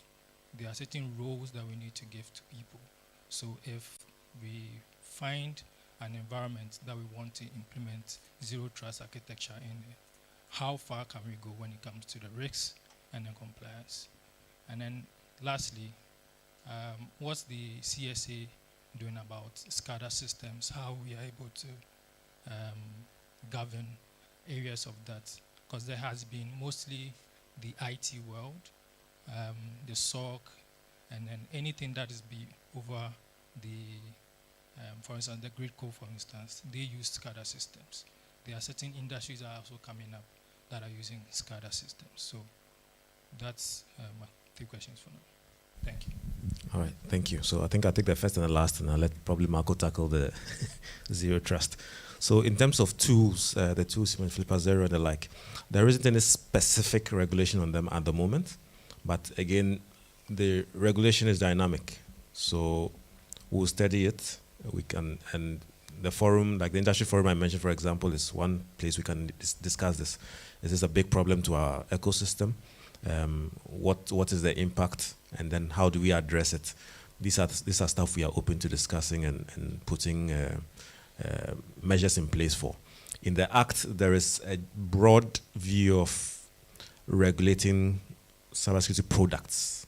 There are certain roles that we need to give to people. So if we find an environment that we want to implement zero trust architecture in, how far can we go when it comes to the risks and the compliance? And then lastly, what's the CSA doing about SCADA systems, how we are able to govern areas of that? Because there has been mostly the IT world, the SOC, and then anything that is over the, for instance, the grid code, for instance, they use SCADA systems. There are certain industries that are also coming up that are using SCADA systems. So that's my 3 questions for now. Thank you. All right, thank you. So I think I'll take the first and the last, and I'll let probably Marco tackle the zero trust. So in terms of tools, the tools, Flipper Zero and the like, there isn't any specific regulation on them at the moment. But again, the regulation is dynamic. So we'll study it. We can, and the forum, like the industry forum I mentioned, for example, is one place we can discuss this. Is this a big problem to our ecosystem? What is the impact, and then how do we address it? These are stuff we are open to discussing and putting measures in place for. In the Act, there is a broad view of regulating cybersecurity products,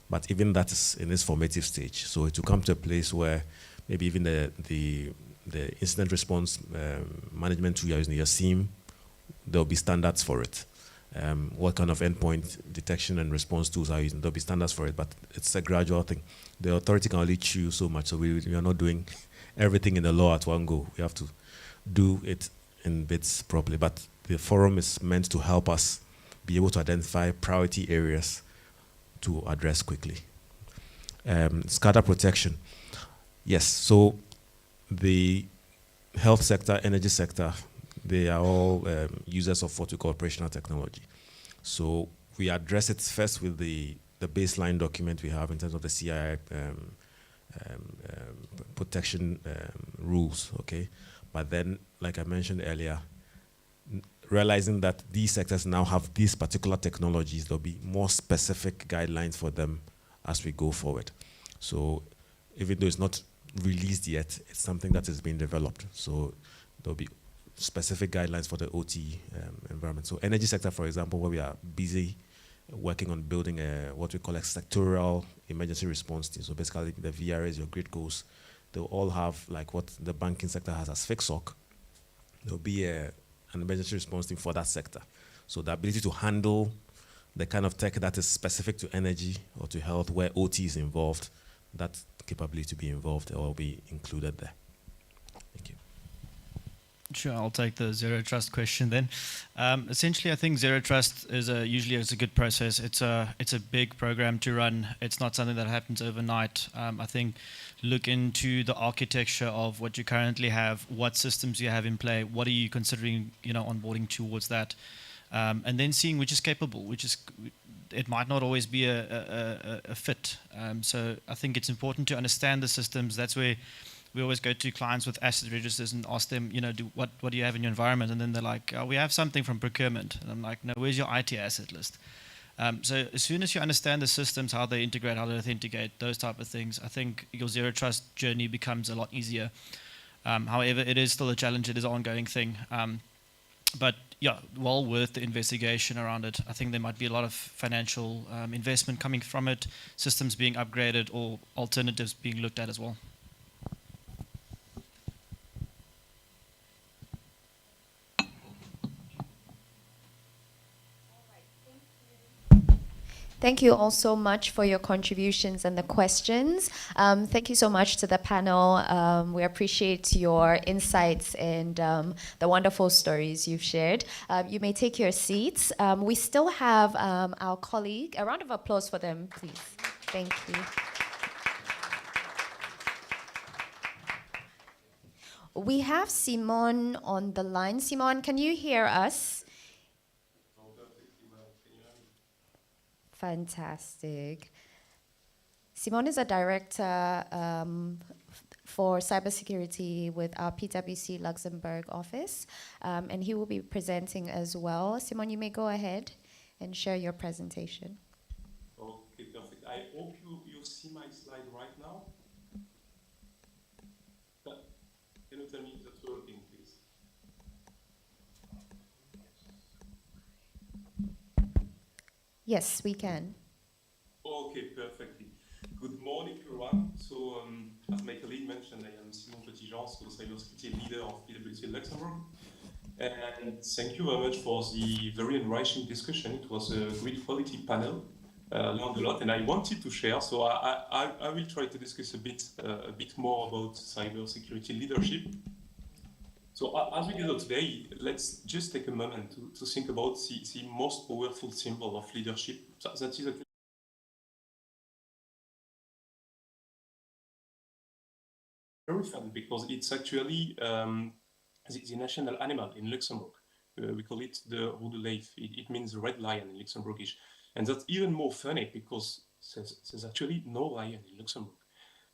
but even that is in its formative stage. So it will come to a place where maybe even the incident response management tool you're using, your SIEM, there will be standards for it. What kind of endpoint detection and response tools are you using? There'll be standards for it, but it's a gradual thing. The authority can only choose so much, so we are not doing everything in the law at one go. We have to do it in bits properly, but the forum is meant to help us be able to identify priority areas to address quickly. SCADA protection. Yes, so the health sector, energy sector, they are all users of what we call operational technology. So we address it first with the baseline document we have in terms of the CII protection rules, okay? But then, like I mentioned earlier, realizing that these sectors now have these particular technologies, there'll be more specific guidelines for them as we go forward. So even though it's not released yet, it's something that is being developed. So there'll be specific guidelines for the OT environment. So energy sector, for example, where we are busy working on building what we call a sectoral emergency response team. So basically the VRAs, your grid goes, they'll all have like what the banking sector has as FICSOC. There'll be an emergency response team for that sector. So the ability to handle the kind of tech that is specific to energy or to health where OT is involved, that capability to be involved or will be included there. Thank you. Sure, I'll take the zero trust question then. Essentially, I think zero trust is usually a good process. It's a big program to run. It's not something that happens overnight. I think look into the architecture of what you currently have, what systems you have in play, what are you considering, onboarding towards that, and then seeing which is capable, it might not always be a fit. So I think it's important to understand the systems. That's where we always go to clients with asset registers and ask them, what do you have in your environment? And then they're like, we have something from procurement. And I'm like, no, where's your IT asset list? So as soon as you understand the systems, how they integrate, how they authenticate, those type of things, I think your zero trust journey becomes a lot easier. However, it is still a challenge. It is an ongoing thing. But yeah, well worth the investigation around it. I think there might be a lot of financial investment coming from it, systems being upgraded or alternatives being looked at as well. Thank you all so much for your contributions and the questions. Thank you so much to the panel. We appreciate your insights and the wonderful stories you've shared. You may take your seats. We still have our colleague. A round of applause for them, please. Thank you. We have Simon on the line. Simon, can you hear us? Fantastic. Simon is a director for cybersecurity with our PwC Luxembourg office, and he will be presenting as well. Simon, you may go ahead and share your presentation. Okay, perfect. I hope you see my slide right now. Can you tell me if that's working, please? Yes, we can. Okay, perfectly. Good morning, everyone. So, as my colleague mentioned, I am Simon Petitjean, so cybersecurity leader of PwC Luxembourg. And thank you very much for the very enriching discussion. It was a great quality panel. Learned a lot, and I wanted to share. So I will try to discuss a bit more about cybersecurity leadership. So as we gather today, let's just take a moment to think about the most powerful symbol of leadership. That is very fun because it's actually the national animal in Luxembourg. We call it the Rode Leeuw. It means red lion in Luxembourgish. And that's even more funny because there's actually no lion in Luxembourg.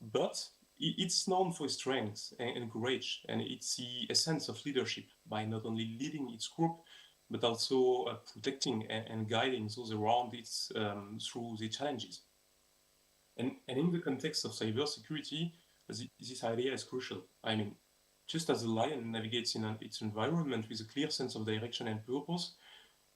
But it's known for strength and courage, and it's the essence of leadership by not only leading its group, but also protecting and guiding those around it through the challenges. And in the context of cybersecurity, this idea is crucial. I mean, just as a lion navigates in its environment with a clear sense of direction and purpose,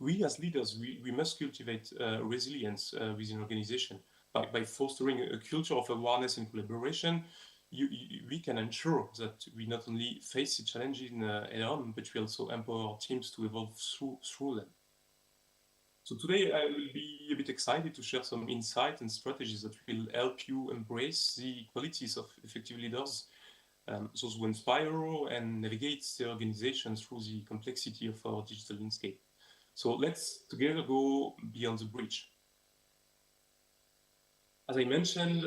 we as leaders, we must cultivate resilience within an organization. By fostering a culture of awareness and collaboration, we can ensure that we not only face the challenges head on, but we also empower our teams to evolve through them. So today I will be a bit excited to share some insights and strategies that will help you embrace the qualities of effective leaders, those who inspire and navigate the organization through the complexity of our digital landscape. So let's together go beyond the bridge. As I mentioned,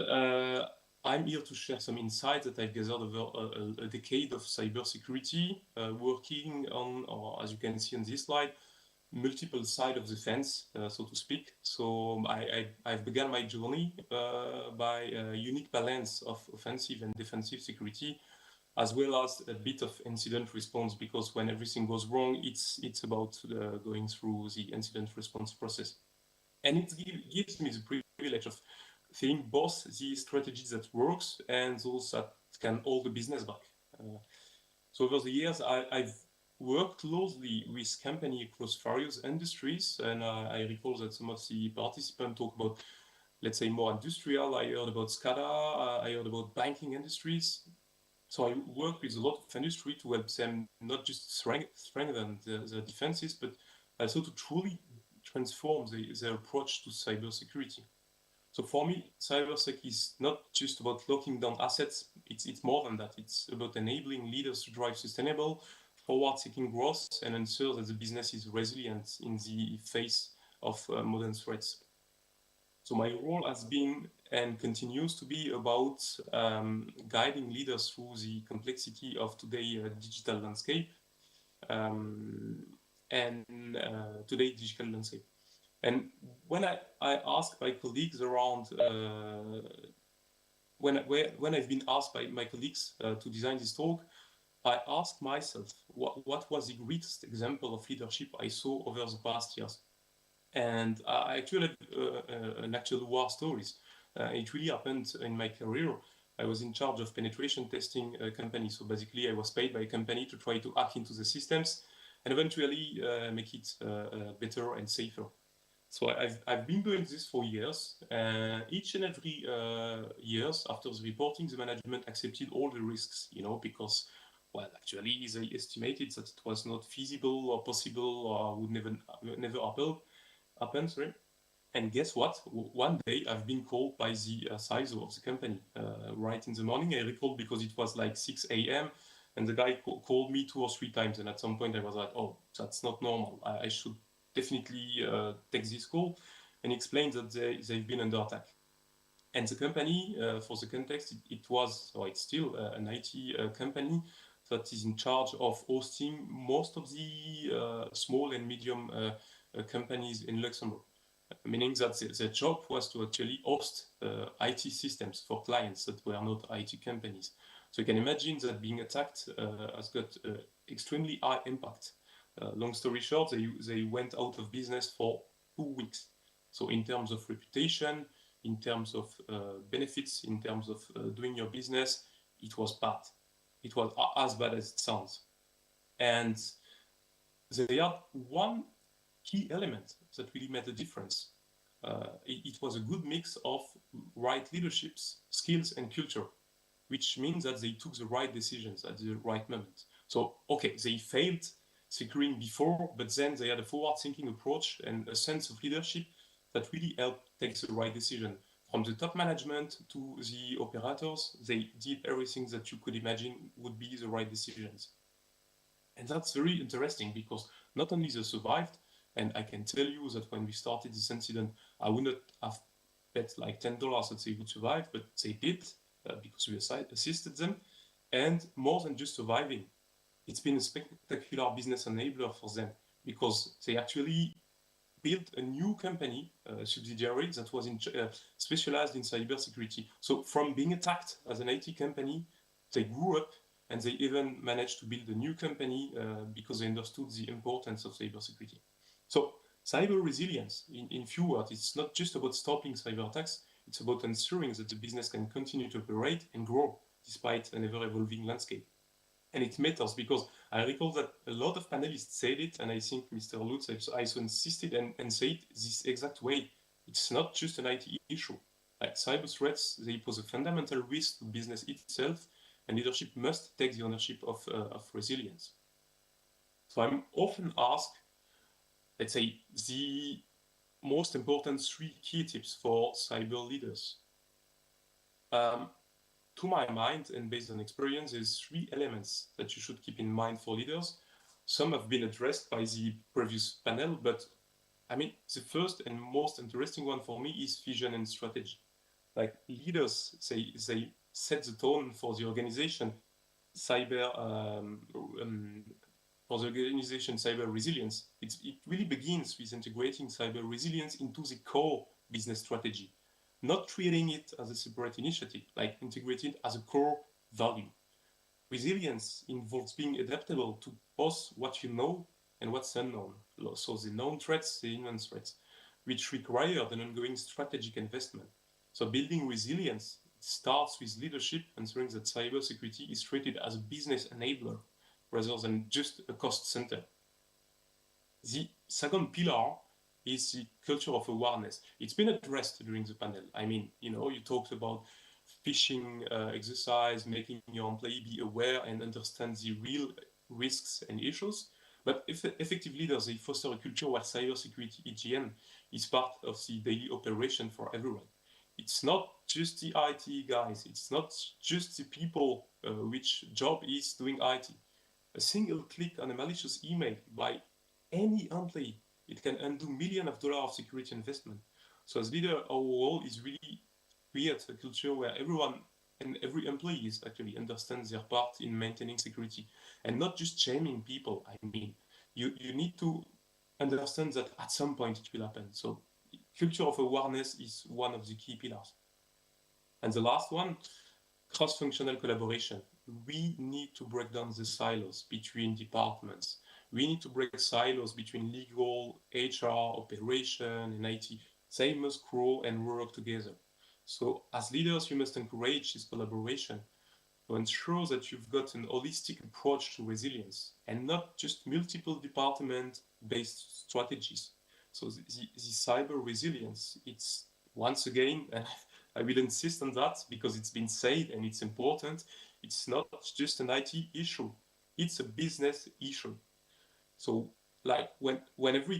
I'm here to share some insights that I've gathered over a decade of cybersecurity, working on, or as you can see on this slide, multiple sides of the fence, so to speak. So I've begun my journey by a unique balance of offensive and defensive security, as well as a bit of incident response, because when everything goes wrong, it's about going through the incident response process. And it gives me the privilege of seeing both the strategies that works and those that can hold the business back. So over the years, I've worked closely with companies across various industries, and I recall that some of the participants talk about, let's say, more industrial. I heard about SCADA, I heard about banking industries. So I work with a lot of industry to help them not just strengthen the defenses, but also to truly transform their approach to cybersecurity. So for me, cybersec is not just about locking down assets, it's more than that. It's about enabling leaders to drive sustainable, forward-seeking growth and ensure that the business is resilient in the face of modern threats. So my role has been and continues to be about guiding leaders through the complexity of today's digital landscape today's digital landscape. And when I ask my colleagues around, when I've been asked by my colleagues to design this talk, I asked myself, what was the greatest example of leadership I saw over the past years? And I actually have an actual war stories. It really happened in my career. I was in charge of penetration testing a company. So basically I was paid by a company to try to hack into the systems and eventually make it better and safer. So I've been doing this for years. Each and every years after the reporting, the management accepted all the risks, because, well, actually they estimated that it was not feasible or possible or would never happen. Sorry. And guess what? One day I've been called by the CISO of the company right in the morning. I recall because it was like 6 a.m. and the guy called me 2 or 3 times. And at some point I was like, oh, that's not normal. I should definitely take this call, and explain that they've been under attack. And the company, for the context, it's still an IT company that is in charge of hosting most of the small and medium companies in Luxembourg, meaning that their job was to actually host IT systems for clients that were not IT companies. So you can imagine that being attacked has got extremely high impact. Long story short, they went out of business for 2 weeks. So in terms of reputation, in terms of benefits, in terms of doing your business, it was bad. it was as bad as it sounds. And they had one key element that really made a difference. It was a good mix of right leaderships, skills, and culture, which means that they took the right decisions at the right moment. So, okay, they failed securing before, but then they had a forward-thinking approach and a sense of leadership that really helped take the right decision. From the top management to the operators, they did everything that you could imagine would be the right decisions. And that's very interesting because not only they survived, and I can tell you that when we started this incident, I would not have bet like $10 that they would survive, but they did because we assisted them. And more than just surviving, it's been a spectacular business enabler for them because they actually built a new company, subsidiary that was specialized in cybersecurity. So from being attacked as an IT company, they grew up and they even managed to build a new company because they understood the importance of cybersecurity. So cyber resilience, in few words, it's not just about stopping cyber attacks, it's about ensuring that the business can continue to operate and grow despite an ever-evolving landscape. And it matters because I recall that a lot of panelists said it, and I think Mr. Lutz also insisted and said it this exact way. It's not just an IT issue. Like cyber threats, they pose a fundamental risk to business itself, and leadership must take the ownership of resilience. So I'm often asked, let's say, the most important 3 key tips for cyber leaders. To my mind, and based on experience, there's 3 elements that you should keep in mind for leaders. Some have been addressed by the previous panel, but I mean, the first and most interesting one for me is vision and strategy. Like leaders, they set the tone for the organization, cyber resilience. It really begins with integrating cyber resilience into the core business strategy, not treating it as a separate initiative, like integrating it as a core value. Resilience involves being adaptable to both what you know and what's unknown. So the known threats, the unknown threats, which require an ongoing strategic investment. So building resilience starts with leadership, ensuring that cybersecurity is treated as a business enabler rather than just a cost center. The second pillar is the culture of awareness. It's been addressed during the panel. I mean, you talked about phishing exercise, making your employee be aware and understand the real risks and issues. But if effective leaders, they foster a culture where cybersecurity EGM is part of the daily operation for everyone. It's not just the IT guys. It's not just the people which job is doing IT. A single click on a malicious email by any employee, it can undo millions of dollars of security investment. So as leader, our role is really create a culture where everyone and every employee actually understands their part in maintaining security and not just shaming people. I mean, you need to understand that at some point it will happen. So culture of awareness is one of the key pillars. And the last one, cross-functional collaboration. We need to break down the silos between departments. We need to break silos between legal, HR, operation, and IT. They must grow and work together. So as leaders, you must encourage this collaboration to ensure that you've got an holistic approach to resilience and not just multiple department-based strategies. So the cyber resilience, it's once again, and I will insist on that because it's been said and it's important, it's not just an IT issue, it's a business issue. So like when every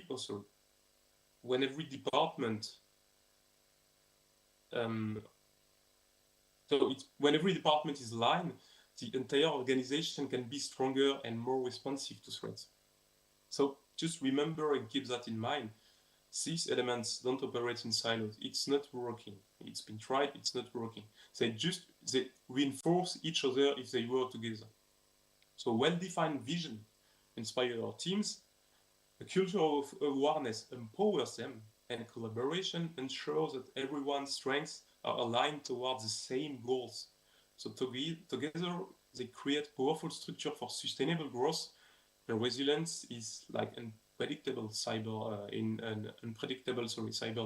department when every department is aligned, the entire organization can be stronger and more responsive to threats. So just remember and keep that in mind. These elements don't operate in silos. It's not working. It's been tried, it's not working. They reinforce each other if they work together. So well-defined vision inspires our teams. A culture of awareness empowers them, and collaboration ensures that everyone's strengths are aligned towards the same goals. So together, they create powerful structure for sustainable growth. The resilience is like unpredictable cyber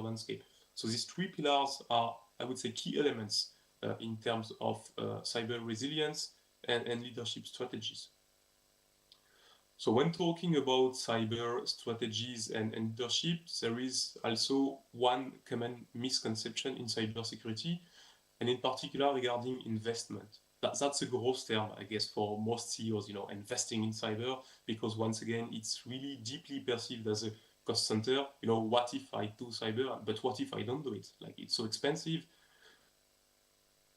landscape. So these 3 pillars are, I would say, key elements in terms of cyber resilience, and leadership strategies. So when talking about cyber strategies and leadership, there is also one common misconception in cybersecurity, and in particular regarding investment. That's a gross term, I guess, for most CEOs, investing in cyber, because once again, it's really deeply perceived as a cost center. What if I do cyber, but what if I don't do it? Like, it's so expensive.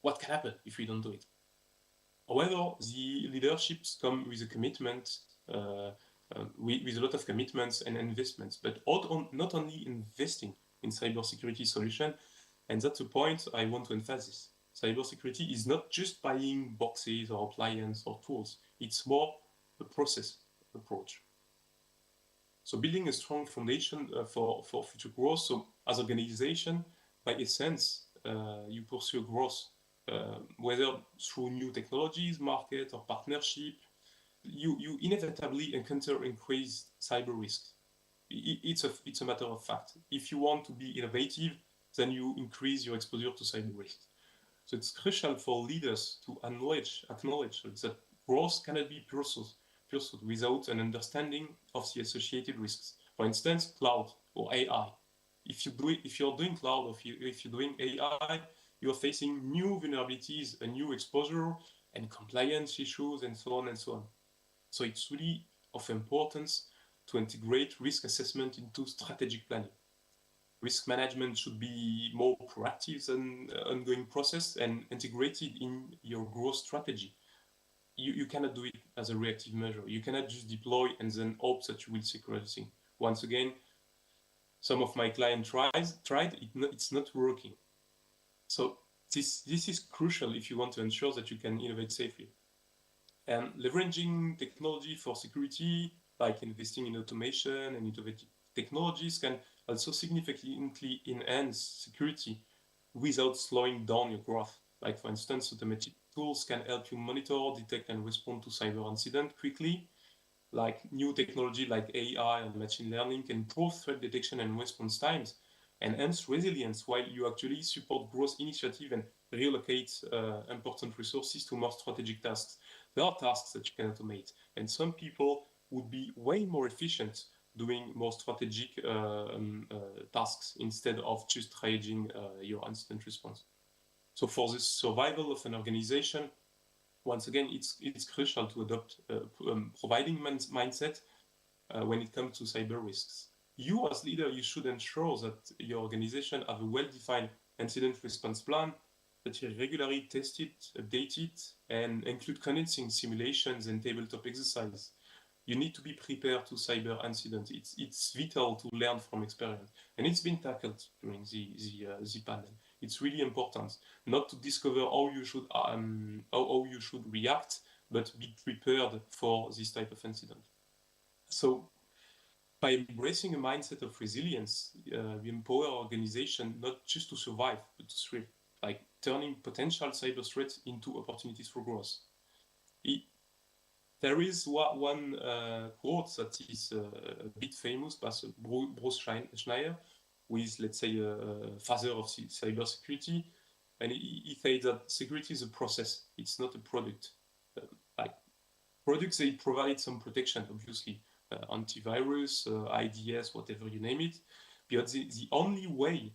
What can happen if we don't do it? However, the leaderships come with a commitment, with a lot of commitments and investments, but not only investing in cybersecurity solution, and that's a point I want to emphasize. Cybersecurity is not just buying boxes or appliances or tools. It's more a process approach. So building a strong foundation for future growth. So as an organization, by essence, you pursue growth, whether through new technologies, market, or partnership. You inevitably encounter increased cyber risks. It's a matter of fact. If you want to be innovative, then you increase your exposure to cyber risks. So it's crucial for leaders to acknowledge that growth cannot be pursued without an understanding of the associated risks. For instance, cloud or AI. If you're doing cloud or if you're doing AI, you're facing new vulnerabilities, a new exposure, and compliance issues, and so on and so on. So it's really of importance to integrate risk assessment into strategic planning. Risk management should be more proactive than ongoing process and integrated in your growth strategy. You cannot do it as a reactive measure. You cannot just deploy and then hope that you will secure everything. Once again, some of my clients tried, it's not working. So this is crucial if you want to ensure that you can innovate safely. And leveraging technology for security, like investing in automation and innovative technologies, can also significantly enhance security without slowing down your growth. Like, for instance, automatic tools can help you monitor, detect, and respond to cyber incidents quickly. Like new technology like AI and machine learning can improve threat detection and response times, enhance resilience, while you actually support growth initiative and relocate important resources to more strategic tasks. There are tasks that you can automate, and some people would be way more efficient doing more strategic tasks instead of just triaging your incident response. So for the survival of an organization, once again, it's crucial to adopt a providing mindset when it comes to cyber risks. You as leader, you should ensure that your organization have a well-defined incident response plan, that you regularly test it, update it, and include convincing simulations and tabletop exercises. You need to be prepared to cyber incidents. It's vital to learn from experience, and it's been tackled during the panel. It's really important not to discover how you should react, but be prepared for this type of incident. So, by embracing a mindset of resilience, we empower our organization not just to survive, but to thrive, like turning potential cyber threats into opportunities for growth. There is one quote that is a bit famous by Bruce Schneier, who is, let's say, a father of cybersecurity, and he said that security is a process, it's not a product. Like products, they provide some protection, obviously, antivirus, IDS, whatever you name it, but the only way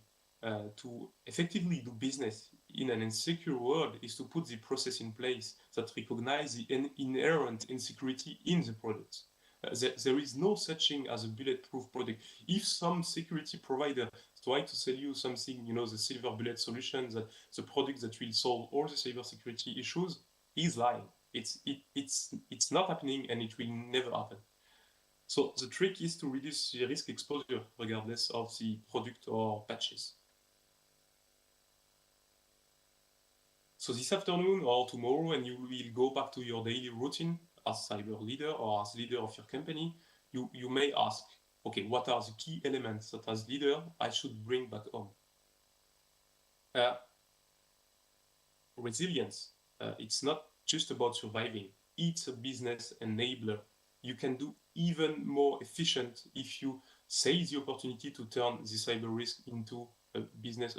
to effectively do business in an insecure world is to put the process in place that recognize the inherent insecurity in the product. There is no such thing as a bulletproof product. If some security provider try to sell you something, the silver bullet solution, that the product that will solve all the cybersecurity issues, is lying. It's not happening, and it will never happen. So the trick is to reduce the risk exposure regardless of the product or patches. So this afternoon or tomorrow, and you will go back to your daily routine as cyber leader or as leader of your company, you may ask, okay, what are the key elements that as leader I should bring back home? Resilience, it's not just about surviving, it's a business enabler. You can do even more efficient if you seize the opportunity to turn the cyber risk into a business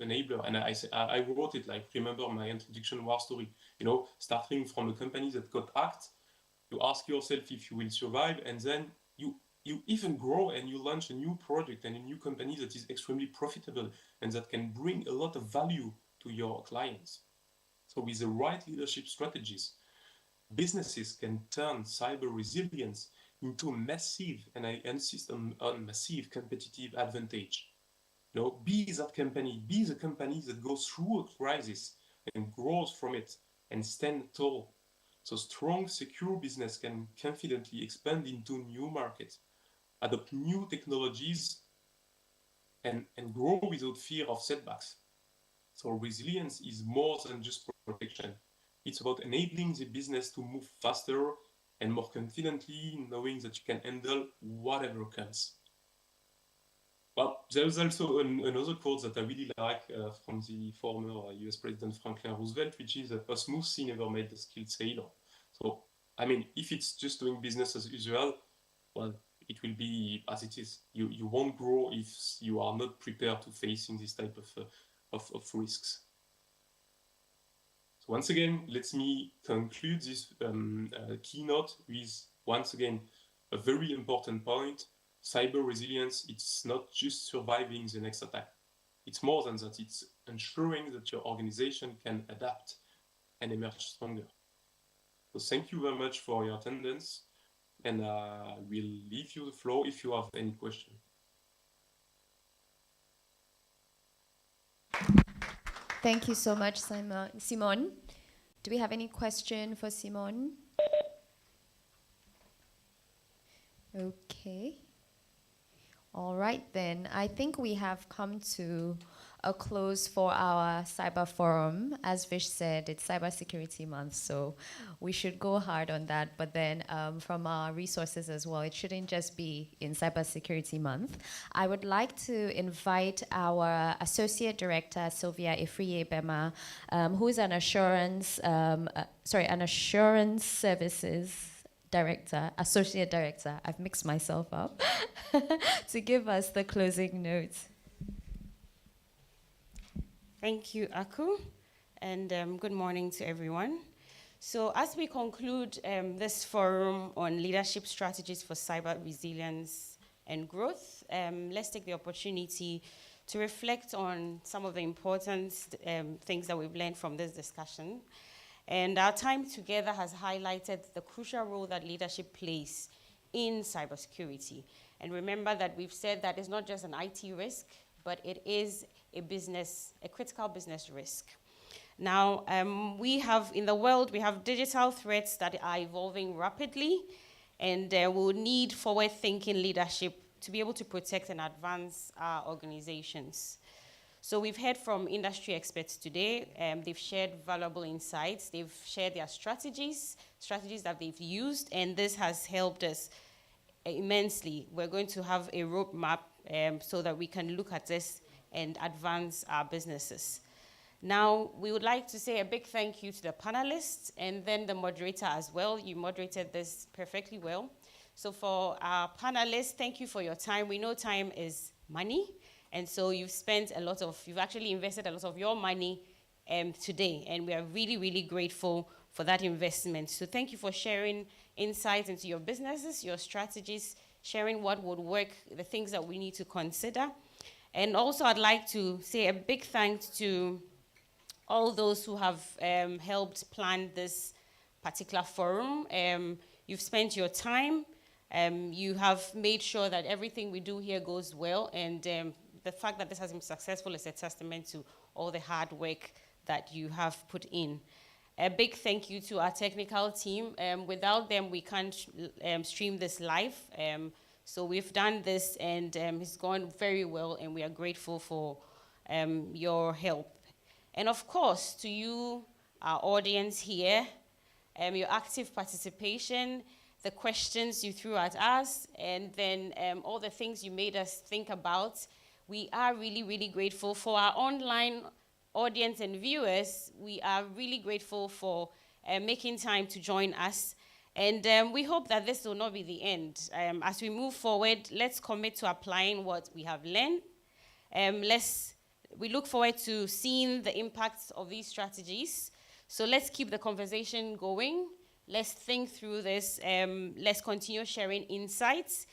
enabler. And I wrote it like, remember my introduction war story, you know, starting from a company that got hacked, you ask yourself if you will survive, and then you even grow and you launch a new product and a new company that is extremely profitable and that can bring a lot of value to your clients. So with the right leadership strategies, businesses can turn cyber resilience into a massive, and I insist on massive competitive advantage. You know, be that company, be the company that goes through a crisis and grows from it and stand tall. So strong, secure business can confidently expand into new markets, adopt new technologies, and grow without fear of setbacks. So resilience is more than just protection. It's about enabling the business to move faster and more confidently, knowing that you can handle whatever comes. Well, there's also another quote that I really like from the former US President Franklin Roosevelt, which is a smooth sea never made a skilled sailor. So, I mean, if it's just doing business as usual, well, it will be as it is. You won't grow if you are not prepared to facing this type of risks. So once again, let me conclude this keynote with, once again, a very important point. Cyber resilience, it's not just surviving the next attack. It's more than that. It's ensuring that your organization can adapt and emerge stronger. So thank you very much for your attendance, and I will leave you the floor if you have any question. Thank you so much, Simon. Do we have any question for Simon? Okay. All right, then. I think we have come to a close for our cyber forum. As Vish said, it's Cybersecurity Month, so we should go hard on that. But then from our resources as well, it shouldn't just be in Cybersecurity Month. I would like to invite our Associate Director, Sylvia Ifriye-Bema, who is an assurance services director, associate director, I've mixed myself up, to give us the closing notes. Thank you, Aku, and good morning to everyone. So as we conclude this forum on leadership strategies for cyber resilience and growth, let's take the opportunity to reflect on some of the important things that we've learned from this discussion. And our time together has highlighted the crucial role that leadership plays in cybersecurity. And remember that we've said that it's not just an IT risk, but it is a critical business risk. Now, in the world, we have digital threats that are evolving rapidly, and we'll need forward-thinking leadership to be able to protect and advance our organizations. So we've heard from industry experts today. They've shared valuable insights. They've shared their strategies that they've used, and this has helped us immensely. We're going to have a roadmap so that we can look at this and advance our businesses. Now, we would like to say a big thank you to the panelists and then the moderator as well. You moderated this perfectly well. So for our panelists, thank you for your time. We know time is money. And so you've actually invested a lot of your money today, and we are really, really grateful for that investment. So thank you for sharing insights into your businesses, your strategies, sharing what would work, the things that we need to consider. And also I'd like to say a big thanks to all those who have helped plan this particular forum. You've spent your time, you have made sure that everything we do here goes well, and the fact that this has been successful is a testament to all the hard work that you have put in. A big thank you to our technical team. Without them, we can't stream this live. So we've done this, and it's gone very well, and we are grateful for your help. And of course, to you, our audience here, your active participation, the questions you threw at us, and then all the things you made us think about. We are really, really grateful. For our online audience and viewers, we are really grateful for making time to join us. And we hope that this will not be the end. As we move forward, let's commit to applying what we have learned We look forward to seeing the impacts of these strategies. So let's keep the conversation going. Let's think through this. Let's continue sharing insights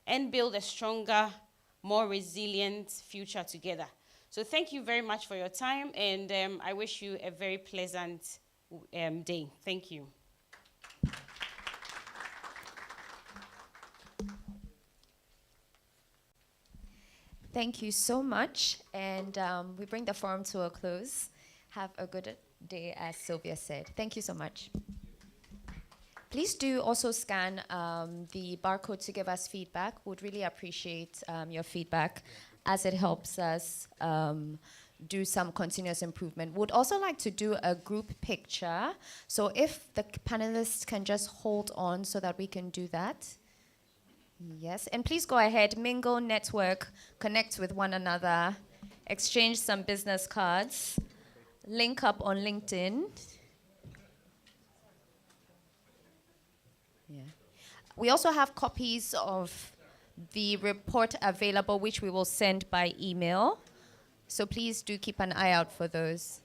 and build a stronger, more resilient future together. So thank you very much for your time, and I wish you a very pleasant day. Thank you. Thank you so much, and we bring the forum to a close. Have a good day, as Sylvia said. Thank you so much. Please do also scan the barcode to give us feedback. Would really appreciate your feedback, as it helps us do some continuous improvement. Would also like to do a group picture. So if the panelists can just hold on so that we can do that. Yes, and please go ahead, mingle, network, connect with one another, exchange some business cards, link up on LinkedIn. Yeah. We also have copies of the report available, which we will send by email. So please do keep an eye out for those.